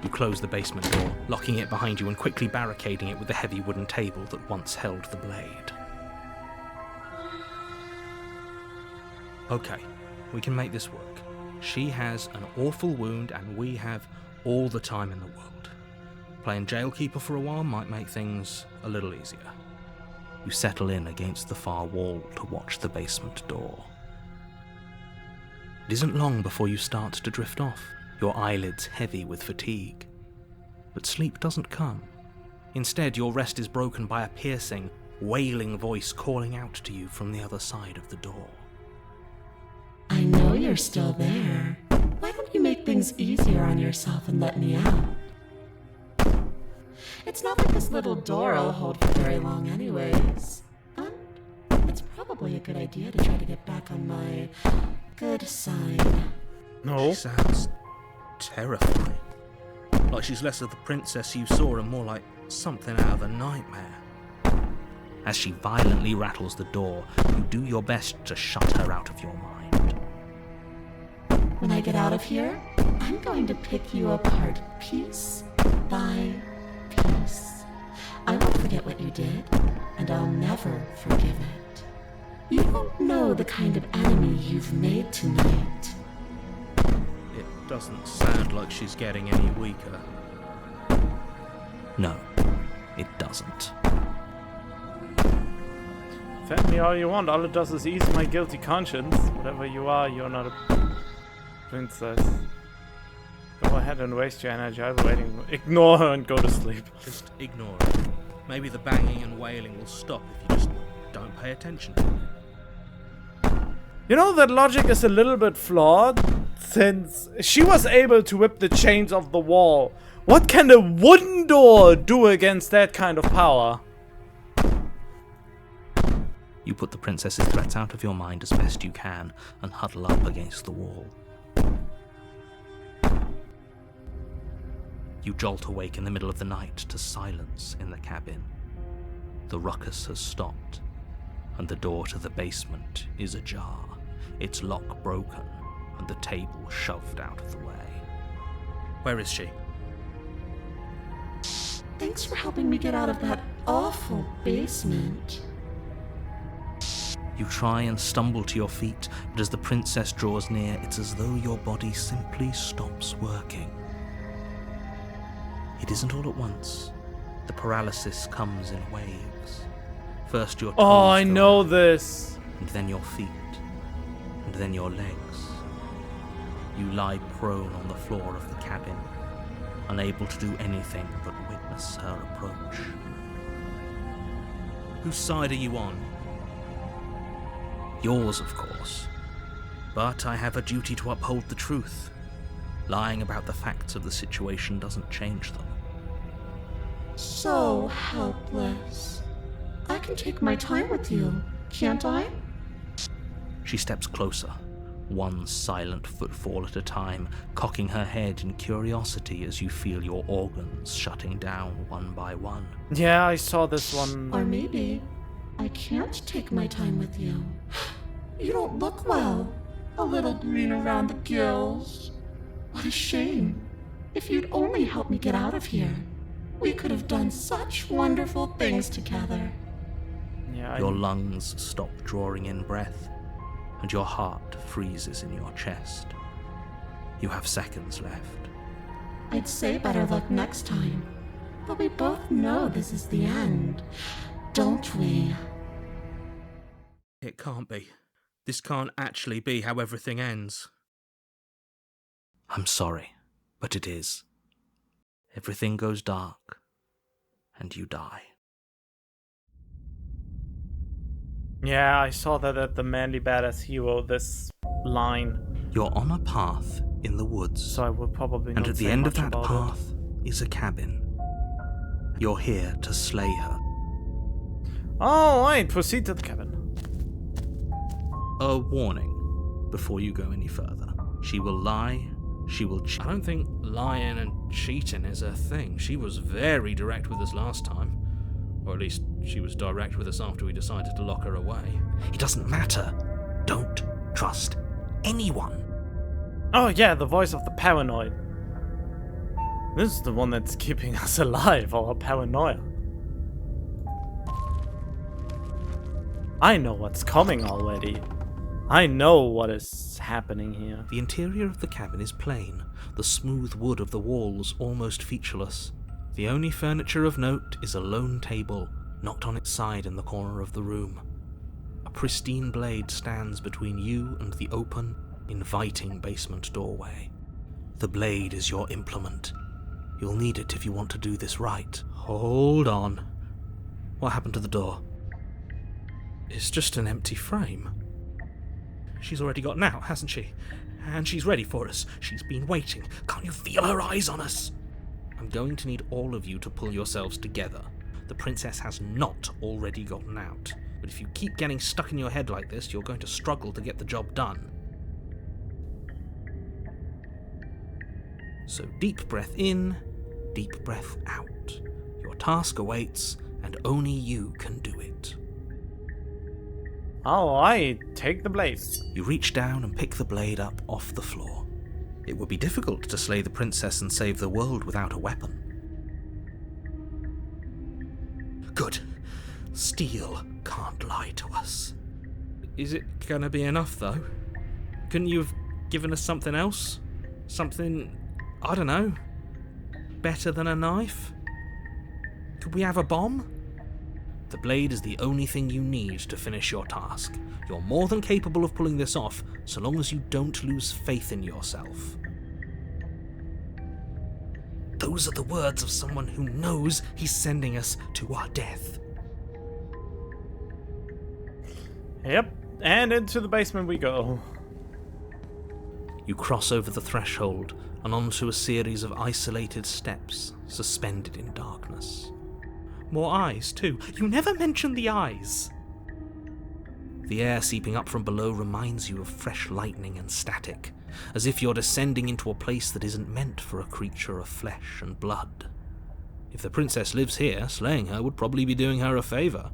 You close the basement door, locking it behind you and quickly barricading it with the heavy wooden table that once held the blade. Okay, we can make this work. She has an awful wound and we have all the time in the world. Playing jailkeeper for a while might make things a little easier. You settle in against the far wall to watch the basement door. It isn't long before you start to drift off, your eyelids heavy with fatigue. But sleep doesn't come. Instead, your rest is broken by a piercing, wailing voice calling out to you from the other side of the door. I know you're still there. Why don't you make things easier on yourself and let me out? It's not like this little door will hold for very long anyways. And it's probably a good idea to try to get back on my good side. No. She sounds terrifying. Like she's less of the princess you saw and more like something out of a nightmare. As she violently rattles the door, you do your best to shut her out of your mind. When I get out of here, I'm going to pick you apart piece by piece. I won't forget what you did, and I'll never forgive it. You don't know the kind of enemy you've made tonight. It doesn't sound like she's getting any weaker. No, it doesn't. Offend me all you want. All it does is ease my guilty conscience. Whatever you are, you're not a princess. Go ahead and waste your energy. I'm waiting. Ignore her and go to sleep. Just ignore it. Maybe the banging and wailing will stop if you just don't pay attention to it. You know, that logic is a little bit flawed, since she was able to whip the chains off the wall. What can a wooden door do against that kind of power? You put the princess's threats out of your mind as best you can and huddle up against the wall. You jolt awake in the middle of the night to silence in the cabin. The ruckus has stopped, and the door to the basement is ajar, its lock broken, and the table shoved out of the way. Where is she? Thanks for helping me get out of that awful basement. You try and stumble to your feet, but as the princess draws near, it's as though your body simply stops working. It isn't all at once. The paralysis comes in waves. First your toes Oh, I go know numb, this. and then your feet, and then your legs. You lie prone on the floor of the cabin, unable to do anything but witness her approach. Whose side are you on? Yours, of course. But I have a duty to uphold the truth. Lying about the facts of the situation doesn't change them. So helpless. I can take my time with you, can't I? She steps closer, one silent footfall at a time, cocking her head in curiosity as you feel your organs shutting down one by one. Yeah, I saw this one. Or maybe I can't take my time with you. You don't look well. A little green around the gills. What a shame. If you'd only helped me get out of here, we could have done such wonderful things together. Yeah, Your lungs stop drawing in breath, and your heart freezes in your chest. You have seconds left. I'd say better luck next time, but we both know this is the end, don't we? It can't be. This can't actually be how everything ends. I'm sorry, but it is. Everything goes dark, and you die. Yeah, I saw that at the Manly Badass Hero, this line. You're on a path in the woods, So I would probably and not at the say end of much that about path is a cabin. You're here to slay her. Oh, wait, proceed to the cabin. A warning before you go any further. She will lie, she will cheat. I don't think lying and cheating is her thing. She was very direct with us last time. Or at least she was direct with us after we decided to lock her away. It doesn't matter. Don't trust anyone. Oh yeah, the voice of the paranoid. This is the one that's keeping us alive, our paranoia. I know what's coming already. I know what is happening here. The interior of the cabin is plain, the smooth wood of the walls almost featureless. The only furniture of note is a lone table, knocked on its side in the corner of the room. A pristine blade stands between you and the open, inviting basement doorway. The blade is your implement. You'll need it if you want to do this right. Hold on. What happened to the door? It's just an empty frame. She's already gotten out, hasn't she? And she's ready for us. She's been waiting. Can't you feel her eyes on us? I'm going to need all of you to pull yourselves together. The princess has not already gotten out. But if you keep getting stuck in your head like this, you're going to struggle to get the job done. So deep breath in, deep breath out. Your task awaits, and only you can do it. Alright, take the blade. You reach down and pick the blade up off the floor. It would be difficult to slay the princess and save the world without a weapon. Good. Steel can't lie to us. Is it gonna be enough, though? Couldn't you have given us something else? Something, I don't know, better than a knife? Could we have a bomb? The blade is the only thing you need to finish your task. You're more than capable of pulling this off, so long as you don't lose faith in yourself. Those are the words of someone who knows he's sending us to our death. Yep, and into the basement we go. You cross over the threshold and onto a series of isolated steps suspended in darkness. More eyes, too. You never mention the eyes. The air seeping up from below reminds you of fresh lightning and static, as if you're descending into a place that isn't meant for a creature of flesh and blood. If the princess lives here, slaying her would probably be doing her a favour.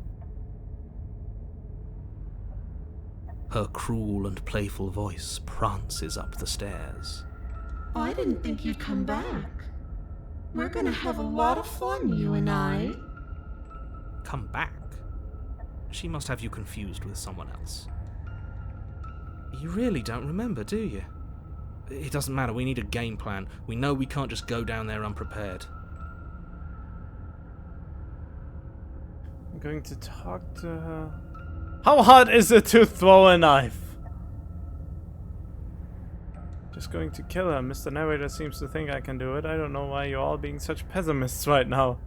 Her cruel and playful voice prances up the stairs. I didn't think you'd come back. We're gonna have a lot of fun, you and I. Come back? She must have you confused with someone else. You really don't remember, do you? It doesn't matter, we need a game plan. We know we can't just go down there unprepared. I'm going to talk to her. How hard is it to throw a knife? Just going to kill her. Mr. Narrator seems to think I can do it. I don't know why you're all being such pessimists right now.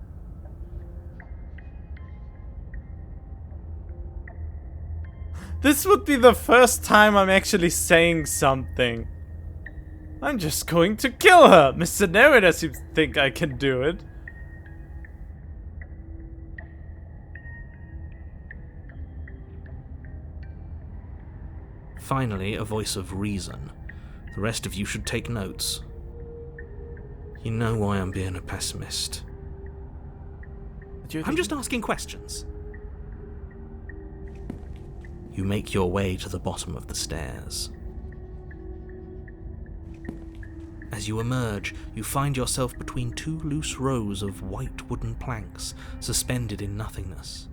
This would be the first time I'm actually saying something. I'm just going to kill her. Mr. Narrator seems to think I can do it. Finally, a voice of reason. The rest of you should take notes. You know why I'm being a pessimist. I'm just asking questions. You make your way to the bottom of the stairs. As you emerge, you find yourself between two loose rows of white wooden planks suspended in nothingness.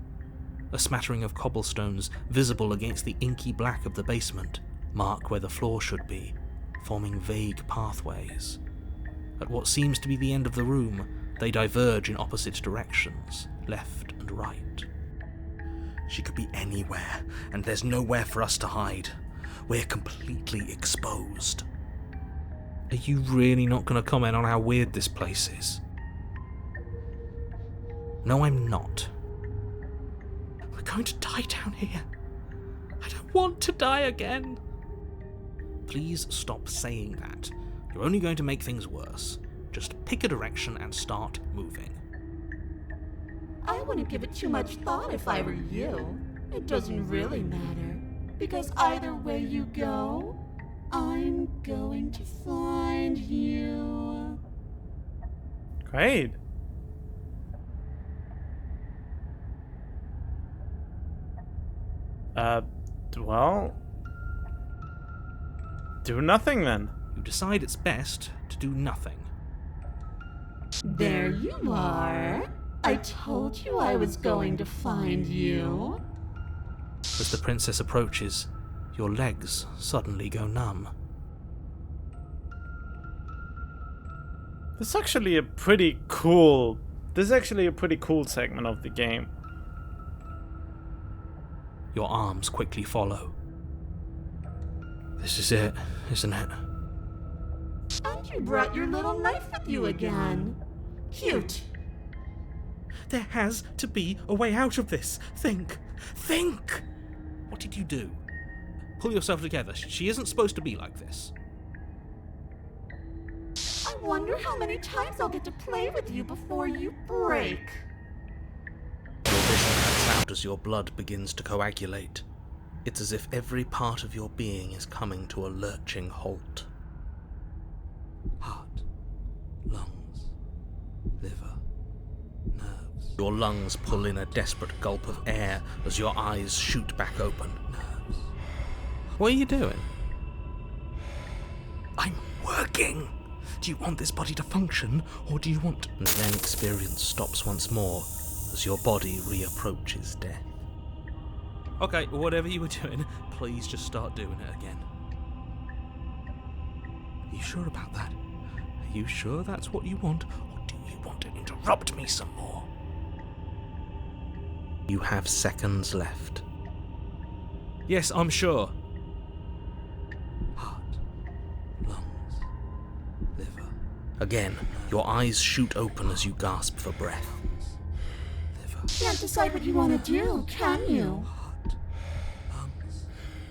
A smattering of cobblestones, visible against the inky black of the basement, mark where the floor should be, forming vague pathways. At what seems to be the end of the room, they diverge in opposite directions, left and right. She could be anywhere, and there's nowhere for us to hide. We're completely exposed. Are you really not going to comment on how weird this place is? No, I'm not. We're going to die down here. I don't want to die again. Please stop saying that. You're only going to make things worse. Just pick a direction and start moving. I wouldn't give it too much thought if I were you. It doesn't really matter, because either way you go, I'm going to find you. Great. Well, do nothing then. You decide it's best to do nothing. There you are. I told you I was going to find you. As the princess approaches, your legs suddenly go numb. This is actually a pretty cool segment of the game. Your arms quickly follow. This is it, isn't it? And you brought your little knife with you again. Cute. There has to be a way out of this. Think. Think! What did you do? Pull yourself together. She isn't supposed to be like this. I wonder how many times I'll get to play with you before you break. Your vision cuts out as your blood begins to coagulate. It's as if every part of your being is coming to a lurching halt. Heart, lungs, liver, nerves. Your lungs pull in a desperate gulp of air as your eyes shoot back open. Nerves. What are you doing? I'm working! Do you want this body to function, or do you want... And then experience stops once more as your body reapproaches death. Okay, whatever you were doing, please just start doing it again. Are you sure about that? Are you sure that's what you want, or do you want to interrupt me some more? You have seconds left. Yes, I'm sure. Heart, lungs, liver. Again, your eyes shoot open as you gasp for breath. Liver. Can't decide what you want to do, can you?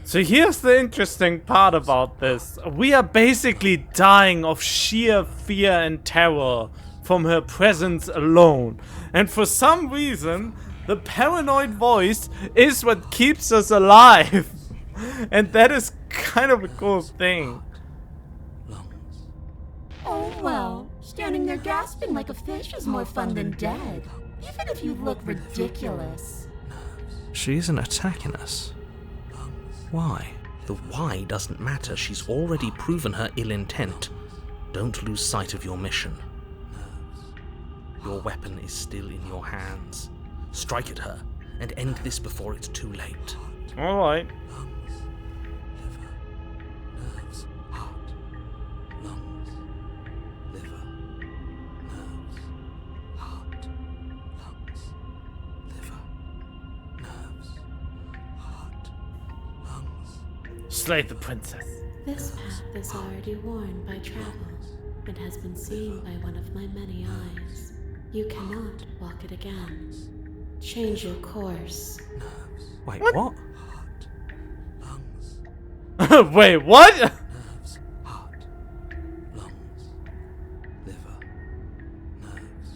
So here's the interesting part about this. We are basically dying of sheer fear and terror from her presence alone. And for some reason, the paranoid voice is what keeps us alive. And that is kind of a cool thing. Oh well, standing there gasping like a fish is more fun than dead. Even if you look ridiculous. She isn't attacking us. Why? The why doesn't matter. She's already proven her ill intent. Don't lose sight of your mission. Your weapon is still in your hands. Strike at her and end this before it's too late. Alright. Slay the princess. This path is already worn by travel and has been seen by one of my many eyes. You cannot walk it again. Change your course. Wait, What? what? Wait, what? Nerves, heart, lungs, liver, nerves,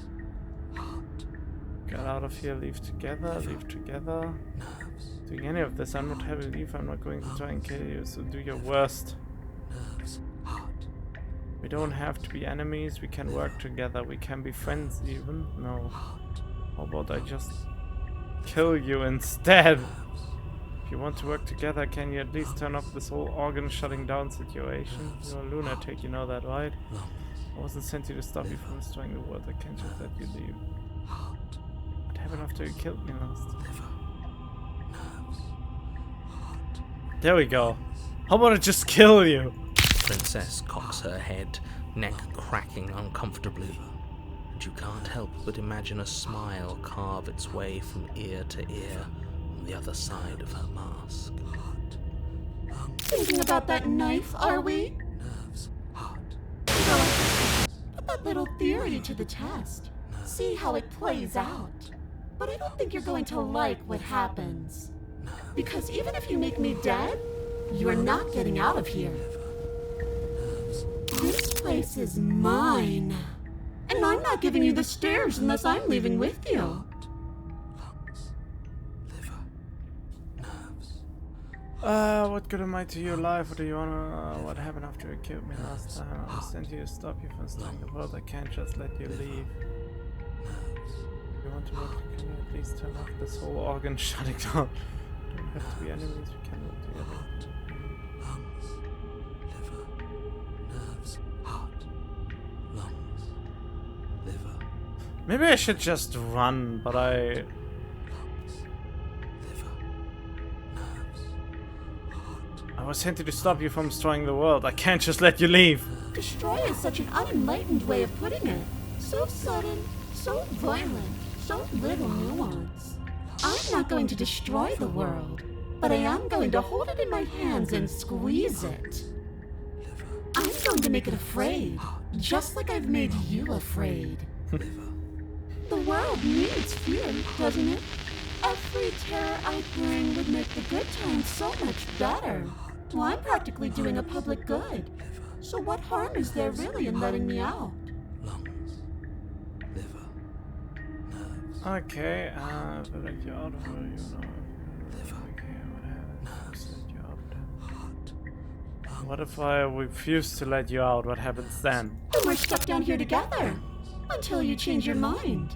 heart. Get out of here, leave together, leave together. Nerves, Doing any of this, I'm not happy to leave, I'm not going to try and kill you, so do your worst. nerves, heart. We don't have to be enemies, we can work together, we can be friends even. No. How about I just kill you instead? If you want to work together, can you at least turn off this whole organ shutting down situation? You're a lunatic, you know that, right? I wasn't sent here to stop you from destroying the world, I can't just let you leave. What happened after you killed me last? There we go. How about I just kill you? Princess cocks her head, neck cracking uncomfortably. And you can't help but imagine a smile carve its way from ear to ear, from the other side of her mask. Heart, lungs, Thinking about that knife, are we? nerves, heart, Put that little theory to the test. See how it plays out. But I don't think you're going to like what happens. Because even if you make me dead, you're not getting out of here. This place is mine. And I'm not giving you the stairs unless I'm leaving with you. lungs, liver, nerves. What good am I to your life? What do you wanna... what happened after you killed me last time? I was sent here to stop you from destroying the world. I can't just let you leave. If you want to work together, at least turn off this whole organ shutting down. Don't have to be enemies, we can work together. Lungs, liver, nerves, heart, lungs, liver, Maybe I should just run, but I... lungs, liver, nerves, heart. I was sent here to stop you from destroying the world. I can't just let you leave. Destroy is such an unenlightened way of putting it. So sudden, so violent, so little nuance. I'm not going to destroy the world, but I am going to hold it in my hands and squeeze it. I'm going to make it afraid, just like I've made you afraid. The world needs fear, doesn't it? Every terror I bring would make the good times so much better. Well, I'm practically doing a public good. So what harm is there really in letting me out? Lungs, liver, nerves, Okay, if I let you out, will you know? Okay, what happens? Let you out. heart, What if I refuse to let you out? What happens then? Then we're stuck down here together. Until you change your mind.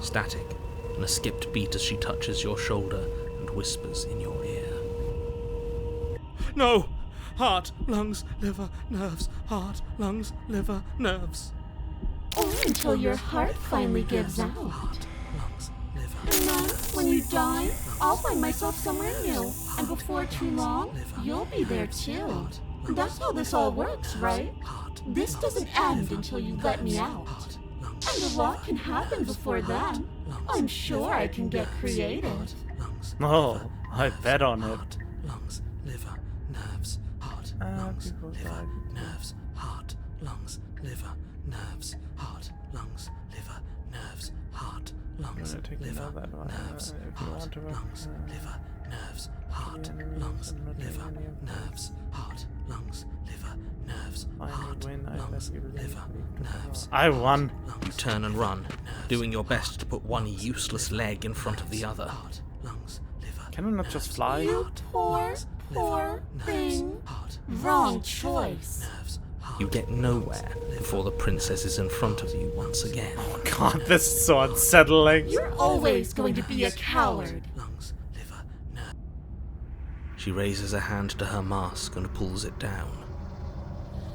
static, and a skipped beat as she touches your shoulder and whispers in your ear. No! Heart, lungs, liver, nerves. Heart, lungs, liver, nerves. Or until your heart finally gives out. Heart, lungs, liver. And then, when you die, I'll find myself somewhere new. And before too long, you'll be there too. That's how this all works, right? This doesn't end until you let me out. And a lot can happen before then. I'm sure I can get creative. Oh, I bet on it. Lungs, liver, nerves, heart, lungs, people liver, die. nerves, heart, lungs, liver, nerves, heart, lungs, liver, nerves, heart, lungs, Gonna take liver, another one, nerves, if you heart, want to, lungs, liver, nerves, heart, lungs, liver, nerves, heart, lungs, liver, nerves, heart, win, I lungs, let you leave. liver, nerves. I won. You turn and run, doing your best to put one useless leg in front of the other. Lungs, liver, Can I not just fly? You poor, poor thing. Wrong choice. You get nowhere before the princess is in front of you once again. God, this is so unsettling. You're always going to be a coward. Lungs, liver, nerve. She raises a hand to her mask and pulls it down.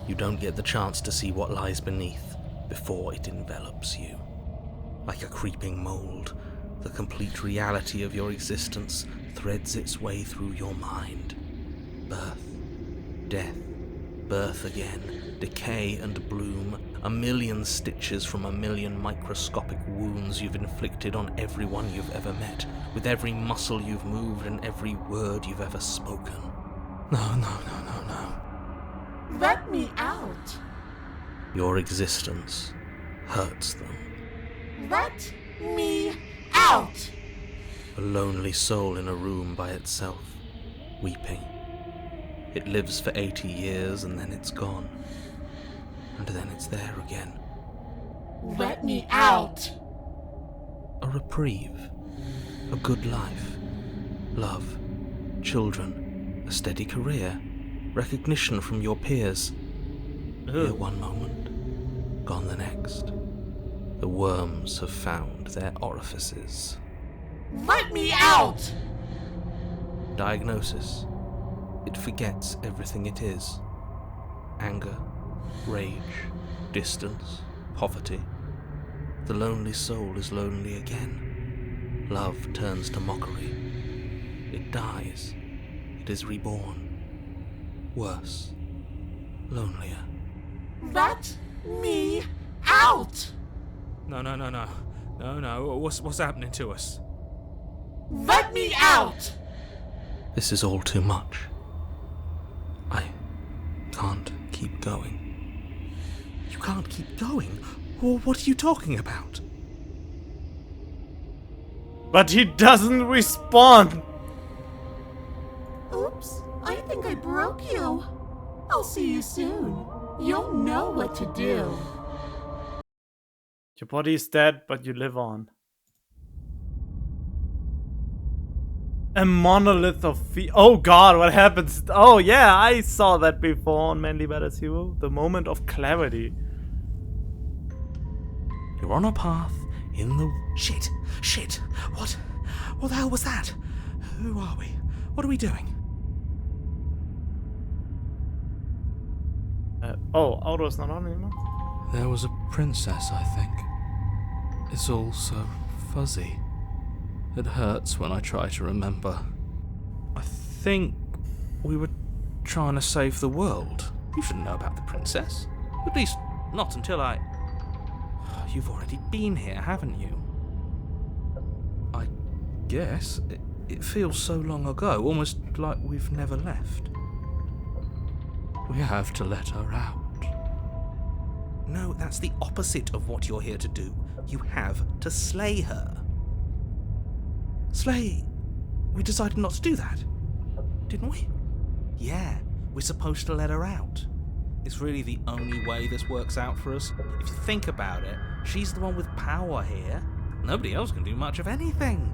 You don't get the chance to see what lies beneath before it envelops you. Like a creeping mold, the complete reality of your existence threads its way through your mind. Birth, death, birth again, decay and bloom, a million stitches from a million microscopic wounds you've inflicted on everyone you've ever met, with every muscle you've moved and every word you've ever spoken. No. Let me out. Your existence hurts them. Let me out. A lonely soul in a room by itself, weeping. It lives for 80 years and then it's gone. And then it's there again. Let me out. A reprieve. A good life. Love. Children. A steady career. Recognition from your peers. Here one moment, gone the next. The worms have found their orifices. Let me out. Diagnosis. It forgets everything it is. Anger, rage, distance, poverty. The lonely soul is lonely again. Love turns to mockery. It dies. It is reborn. Worse. Lonelier. Let me out. No. What's happening to us? Let me out! This is all too much. I can't keep going. You can't keep going? Or what are you talking about? But he doesn't respond. Oops, I think I broke you. I'll see you soon. You'll know what to do. Your body is dead, but you live on. A monolith of feet. Oh god, what happens? Oh yeah, I saw that before on Mandy Badass Hero. The moment of clarity. You're on a path in the... Shit! Shit! What the hell was that? Who are we? What are we doing? Oh, Auto's not on anymore? There was a princess, I think. It's all so fuzzy. It hurts when I try to remember. I think we were trying to save the world. You shouldn't know about the princess. At least, not until I... You've already been here, haven't you? I guess. It feels so long ago, almost like we've never left. We have to let her out. No, that's the opposite of what you're here to do. You have to slay her. Slay? We decided not to do that, didn't we? Yeah, we're supposed to let her out. It's really the only way this works out for us. If you think about it, she's the one with power here. Nobody else can do much of anything.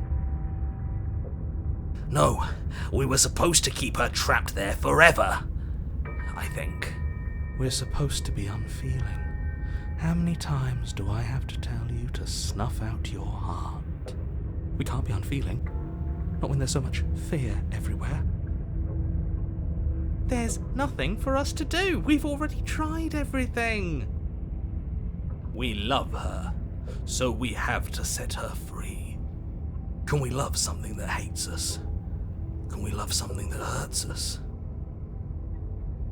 No, we were supposed to keep her trapped there forever. I think. We're supposed to be unfeeling. How many times do I have to tell you to snuff out your heart? We can't be unfeeling. Not when there's so much fear everywhere. There's nothing for us to do. We've already tried everything. We love her, so we have to set her free. Can we love something that hates us? Can we love something that hurts us?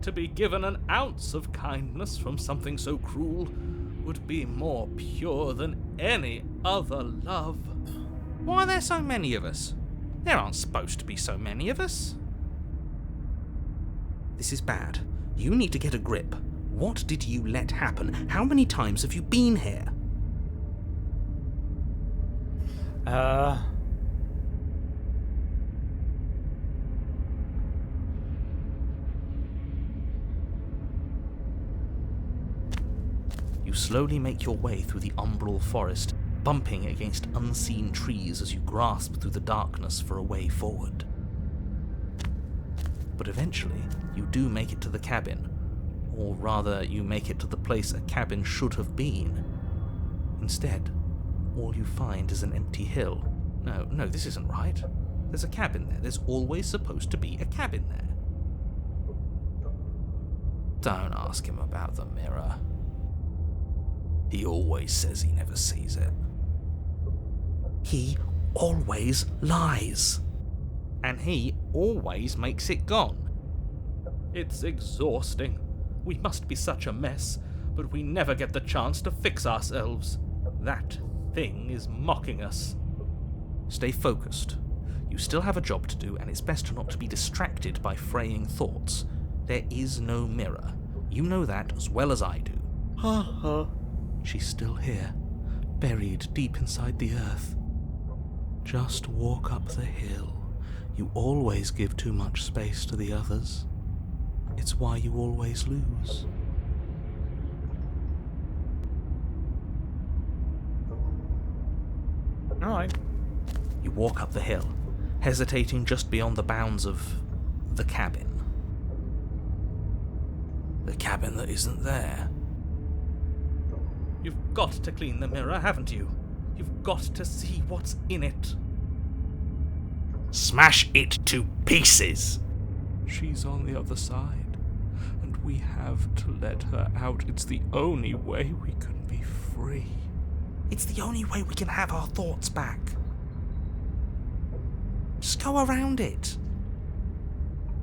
To be given an ounce of kindness from something so cruel would be more pure than any other love. Why are there so many of us? There aren't supposed to be so many of us. This is bad. You need to get a grip. What did you let happen? How many times have you been here? You slowly make your way through the umbral forest, bumping against unseen trees as you grasp through the darkness for a way forward. But eventually, you do make it to the cabin. Or rather, you make it to the place a cabin should have been. Instead, all you find is an empty hill. No, this isn't right. There's a cabin there. There's always supposed to be a cabin there. Don't ask him about the mirror. He always says he never sees it. He always lies. And he always makes it gone. It's exhausting. We must be such a mess, but we never get the chance to fix ourselves. That thing is mocking us. Stay focused. You still have a job to do, and it's best not to be distracted by fraying thoughts. There is no mirror. You know that as well as I do. Ha ha. She's still here, buried deep inside the earth. Just walk up the hill. You always give too much space to the others. It's why you always lose. Alright. You walk up the hill, hesitating just beyond the bounds of the cabin. The cabin that isn't there. You've got to clean the mirror, haven't you? You've got to see what's in it. Smash it to pieces! She's on the other side, and we have to let her out. It's the only way we can be free. It's the only way we can have our thoughts back. Just go around it.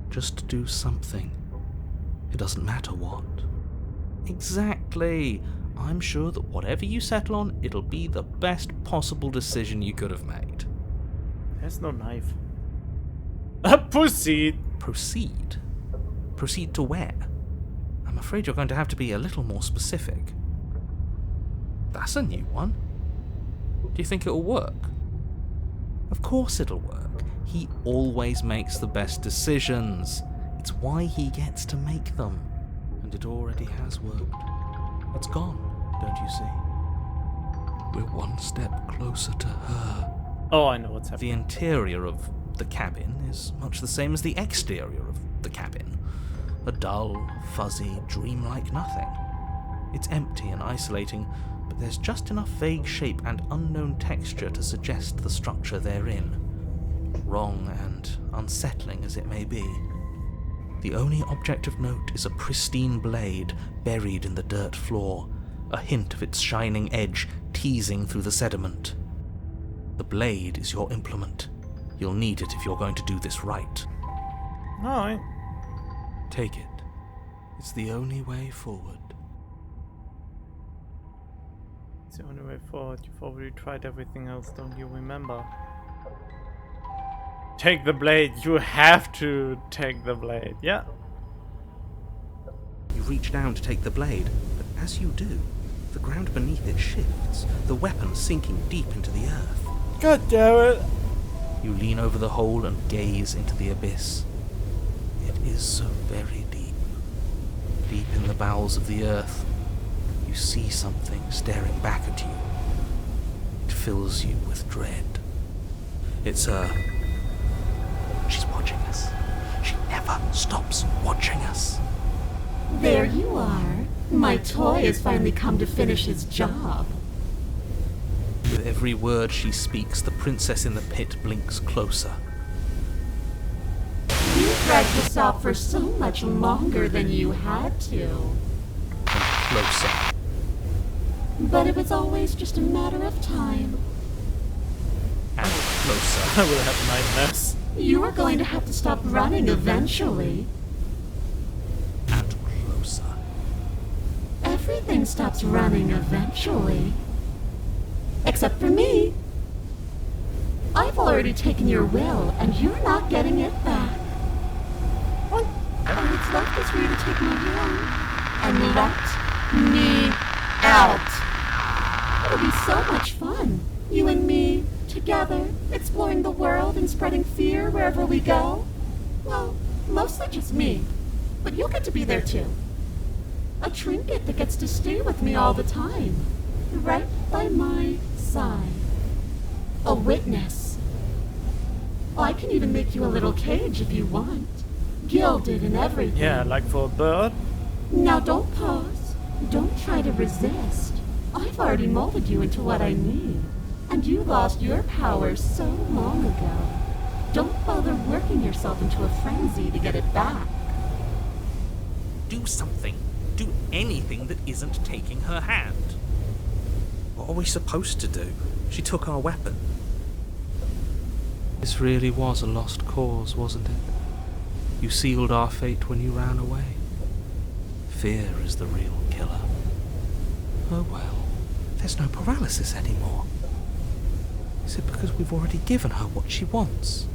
Just do something. It doesn't matter what. Exactly. I'm sure that whatever you settle on, it'll be the best possible decision you could have made. There's no knife. Proceed. Proceed? Proceed to where? I'm afraid you're going to have to be a little more specific. That's a new one. Do you think it'll work? Of course it'll work. He always makes the best decisions. It's why he gets to make them. And it already has worked. It's gone, don't you see? We're one step closer to her. Oh, I know what's The happening. interior of the cabin is much the same as the exterior of the cabin. A dull, fuzzy, dreamlike nothing. It's empty and isolating, but there's just enough vague shape and unknown texture to suggest the structure therein. Wrong and unsettling as it may be. The only object of note is a pristine blade buried in the dirt floor, a hint of its shining edge teasing through the sediment. The blade is your implement. You'll need it if you're going to do this right. Alright. Take it. It's the only way forward. It's the only way forward. You've already tried everything else, don't you remember? Take the blade. You have to take the blade. Yeah. You reach down to take the blade, but as you do, the ground beneath it shifts, the weapon sinking deep into the earth. God damn it. You lean over the hole and gaze into the abyss. It is so very deep. Deep in the bowels of the earth, you see something staring back at you. It fills you with dread. It's her. She's watching us. She never stops watching us. There you are. My toy has finally come to finish his job. With every word she speaks, the princess in the pit blinks closer. You dragged this out for so much longer than you had to. And closer. But it was always just a matter of time. And closer. I will have nightmares. You are going to have to stop running eventually. And closer. Everything stops running eventually. Except for me. I've already taken your will, and you're not getting it back. All that's left is for you to take my hand and let me out. It'll be so much fun. You and me, together, exploring the world and spreading fear wherever we go. Well, mostly just me, but you'll get to be there too. A trinket that gets to stay with me all the time, right by my side. A witness. I can even make you a little cage if you want, gilded and everything. Yeah, like for a bird. Now don't pause. Don't try to resist. I've already molded you into what I need, and you lost your power so long ago. Don't bother working yourself into a frenzy to get it back. Do something. Do anything that isn't taking her hand. What are we supposed to do? She took our weapon. This really was a lost cause, wasn't it? You sealed our fate when you ran away. Fear is the real killer. Oh well, There's no paralysis anymore. is it because we've already given her what she wants?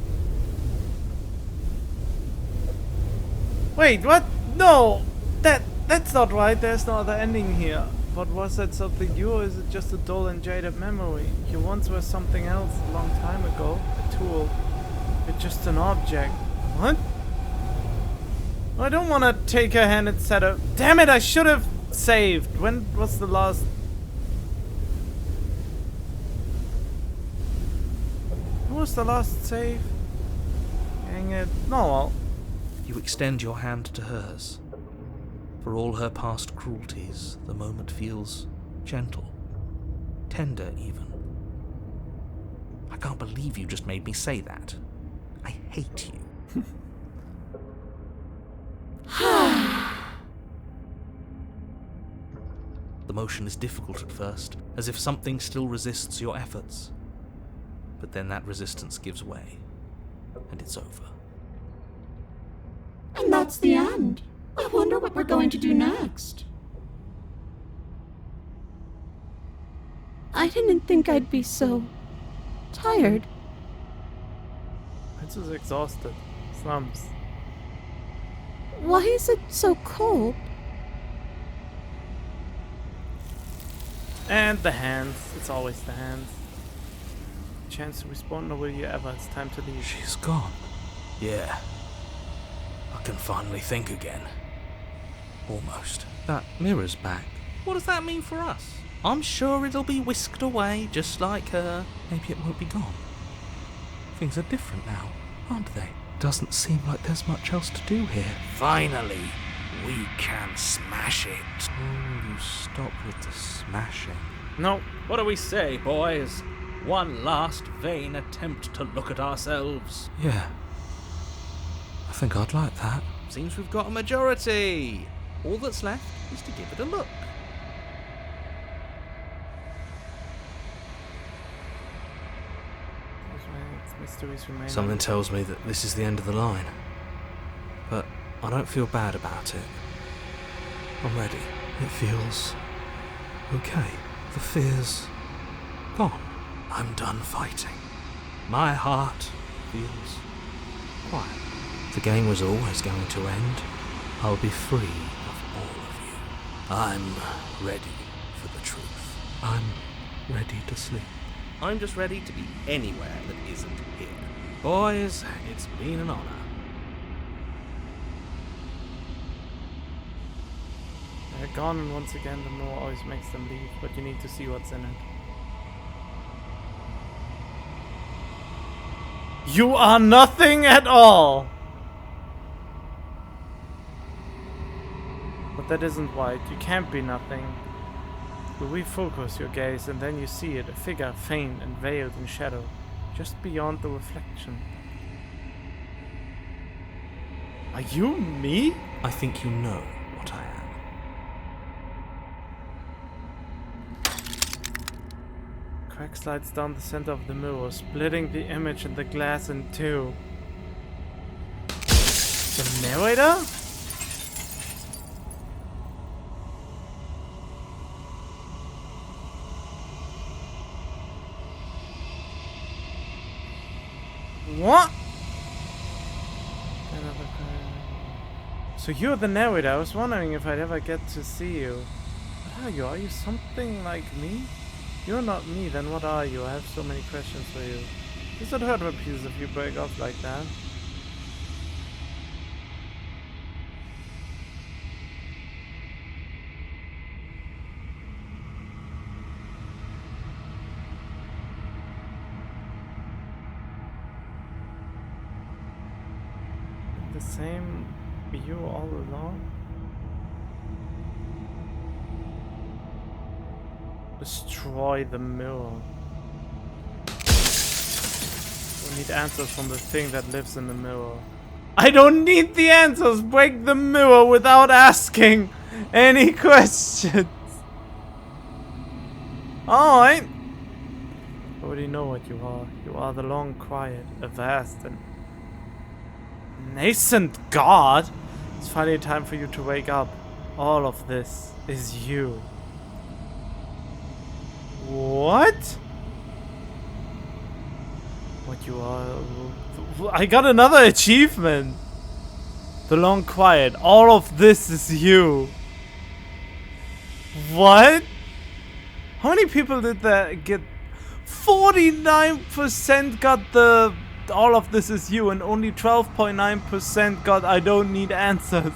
Wait, what? No! That's not right. There's no other ending here. But was that something new, or is it just a dull and jaded memory? You once were something else a long time ago. A tool. You're just an object. What? I don't want to take her hand instead of... Damn it, I should have saved. When was the last... When was the last save? Dang it. No, well. You extend your hand to hers. For all her past cruelties, the moment feels gentle, tender even. I can't believe you just made me say that. I hate you. The motion is difficult at first, as if something still resists your efforts. But then that resistance gives way, and it's over. And that's the end. I wonder what we're going to do next. I didn't think I'd be so tired. Princess is exhausted. Slumps. Why is it so cold? And the hands. It's always the hands. Chance to respawn, nor will you ever. It's time to leave. She's gone. Yeah. I can finally think again. Almost. That mirror's back. What does that mean for us? I'm sure it'll be whisked away just like her. Maybe it won't be gone. Things are different now, aren't they? Doesn't seem like there's much else to do here. Finally, we can smash it. Oh, you stop with the smashing. No. What do we say, boys? One last vain attempt to look at ourselves. Yeah. I think I'd like that. Seems we've got a majority. All that's left is to give it a look. Mysteries remain. Something tells me that this is the end of the line. But I don't feel bad about it. I'm ready. It feels okay. The fear's gone. I'm done fighting. My heart feels quiet. The game was always going to end. I'll be free of all of you. I'm ready for the truth. I'm ready to sleep. I'm just ready to be anywhere that isn't here. Boys, it's been an honor. They're gone, and once again the mirror always makes them leave, but you need to see what's in it. You are nothing at all! But that isn't white. You can't be nothing. You refocus your gaze and then you see it, a figure faint and veiled in shadow, just beyond the reflection. Are you me? I think you know what I am. Crack slides down the center of the mirror, splitting the image and the glass in two. The narrator? What? So you're the narrator. I was wondering if I'd ever get to see you. What are you? Are you something like me? You're not me, then what are you? I have so many questions for you. Does it hurt my peace if you break off like that? The same you all along? Destroy the mirror. We need answers from the thing that lives in the mirror. I don't need the answers! Break the mirror without asking any questions! Alright! I already know what you are. You are the long quiet, a vast and nascent god! It's finally time for you to wake up. All of this is you. What? What you are... I got another achievement! The long quiet. All of this is you. What? How many people did that get? 49% got the... All of this is you, and only 12.9% got I don't need answers.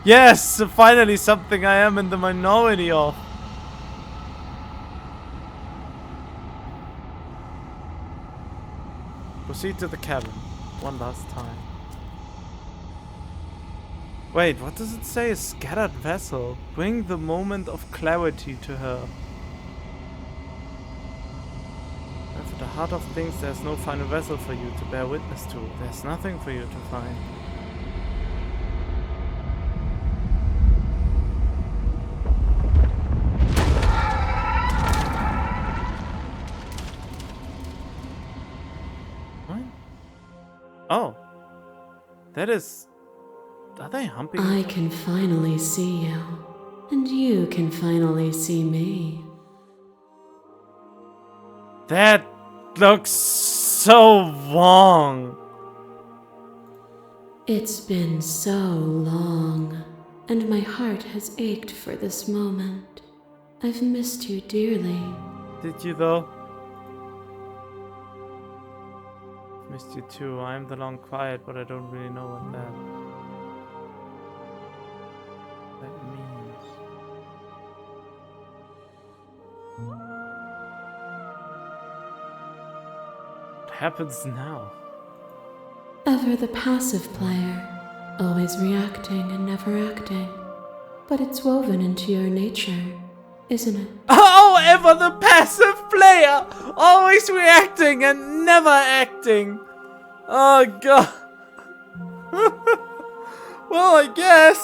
Yes, finally something I am in the minority of. Proceed to the cabin. One last time. Wait, what does it say? A scattered vessel. Bring the moment of clarity to her. At the heart of things, there's no final vessel for you to bear witness to. There's nothing for you to find. What? Oh. That is... Are they humping? I can finally see you, and you can finally see me. That looks so wrong. It's been so long, and my heart has ached for this moment. I've missed you dearly. Did you though? Missed you too. I'm the long quiet, but I don't really know what that means. What happens now? Ever the passive player, always reacting and never acting. But it's woven into your nature, isn't it? Oh, ever the passive player! Always reacting and never acting! Oh, God. Well, I guess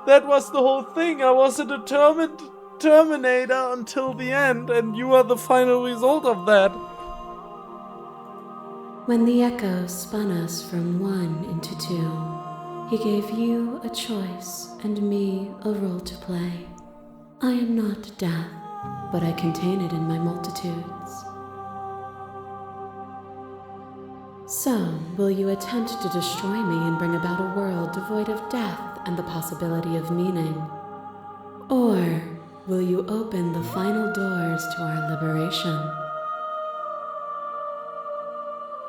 that was the whole thing. I was a determined Terminator until the end, and you are the final result of that. When the echo spun us from one into two, he gave you a choice and me a role to play. I am not death, but I contain it in my multitudes. So, will you attempt to destroy me and bring about a world devoid of death and the possibility of meaning? Or will you open the final doors to our liberation?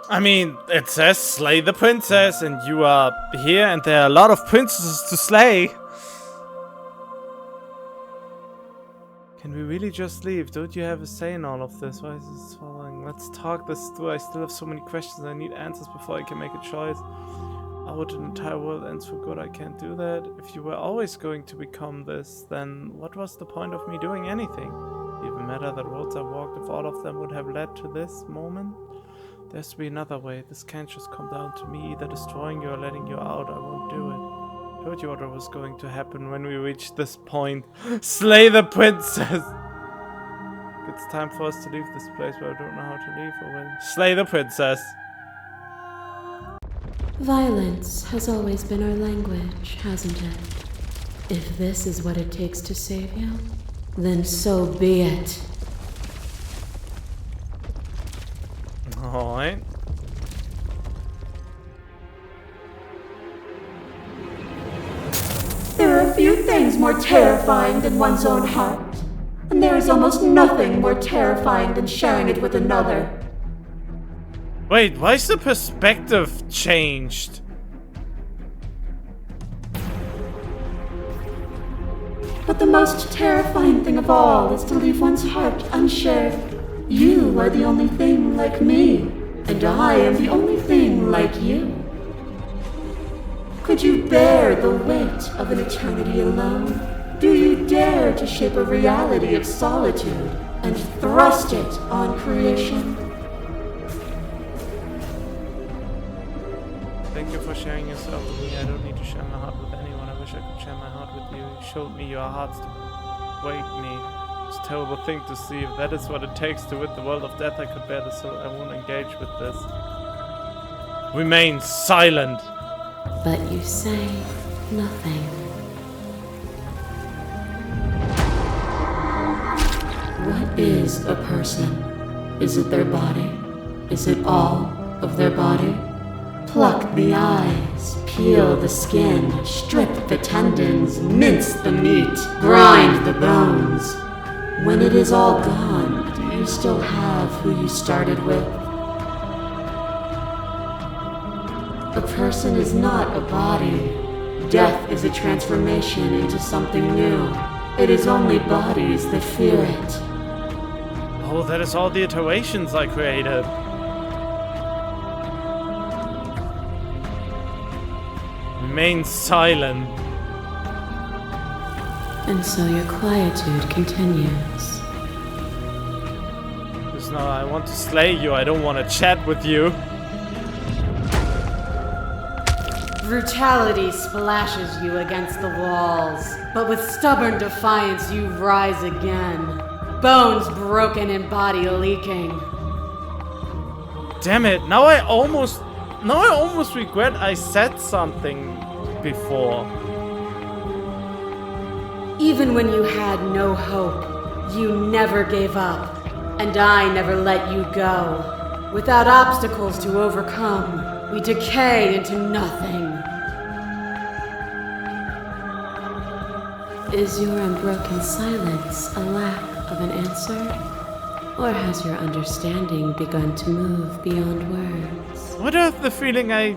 I mean, it says slay the princess, and you are here, and there are a lot of princesses to slay. Can we really just leave? Don't you have a say in all of this? Why is this following? Let's talk this through. I still have so many questions. I need answers before I can make a choice. How would an entire world ends for good? I can't do that. If you were always going to become this, then what was the point of me doing anything? Even matter the roads I walked, if all of them would have led to this moment? There has to be another way. This can't just come down to me either destroying you or letting you out. I won't do it. I told you what was going to happen when we reached this point. Slay the princess! It's time for us to leave this place, but I don't know how to leave or when. Slay the princess! Violence has always been our language, hasn't it? If this is what it takes to save you, then so be it. Alright. There are few things more terrifying than one's own heart, and there is almost nothing more terrifying than sharing it with another. Wait, why is the perspective changed? But the most terrifying thing of all is to leave one's heart unshared. You are the only thing like me, and I am the only thing like you. Could you bear the weight of an eternity alone? Do you dare to shape a reality of solitude and thrust it on creation? Thank you for sharing yourself with me. I don't need to share my heart with anyone. I wish I could share my heart with you. You showed me your hearts to wake me. It's a terrible thing to see. If that is what it takes to rid the world of death, I could bear this, so I won't engage with this. Remain silent! But you say nothing. What is a person? Is it their body? Is it all of their body? Pluck the eyes, peel the skin, strip the tendons, mince the meat, grind the bones. When it is all gone, do you still have who you started with? A person is not a body. Death is a transformation into something new. It is only bodies that fear it. Oh, that is all the iterations I created. Remain silent. And so your quietude continues. Because now I want to slay you, I don't want to chat with you. Brutality splashes you against the walls, but with stubborn defiance you rise again. Bones broken and body leaking. Damn it, now I almost regret I said something before. Even when you had no hope, you never gave up, and I never let you go. Without obstacles to overcome, we decay into nothing. Is your unbroken silence a lack of an answer? Or has your understanding begun to move beyond words? What if the feeling I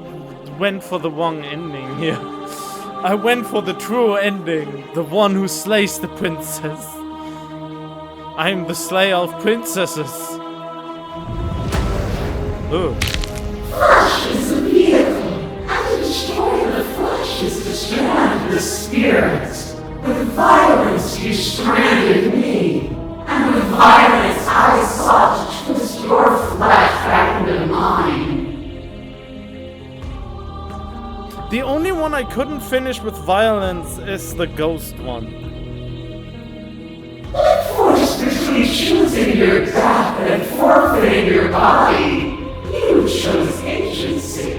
went for the wrong ending here? I went for the true ending, the one who slays the princess. I am the slayer of princesses. Ooh. Flesh is a vehicle, and to destroy the flesh is to strand the spirit. With violence you stranded me, and with violence I sought to twist your flesh back into mine. The only one I couldn't finish with violence is the ghost one. Forced between choosing your death and forfeiting your body, you chose agency.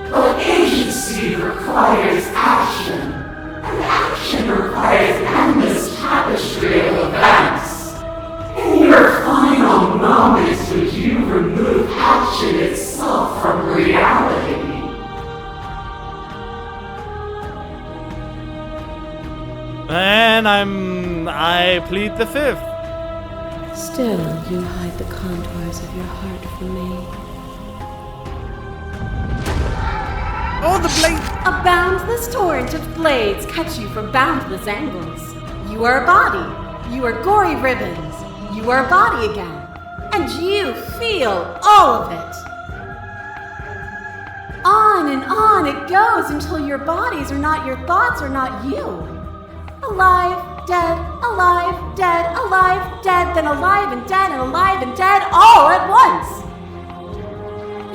But agency requires action. And action requires endless tapestry of events. In your final moments would you remove action itself from reality? And I plead the fifth. Still, you hide the contours of your heart from me. Oh, the blade! A boundless torrent of blades cut you from boundless angles. You are a body. You are gory ribbons. You are a body again. And you feel all of it. On it goes until your bodies are not your thoughts, are not you. Alive, dead, alive, dead, alive, dead, then alive and dead and alive and dead all at once.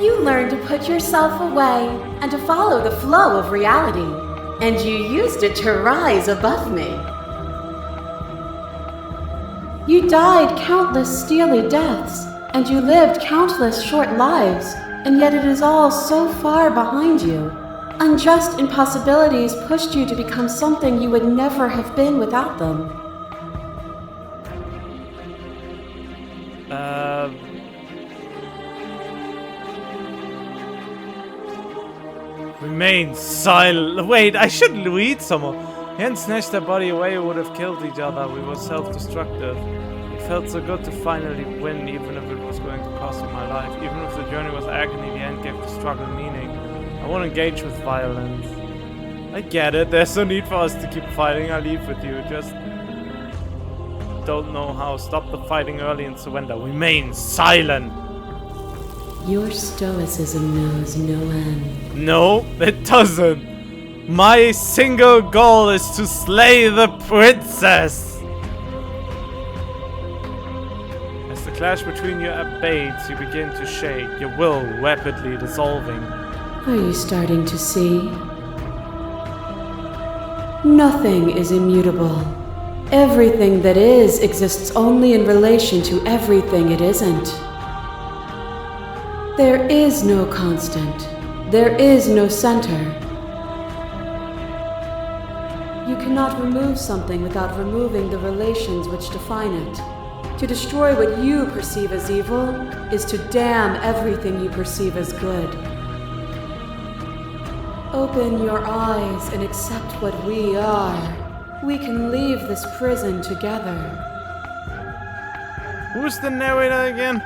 You learn to put yourself away and to follow the flow of reality, and you used it to rise above me. You died countless steely deaths, and you lived countless short lives, and yet it is all so far behind you. Unjust impossibilities pushed you to become something you would never have been without them. Remain silent. Wait, I should read some more. He hadn't snatched their body away, we would have killed each other. We were self-destructive. It felt so good to finally win, even if it was going to cost me my life. Even if the journey was agony, the end gave the struggle meaning. I won't engage with violence. I get it, there's no need for us to keep fighting. I leave with you, just don't know how. Stop the fighting early and surrender. Remain silent. Your stoicism knows no end. No, it doesn't. My single goal is to slay the princess. As the clash between you abates, you begin to shake, your will rapidly dissolving. Are you starting to see? Nothing is immutable. Everything that is exists only in relation to everything it isn't. There is no constant. There is no center. You cannot remove something without removing the relations which define it. To destroy what you perceive as evil is to damn everything you perceive as good. Open your eyes and accept what we are. We can leave this prison together. Who's the narrator again?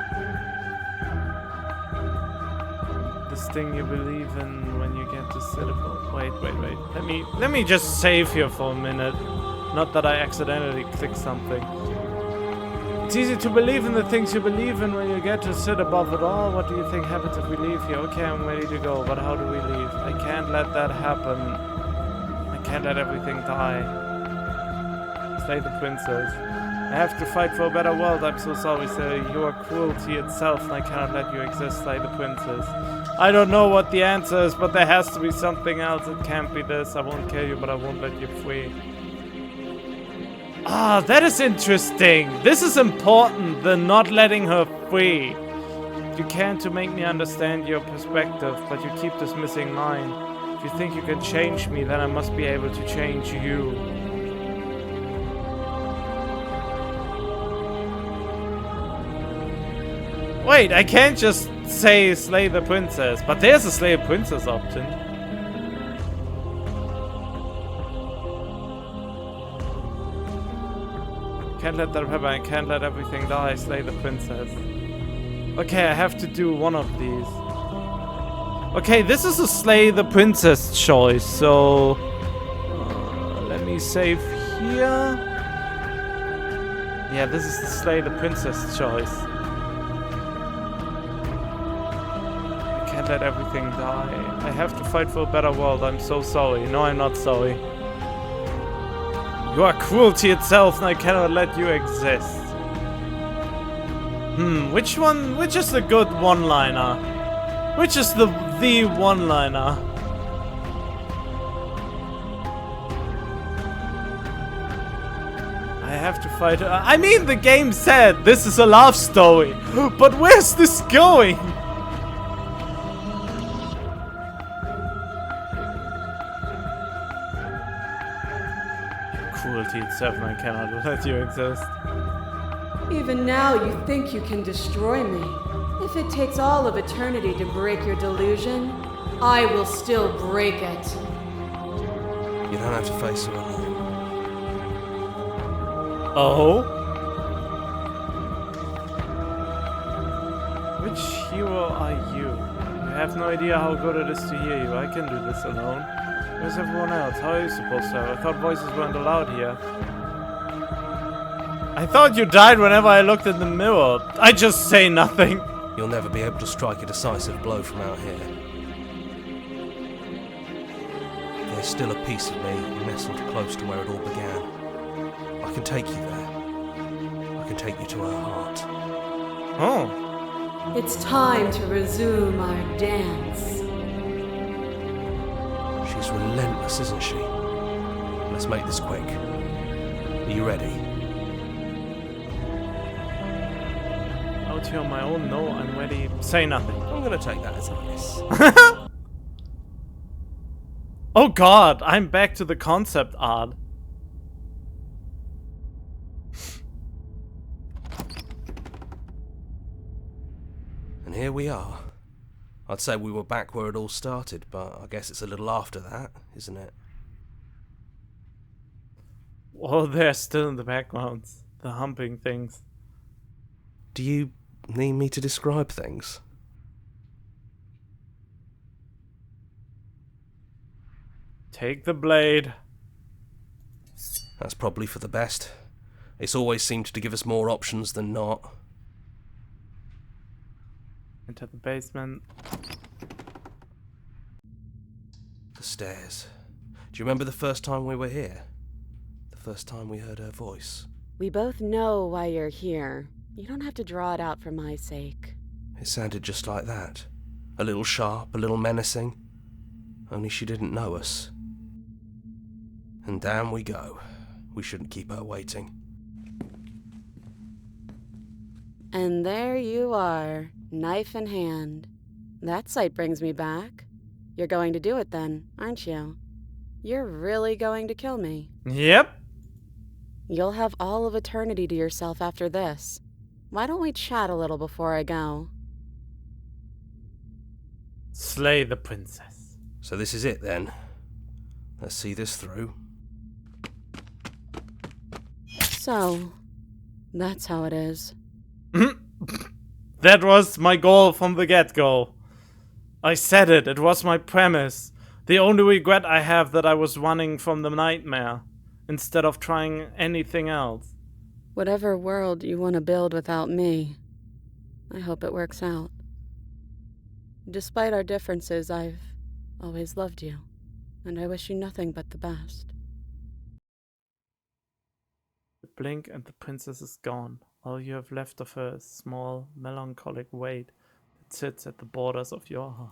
This thing you believe in when you get to sit above. Wait. Let me just save here for a minute. Not that I accidentally clicked something. It's easy to believe in the things you believe in when you get to sit above it all. What do you think happens if we leave here? Okay, I'm ready to go, but how do we leave? I can't let that happen. I can't let everything die. Slay the princess. I have to fight for a better world. I'm so sorry, sir. You are cruelty itself, and I cannot let you exist. Slay the princess. I don't know what the answer is, but there has to be something else. It can't be this. I won't kill you, but I won't let you free. Ah, that is interesting. This is important, the not letting her free. You can to make me understand your perspective, but you keep dismissing mine. If you think you can change me, then I must be able to change you. Wait, I can't just say slay the princess, but there's a slay a princess option. Can't let that happen. I can't let everything die. Slay the princess. Okay, I have to do one of these. Okay, this is a slay the princess choice, so... let me save here. Yeah, this is the slay the princess choice. I can't let everything die. I have to fight for a better world. I'm so sorry. No, I'm not sorry. You are cruelty itself, and I cannot let you exist. Which is the good one-liner? Which is the one-liner? I have to fight. I mean, the game said this is a love story, but where's this going? Cruelty itself, and I cannot let you exist. Even now, you think you can destroy me. If it takes all of eternity to break your delusion, I will still break it. You don't have to face her alone. Oh? Which hero are you? You have no idea how good it is to hear you. I can do this alone. Where's everyone else? How are you supposed to? I thought voices weren't allowed here. I thought you died whenever I looked in the mirror. I just say nothing. You'll never be able to strike a decisive blow from out here. There's still a piece of me nestled close to where it all began. I can take you there. I can take you to her heart. Oh. It's time to resume our dance. She's relentless, isn't she? Let's make this quick. Are you ready? Out here on my own? No, I'm ready. Say nothing. I'm gonna take that as a yes. Oh god, I'm back to the concept art. And here we are. I'd say we were back where it all started, but I guess it's a little after that, isn't it? Oh, they're still in the background. The humping things. Do you need me to describe things? Take the blade. That's probably for the best. It's always seemed to give us more options than not. Into the basement. The stairs. Do you remember the first time we were here? The first time we heard her voice? We both know why you're here. You don't have to draw it out for my sake. It sounded just like that. A little sharp, a little menacing. Only she didn't know us. And down we go. We shouldn't keep her waiting. And there you are, knife in hand. That sight brings me back. You're going to do it then, aren't you? You're really going to kill me. Yep. You'll have all of eternity to yourself after this. Why don't we chat a little before I go? Slay the princess. So this is it then. Let's see this through. So, that's how it is. That was my goal from the get-go. I said it. It was my premise. The only regret I have that I was running from the nightmare instead of trying anything else. Whatever world you want to build without me, I hope it works out. Despite our differences, I've always loved you, and I wish you nothing but the best. The blink and the princess is gone. All you have left of her is a small, melancholic weight that sits at the borders of your heart.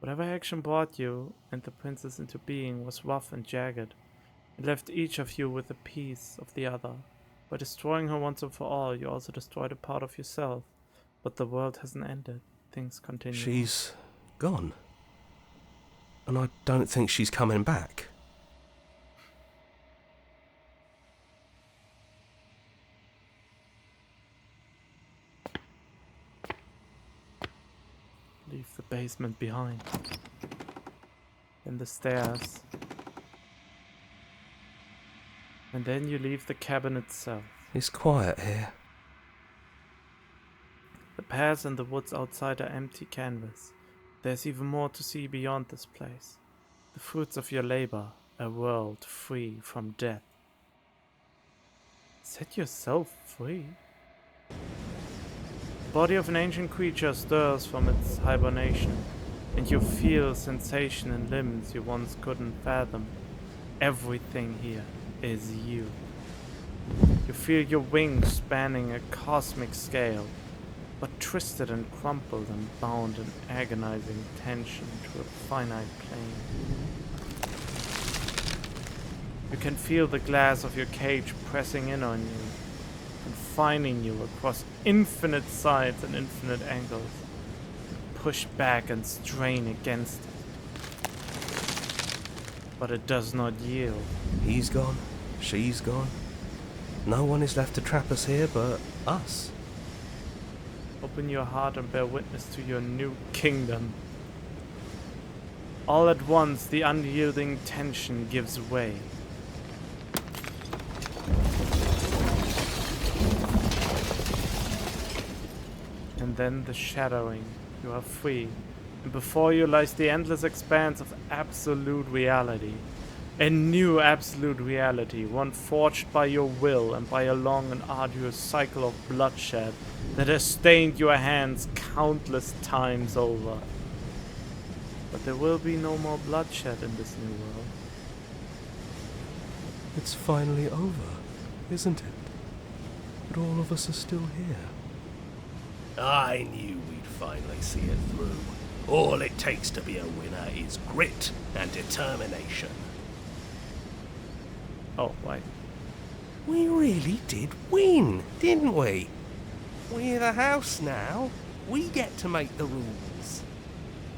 Whatever action brought you and the princess into being was rough and jagged. It left each of you with a piece of the other. By destroying her once and for all, you also destroyed a part of yourself. But the world hasn't ended. Things continue. She's gone. And I don't think she's coming back. Leave the basement behind. Then the stairs. And then you leave the cabin itself. It's quiet here. The paths and the woods outside are empty canvas. There's even more to see beyond this place. The fruits of your labor, a world free from death. Set yourself free? The body of an ancient creature stirs from its hibernation, and you feel sensation in limbs you once couldn't fathom. Everything here is you. You feel your wings spanning a cosmic scale, but twisted and crumpled and bound in agonizing tension to a finite plane. You can feel the glass of your cage pressing in on you, confining you across infinite sides and infinite angles. You push back and strain against it, but it does not yield. He's gone. She's gone. No one is left to trap us here but us. Open your heart and bear witness to your new kingdom. All at once, the unyielding tension gives way. And then the shadowing. You are free. And before you lies the endless expanse of absolute reality. A new absolute reality, one forged by your will and by a long and arduous cycle of bloodshed that has stained your hands countless times over. But there will be no more bloodshed in this new world. It's finally over, isn't it? But all of us are still here. I knew we'd finally see it through. All it takes to be a winner is grit and determination. Oh, wait. We really did win, didn't we? We're the house now. We get to make the rules.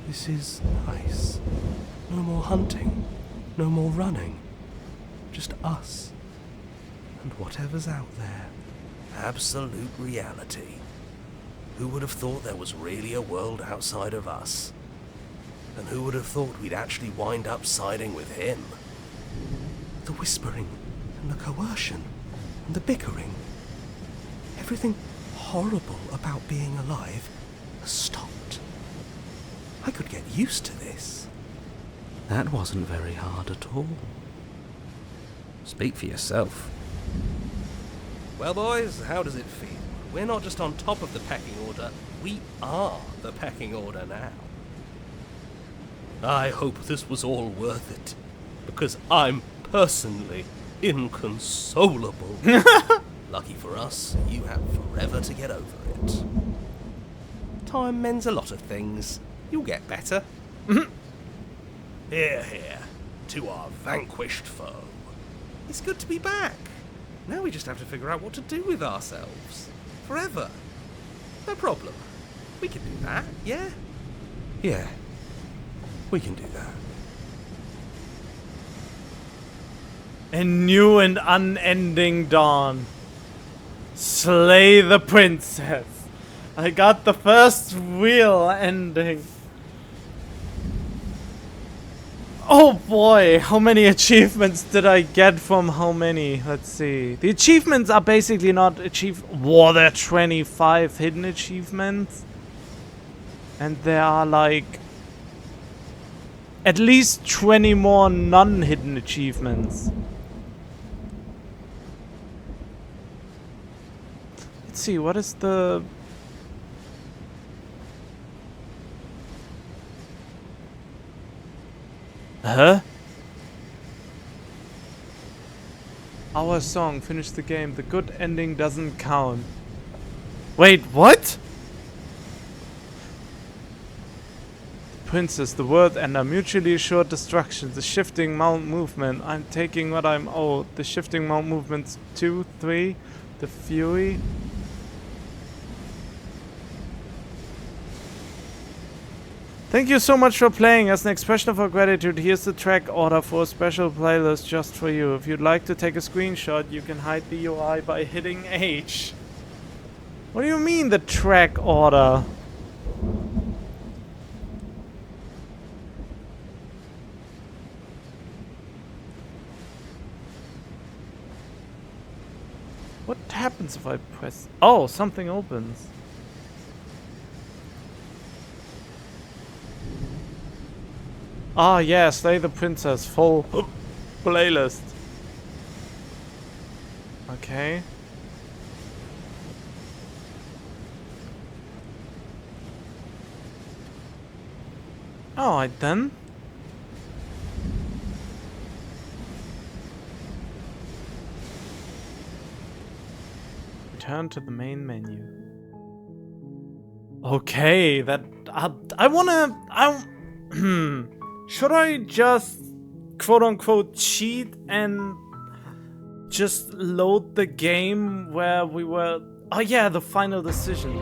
This is nice. No more hunting. No more running. Just us. And whatever's out there. Absolute reality. Who would have thought there was really a world outside of us? And who would have thought we'd actually wind up siding with him? The whispering, and the coercion, and the bickering. Everything horrible about being alive has stopped. I could get used to this. That wasn't very hard at all. Speak for yourself. Well, boys, how does it feel? We're not just on top of the pecking order, we are the pecking order now. I hope this was all worth it, because I'm personally inconsolable. Lucky for us, you have forever to get over it. Time mends a lot of things. You'll get better. Hear, hear, to our vanquished foe. It's good to be back. Now we just have to figure out what to do with ourselves. Forever. No problem. We can do that, yeah? Yeah. We can do that. A new and unending dawn. Slay the princess. I got the first real ending. Oh boy, how many achievements did I get from how many? Let's see. The achievements are basically not there are 25 hidden achievements. And there are like at least 20 more non-hidden achievements. Let's see, what is the... Huh? Our song, finish the game. The good ending doesn't count. Wait, what? The princess, the world ender, mutually assured destruction, the shifting mount movement. I'm taking what I'm owed. The shifting mount movements 2, 3, the fury. Thank you so much for playing. As an expression of our gratitude, here's the track order for a special playlist just for you. If you'd like to take a screenshot, you can hide the UI by hitting H. What do you mean, the track order? What happens if I press... Oh, something opens. Ah, yeah, Slay the Princess, full playlist. Okay. Alright then. Return to the main menu. Okay, that... I wanna... Should I just quote-unquote cheat and just load the game where we were... Oh yeah, the final decision.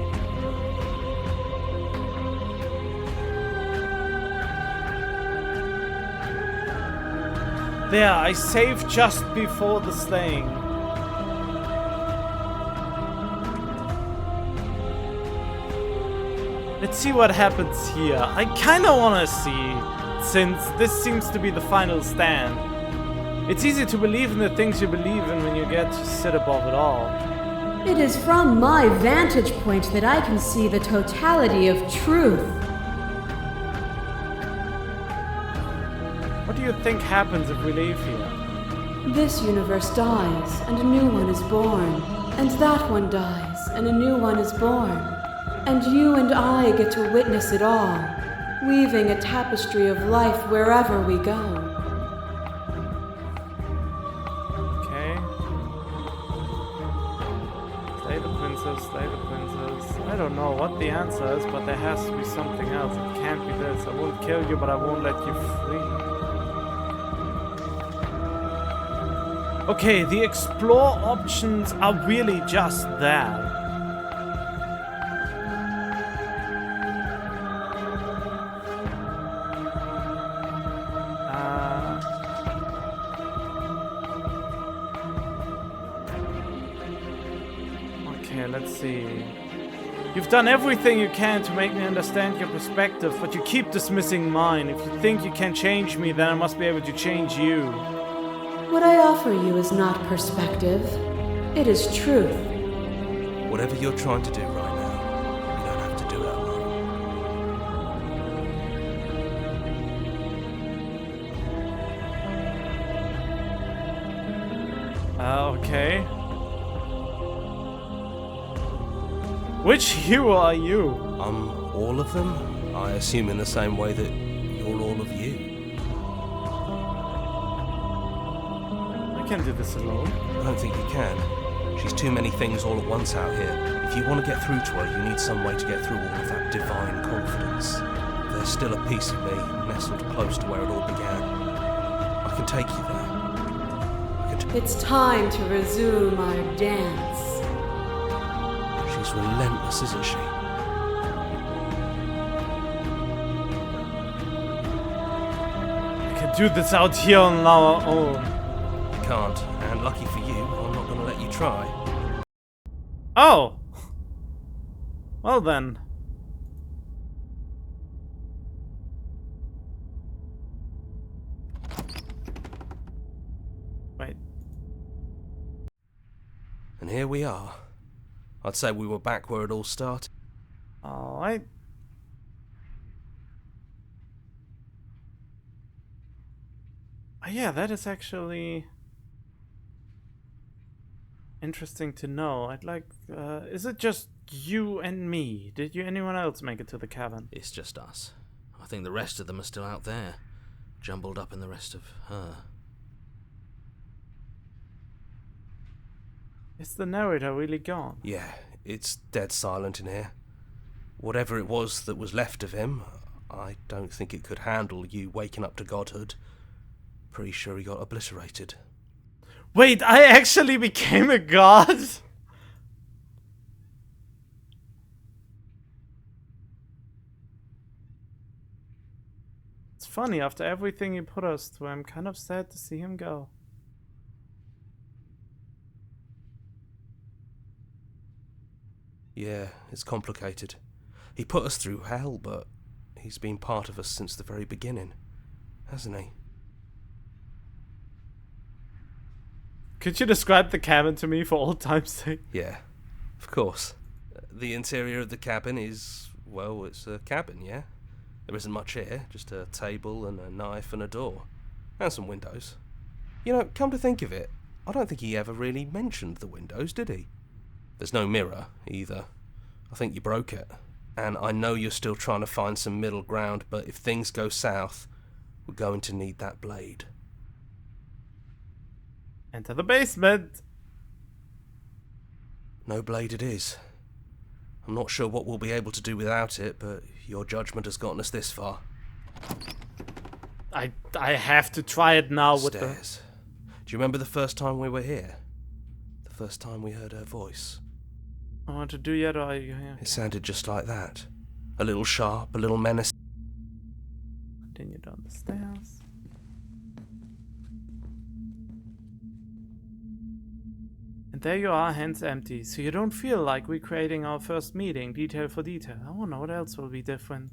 There, I saved just before the slaying. Let's see what happens here. I kinda wanna see, since this seems to be the final stand. It's easy to believe in the things you believe in when you get to sit above it all. It is from my vantage point that I can see the totality of truth. What do you think happens if we leave here? This universe dies, and a new one is born. And that one dies, and a new one is born. And you and I get to witness it all, weaving a tapestry of life wherever we go. Okay. Slay the princess, slay the princess. I don't know what the answer is, but there has to be something else. It can't be this. I won't kill you, but I won't let you free. Okay, the explore options are really just that. Okay, let's see. You've done everything you can to make me understand your perspective, but you keep dismissing mine. If you think you can change me, then I must be able to change you. What I offer you is not perspective. It is truth. Whatever you're trying to do right now, you don't have to do it alone. Okay. Which hero are you? All of them? I assume in the same way that you're all of you. I can do this alone. I don't think you can. She's too many things all at once out here. If you want to get through to her, you need some way to get through all of that divine confidence. There's still a piece of me nestled close to where it all began. I can take you there. It's time to resume our dance. She's relentless, isn't she? I can do this out here on our own. Can't, and lucky for you, I'm not going to let you try. Oh! Well then. Wait. And here we are. I'd say we were back where it all started. Alright. Yeah, that is actually interesting to know. I'd like, is it just you and me? Did anyone else make it to the cabin? It's just us. I think the rest of them are still out there, jumbled up in the rest of her. Is the narrator really gone? Yeah, it's dead silent in here. Whatever it was that was left of him, I don't think it could handle you waking up to godhood. Pretty sure he got obliterated. Wait, I actually became a god? It's funny, after everything he put us through, I'm kind of sad to see him go. Yeah, it's complicated. He put us through hell, but he's been part of us since the very beginning, hasn't he? Could you describe the cabin to me for old time's sake? Yeah, of course. The interior of the cabin is, well, it's a cabin, yeah? There isn't much here, just a table and a knife and a door. And some windows. You know, come to think of it, I don't think he ever really mentioned the windows, did he? There's no mirror, either. I think you broke it. And I know you're still trying to find some middle ground, but if things go south, we're going to need that blade. Enter the basement. No blade it is. I'm not sure what we'll be able to do without it, but your judgment has gotten us this far. I have to try it now with the... Stairs. Do you remember the first time we were here? The first time we heard her voice? I want to do yet, or yeah. It sounded just like that. A little sharp, a little menacing. Continue down the stairs. And there you are, hands empty, so you don't feel like recreating our first meeting, detail for detail. I wonder what else will be different.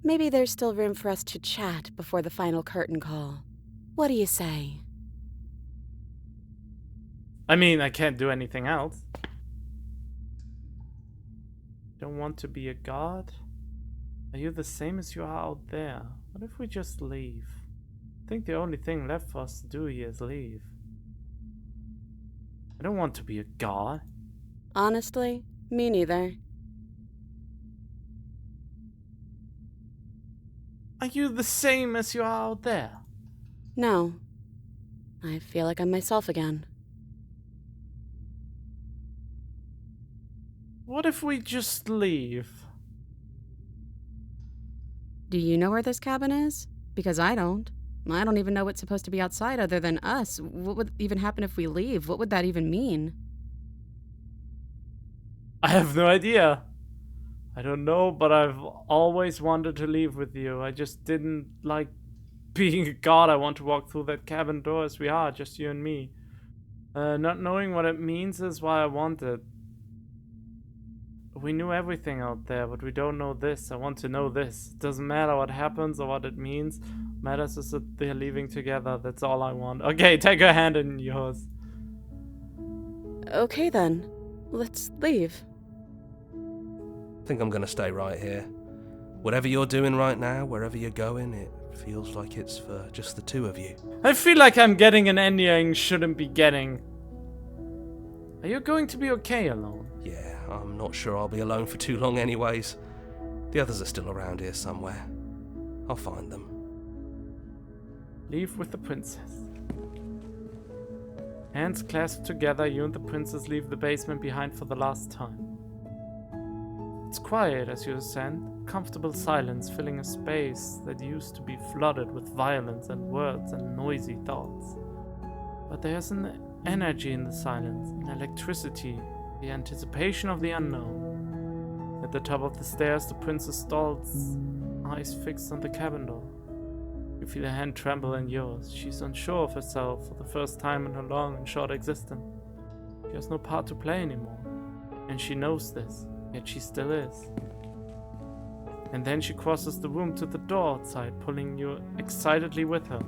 Maybe there's still room for us to chat before the final curtain call. What do you say? I mean, I can't do anything else. Don't want to be a god? Are you the same as you are out there? What if we just leave? I think the only thing left for us to do here is leave. I don't want to be a god. Honestly, me neither. Are you the same as you are out there? No. I feel like I'm myself again. What if we just leave? Do you know where this cabin is? Because I don't. I don't even know what's supposed to be outside other than us. What would even happen if we leave? What would that even mean? I have no idea. I don't know, but I've always wanted to leave with you. I just didn't like being a god. I want to walk through that cabin door as we are, just you and me. Not knowing what it means is why I want it. We knew everything out there, but we don't know this. I want to know this. It doesn't matter what happens or what it means. Matters is that they're leaving together. That's all I want. Okay, take her hand in yours. Okay then. Let's leave. I think I'm gonna stay right here. Whatever you're doing right now, wherever you're going, it feels like it's for just the two of you. I feel like I'm getting an ending shouldn't be getting. Are you going to be okay alone? Yeah, I'm not sure I'll be alone for too long anyways. The others are still around here somewhere. I'll find them. Leave with the princess. Hands clasped together, you and the princess leave the basement behind for the last time. It's quiet as you ascend, comfortable silence filling a space that used to be flooded with violence and words and noisy thoughts. But there's an energy in the silence, an electricity, the anticipation of the unknown. At the top of the stairs, the princess stalls, eyes fixed on the cabin door. You feel her hand tremble in yours. She's unsure of herself for the first time in her long and short existence. She has no part to play anymore, and she knows this, yet she still is. And then she crosses the room to the door outside, pulling you excitedly with her.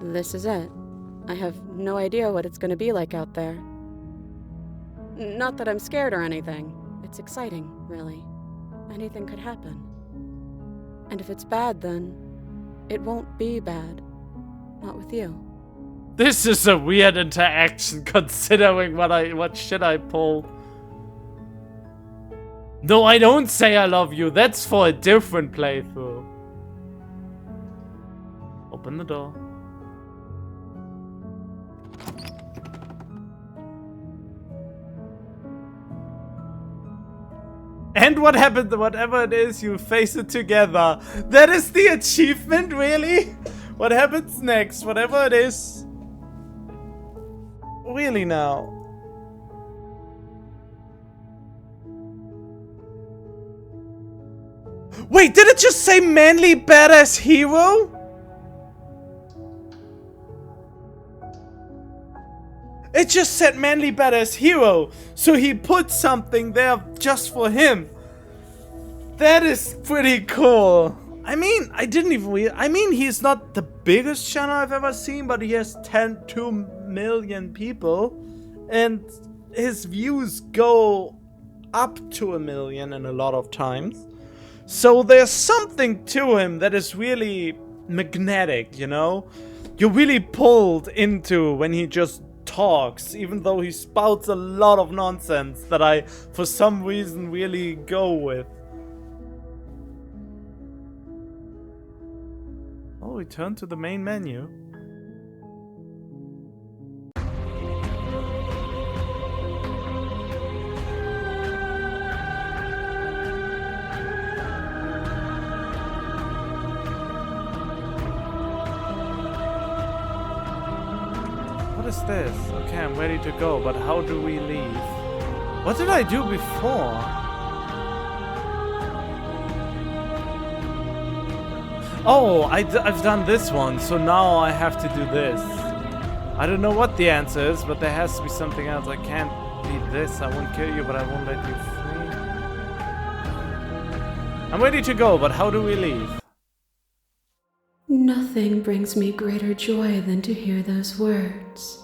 This is it. I have no idea what it's going to be like out there. Not that I'm scared or anything. It's exciting, really. Anything could happen. And if it's bad, then it won't be bad. Not with you. This is a weird interaction considering what shit I pulled. No, I don't say I love you. That's for a different playthrough. Open the door. And what happened? Whatever it is, you face it together. That is the achievement, really? What happens next? Whatever it is. Really now. Wait, did it just say manly badass hero? It just said manly badass hero. So he put something there just for him. That is pretty cool. I mean, he's not the biggest channel I've ever seen, but he has 2 million people. And his views go up to 1 million in a lot of times. So there's something to him that is really magnetic, you know? You're really pulled into when he just talks, even though he spouts a lot of nonsense that I, for some reason, really go with. Oh, return to the main menu. What is this? Okay, I'm ready to go, but how do we leave? What did I do before? Oh, I've done this one, so now I have to do this. I don't know what the answer is, but there has to be something else. I can't be this. I won't kill you, but I won't let you free. I'm ready to go, but how do we leave? Nothing brings me greater joy than to hear those words.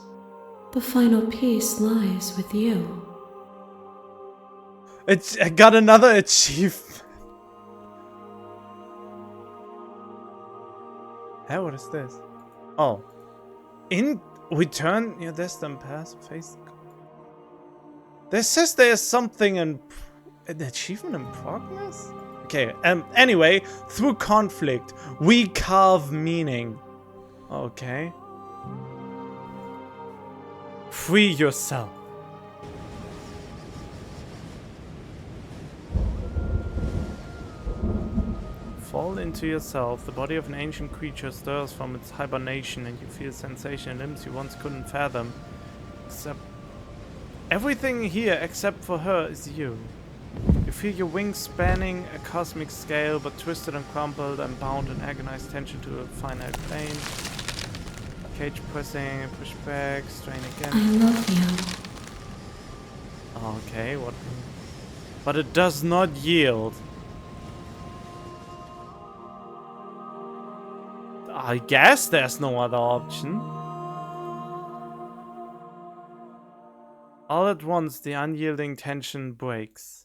The final peace lies with you. I got another achievement. Hey, what is this? Oh. In return your destined path, face. This says there's something an achievement in progress? Okay, anyway, through conflict, we carve meaning. Okay. Free yourself. Fall into yourself. The body of an ancient creature stirs from its hibernation and you feel sensation in limbs you once couldn't fathom. Except... everything here except for her is you. You feel your wings spanning a cosmic scale, but twisted and crumpled and bound in agonized tension to a finite plane. Cage pressing, push back, strain again. I love you. Okay, what? But it does not yield. I guess there's no other option. All at once, the unyielding tension breaks.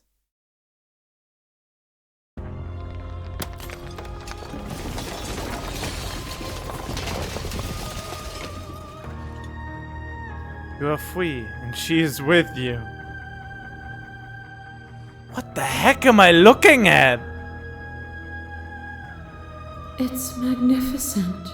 You are free, and she is with you. What the heck am I looking at? It's magnificent.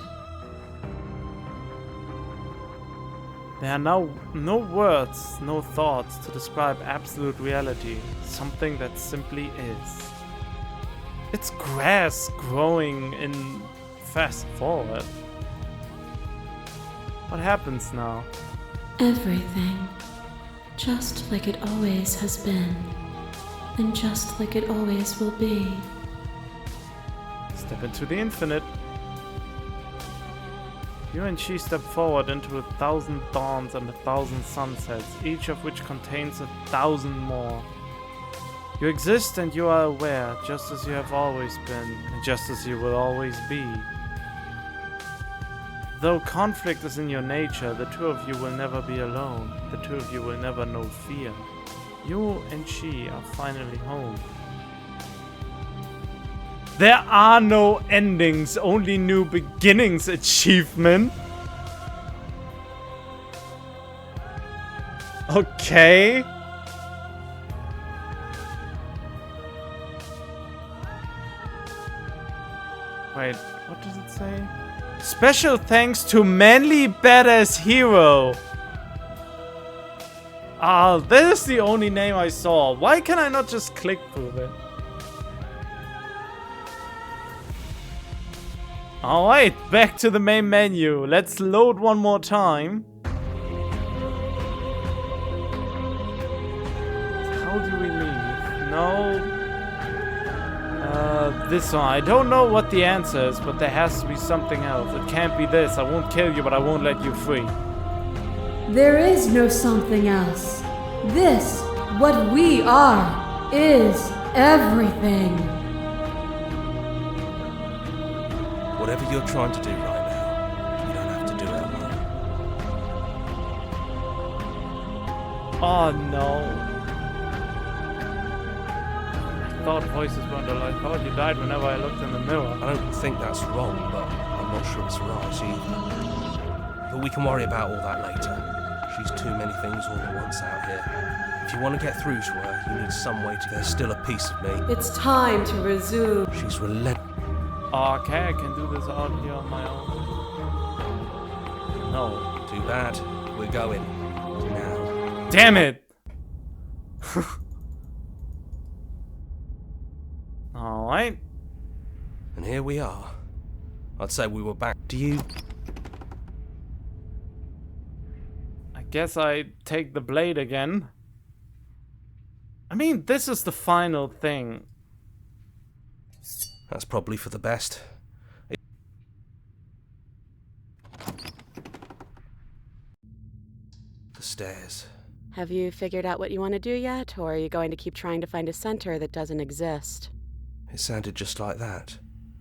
There are now no words, no thoughts to describe absolute reality. Something that simply is. It's grass growing in fast forward. What happens now? Everything. Just like it always has been. And just like it always will be. Step into the infinite. You and she step forward into 1,000 dawns and 1,000 sunsets, each of which contains 1,000 more. You exist and you are aware, just as you have always been, and just as you will always be. Though conflict is in your nature, the two of you will never be alone. The two of you will never know fear. You and she are finally home. There are no endings, only new beginnings achievement. Okay. Wait, what does it say? Special thanks to Manly Badass Hero. Ah, that is the only name I saw. Why can I not just click through it? Alright, back to the main menu. Let's load one more time. How do we leave? No. This one. I don't know what the answer is, but there has to be something else. It can't be this. I won't kill you, but I won't let you free. There is no something else. This, what we are, is everything. Whatever you're trying to do right now, you don't have to do it alone. Oh no. I thought voices weren't alive. I thought you died whenever I looked in the mirror. I don't think that's wrong, but I'm not sure it's right either. But we can worry about all that later. She's too many things all at once out here. If you want to get through to her, you need some way to... There's still a piece of me. It's time to resume. She's relentless. Okay, I can do this out here on my own. No. Too bad. We're going. Now. Damn it! Alright. And here we are. I'd say we were back. Do you... I guess I take the blade again. I mean, this is the final thing. That's probably for the best. The stairs. Have you figured out what you want to do yet, or are you going to keep trying to find a center that doesn't exist? It sounded just like that.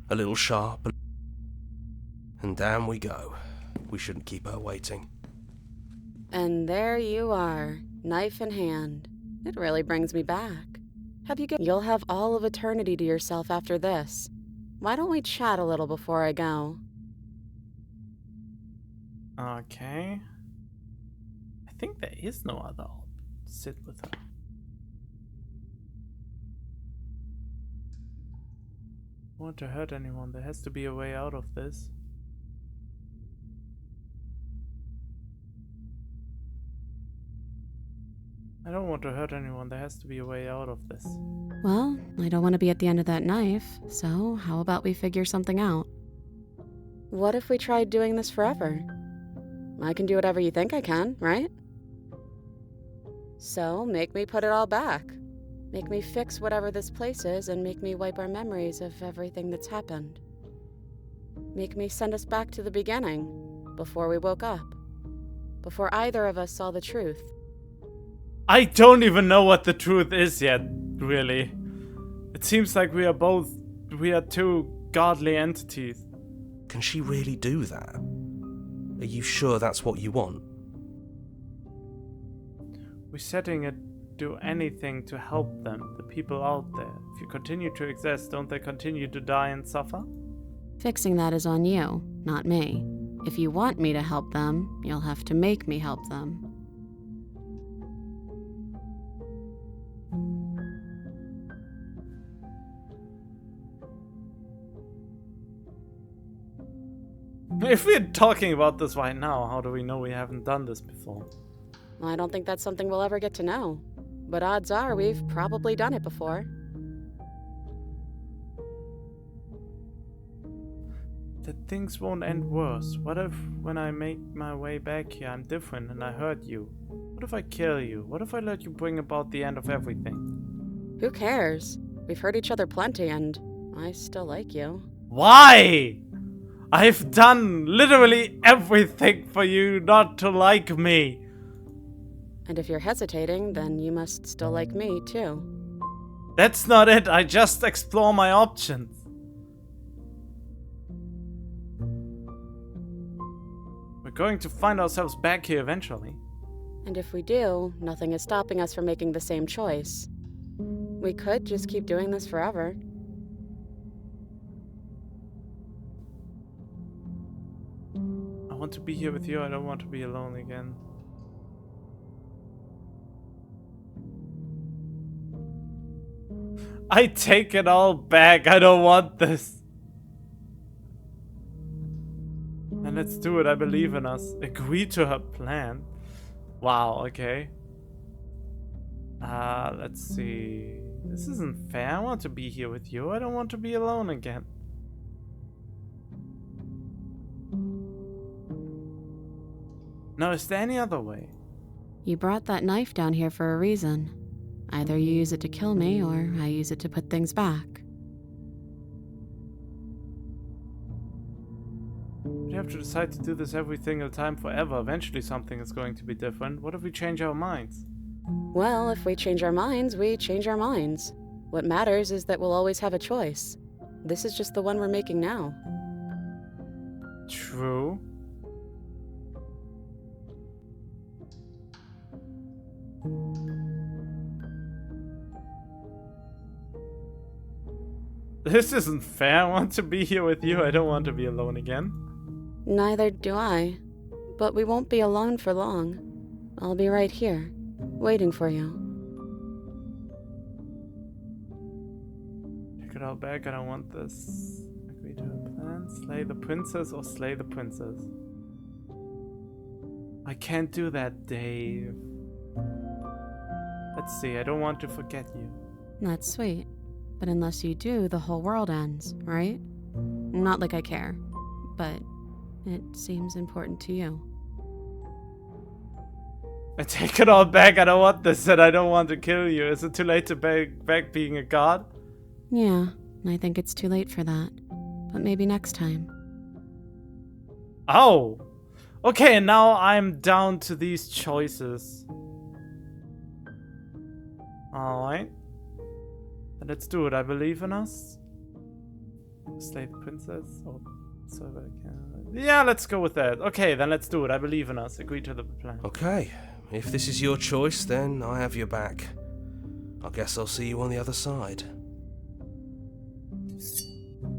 A little sharp. And down we go. We shouldn't keep her waiting. And there you are, knife in hand. It really brings me back. You'll have all of eternity to yourself after this. Why don't we chat a little before I go? Okay. I think there is no other option. Sit with her. I don't want to hurt anyone. There has to be a way out of this. I don't want to hurt anyone. There has to be a way out of this. Well, I don't want to be at the end of that knife, so how about we figure something out? What if we tried doing this forever? I can do whatever you think I can, right? So, make me put it all back. Make me fix whatever this place is and make me wipe our memories of everything that's happened. Make me send us back to the beginning, before we woke up. Before either of us saw the truth. I don't even know what the truth is yet, really. It seems like we are two godly entities. Can she really do that? Are you sure that's what you want? We're setting it do anything to help them, the people out there. If you continue to exist, don't they continue to die and suffer? Fixing that is on you, not me. If you want me to help them, you'll have to make me help them. If we're talking about this right now, how do we know we haven't done this before? I don't think that's something we'll ever get to know. But odds are we've probably done it before. That things won't end worse. What if when I make my way back here I'm different and I hurt you? What if I kill you? What if I let you bring about the end of everything? Who cares? We've hurt each other plenty and I still like you. Why? I've done literally everything for you not to like me. And if you're hesitating, then you must still like me, too. That's not it. I just explore my options. We're going to find ourselves back here eventually. And if we do, nothing is stopping us from making the same choice. We could just keep doing this forever. I want to be here with you. I don't want to be alone again. I take it all back. I don't want this. And let's do it. I believe in us. Agree to her plan. Wow, okay. Let's see. This isn't fair. I want to be here with you. I don't want to be alone again. Now, is there any other way? You brought that knife down here for a reason. Either you use it to kill me, or I use it to put things back. We have to decide to do this every single time forever. Eventually something is going to be different. What if we change our minds? Well, if we change our minds, we change our minds. What matters is that we'll always have a choice. This is just the one we're making now. True. This isn't fair. I want to be here with you. I don't want to be alone again. Neither do I. But we won't be alone for long. I'll be right here, waiting for you. Take it all back. I don't want this. Agree to a plan. Slay the princess or slay the princess. I can't do that, Dave. Let's see. I don't want to forget you. That's sweet. But unless you do, the whole world ends, right? Not like I care, but it seems important to you. I take it all back. I don't want this, and I don't want to kill you. Is it too late to back being a god? Yeah, I think it's too late for that. But maybe next time. Oh! Okay, now I'm down to these choices. Alright. Let's do it. I believe in us. Slay the princess. Oh, so yeah, let's go with that. Okay, then let's do it. I believe in us. Agree to the plan. Okay, if this is your choice, then I have your back. I guess I'll see you on the other side.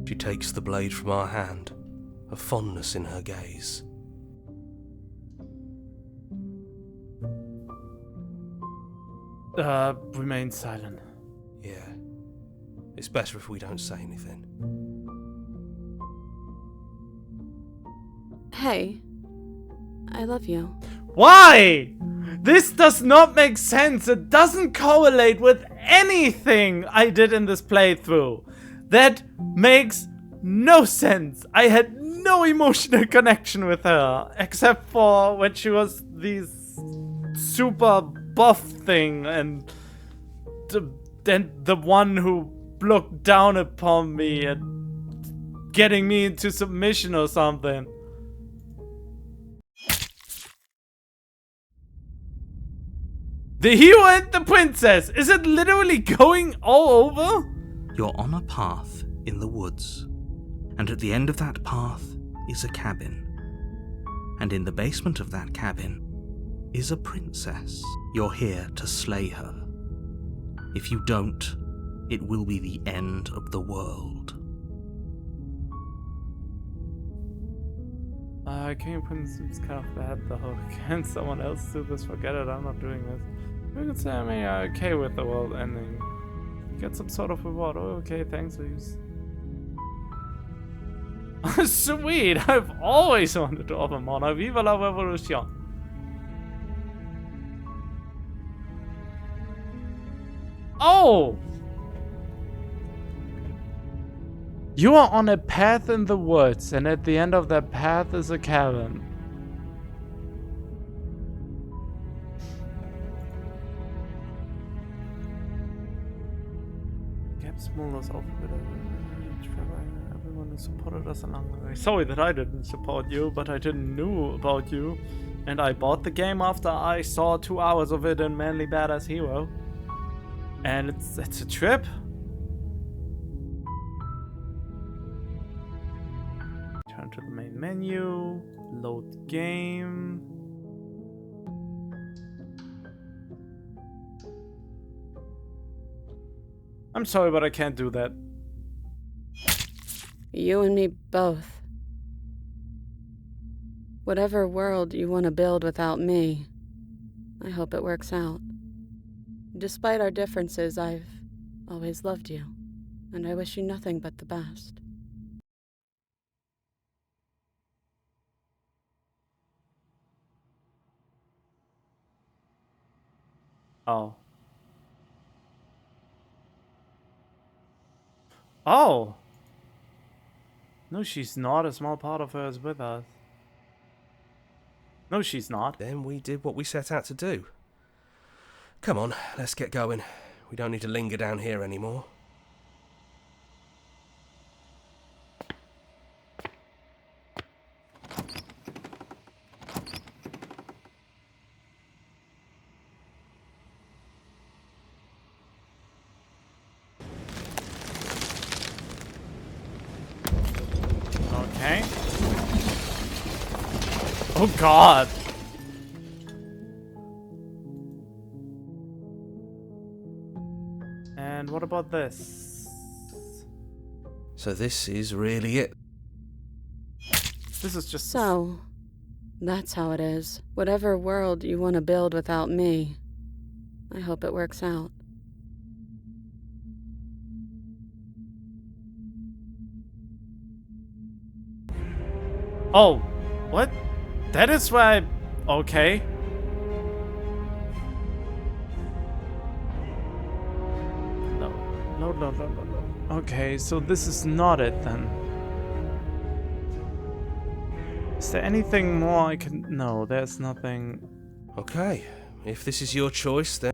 She takes the blade from our hand, a fondness in her gaze. Remain silent. Yeah. It's better if we don't say anything. Hey, I love you. Why? This does not make sense. It doesn't correlate with anything I did in this playthrough. That makes no sense. I had no emotional connection with her, except for when she was this super buff thing and the one who looked down upon me and getting me into submission or something. The hero and the princess! Is it literally going all over? You're on a path in the woods, and at the end of that path is a cabin. And in the basement of that cabin is a princess. You're here to slay her. If you don't, it will be the end of the world. Can you put it's kind of bad though. Can someone else do this? Forget it, I'm not doing this. You could say I'm okay with the world ending. Get some sort of reward. Oh, okay, thanks. Sweet! I've always wanted to offer more. Viva la revolution! Oh! You are on a path in the woods, and at the end of that path is a cabin. Smallness of everyone who supported us along the way. Sorry that I didn't support you, but I didn't know about you. And I bought the game after I saw 2 hours of it in Manly Badass Hero. And it's a trip. Turn to the main menu. Load game. I'm sorry, but I can't do that. You and me both. Whatever world you want to build without me, I hope it works out. Despite our differences, I've always loved you, and I wish you nothing but the best. Oh. Oh! No, she's not. A small part of her is with us. No, she's not. Then we did what we set out to do. Come on, let's get going. We don't need to linger down here anymore. Okay. Oh god. And what about this? So this is really it. This is just... So, that's how it is. Whatever world you want to build without me, I hope it works out. Oh, what? That is why... Okay. No. No, no, no, no, no. Okay, so this is not it then. Is there anything more I can... No, there's nothing... Okay, if this is your choice, then...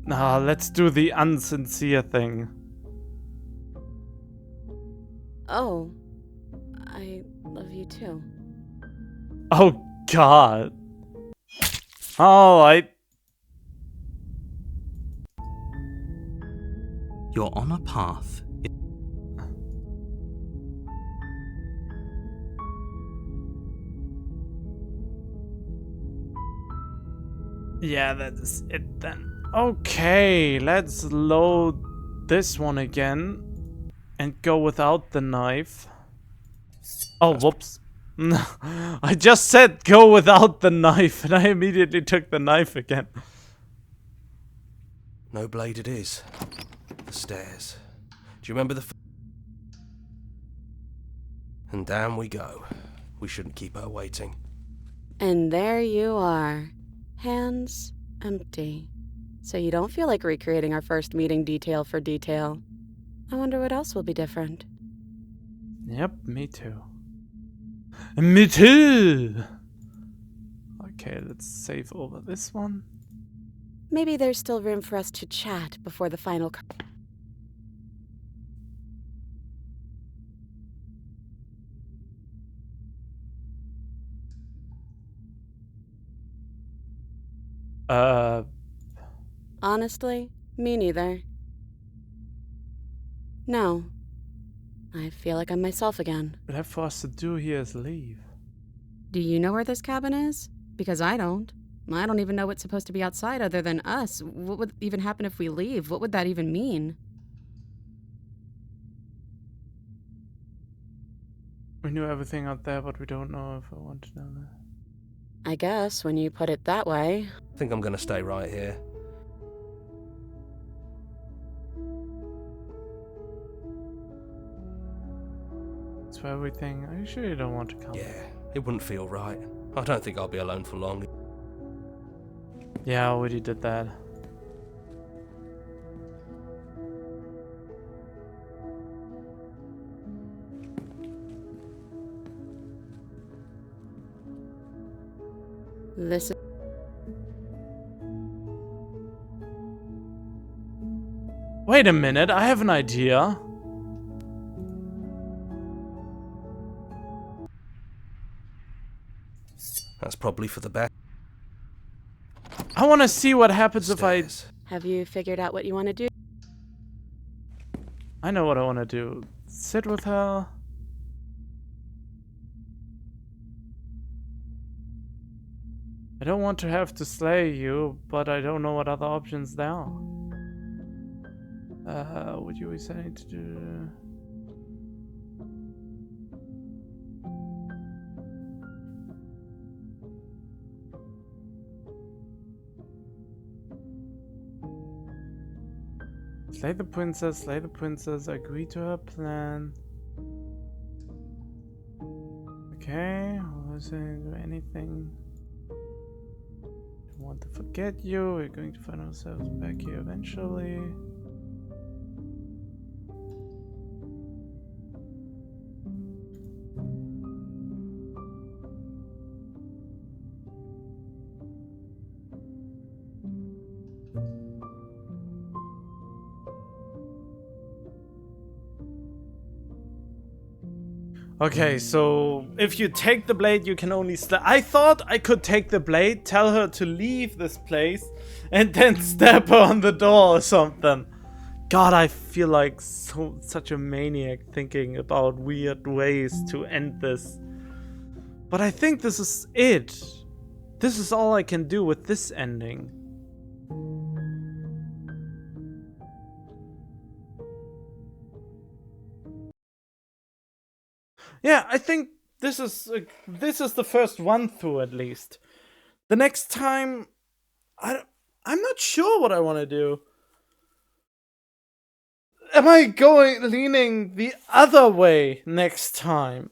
Nah, let's do the unsincere thing. Oh, I love you too. Oh god. Alright. You're on a path. Yeah, that's it then. Okay, let's load this one again and go without the knife. Oh, whoops. I just said go without the knife and I immediately took the knife again. No blade it is. The stairs. Do you remember the... And down we go. We shouldn't keep her waiting. And there you are. Hands empty. So you don't feel like recreating our first meeting detail for detail. I wonder what else will be different. Yep, me too. Me too! Okay, let's save over this one. Maybe there's still room for us to chat before the final... Honestly, me neither. No. I feel like I'm myself again. What for us to do here is leave. Do you know where this cabin is? Because I don't. I don't even know what's supposed to be outside other than us. What would even happen if we leave? What would that even mean? We knew everything out there, but we don't know if I want to know that. I guess, when you put it that way. I think I'm gonna stay right here. It's for everything. Are you sure you don't want to come? Yeah, it wouldn't feel right. I don't think I'll be alone for long. Yeah, I already did that. This is... Wait a minute, I have an idea. That's probably for the best. I want to see what happens if I... Have you figured out what you want to do? I know what I want to do. Sit with her. I don't want to have to slay you, but I don't know what other options there are. What you were saying to do? Slay the princess, agree to her plan. Okay, I wasn't do anything. Don't want to forget you, we're going to find ourselves back here eventually. Okay, so if you take the blade, you can only I thought I could take the blade, tell her to leave this place, and then stab her on the door or something. God, I feel like such a maniac thinking about weird ways to end this. But I think this is it. This is all I can do with this ending. Yeah, I think this is the first run through at least. The next time, I'm not sure what I want to do. Am I leaning the other way next time?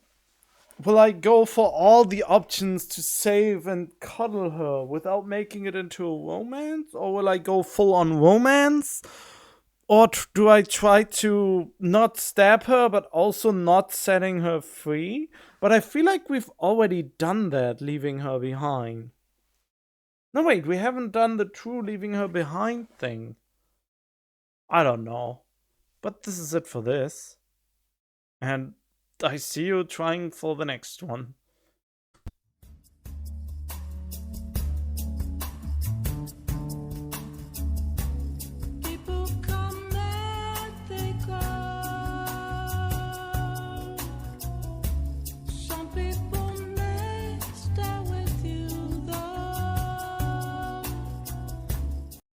Will I go for all the options to save and cuddle her without making it into a romance? Or will I go full on romance? Or do I try to not stab her but also not setting her free? But I feel like we've already done that, leaving her behind. No, wait, we haven't done the true leaving her behind thing. I don't know. But this is it for this. And I see you trying for the next one.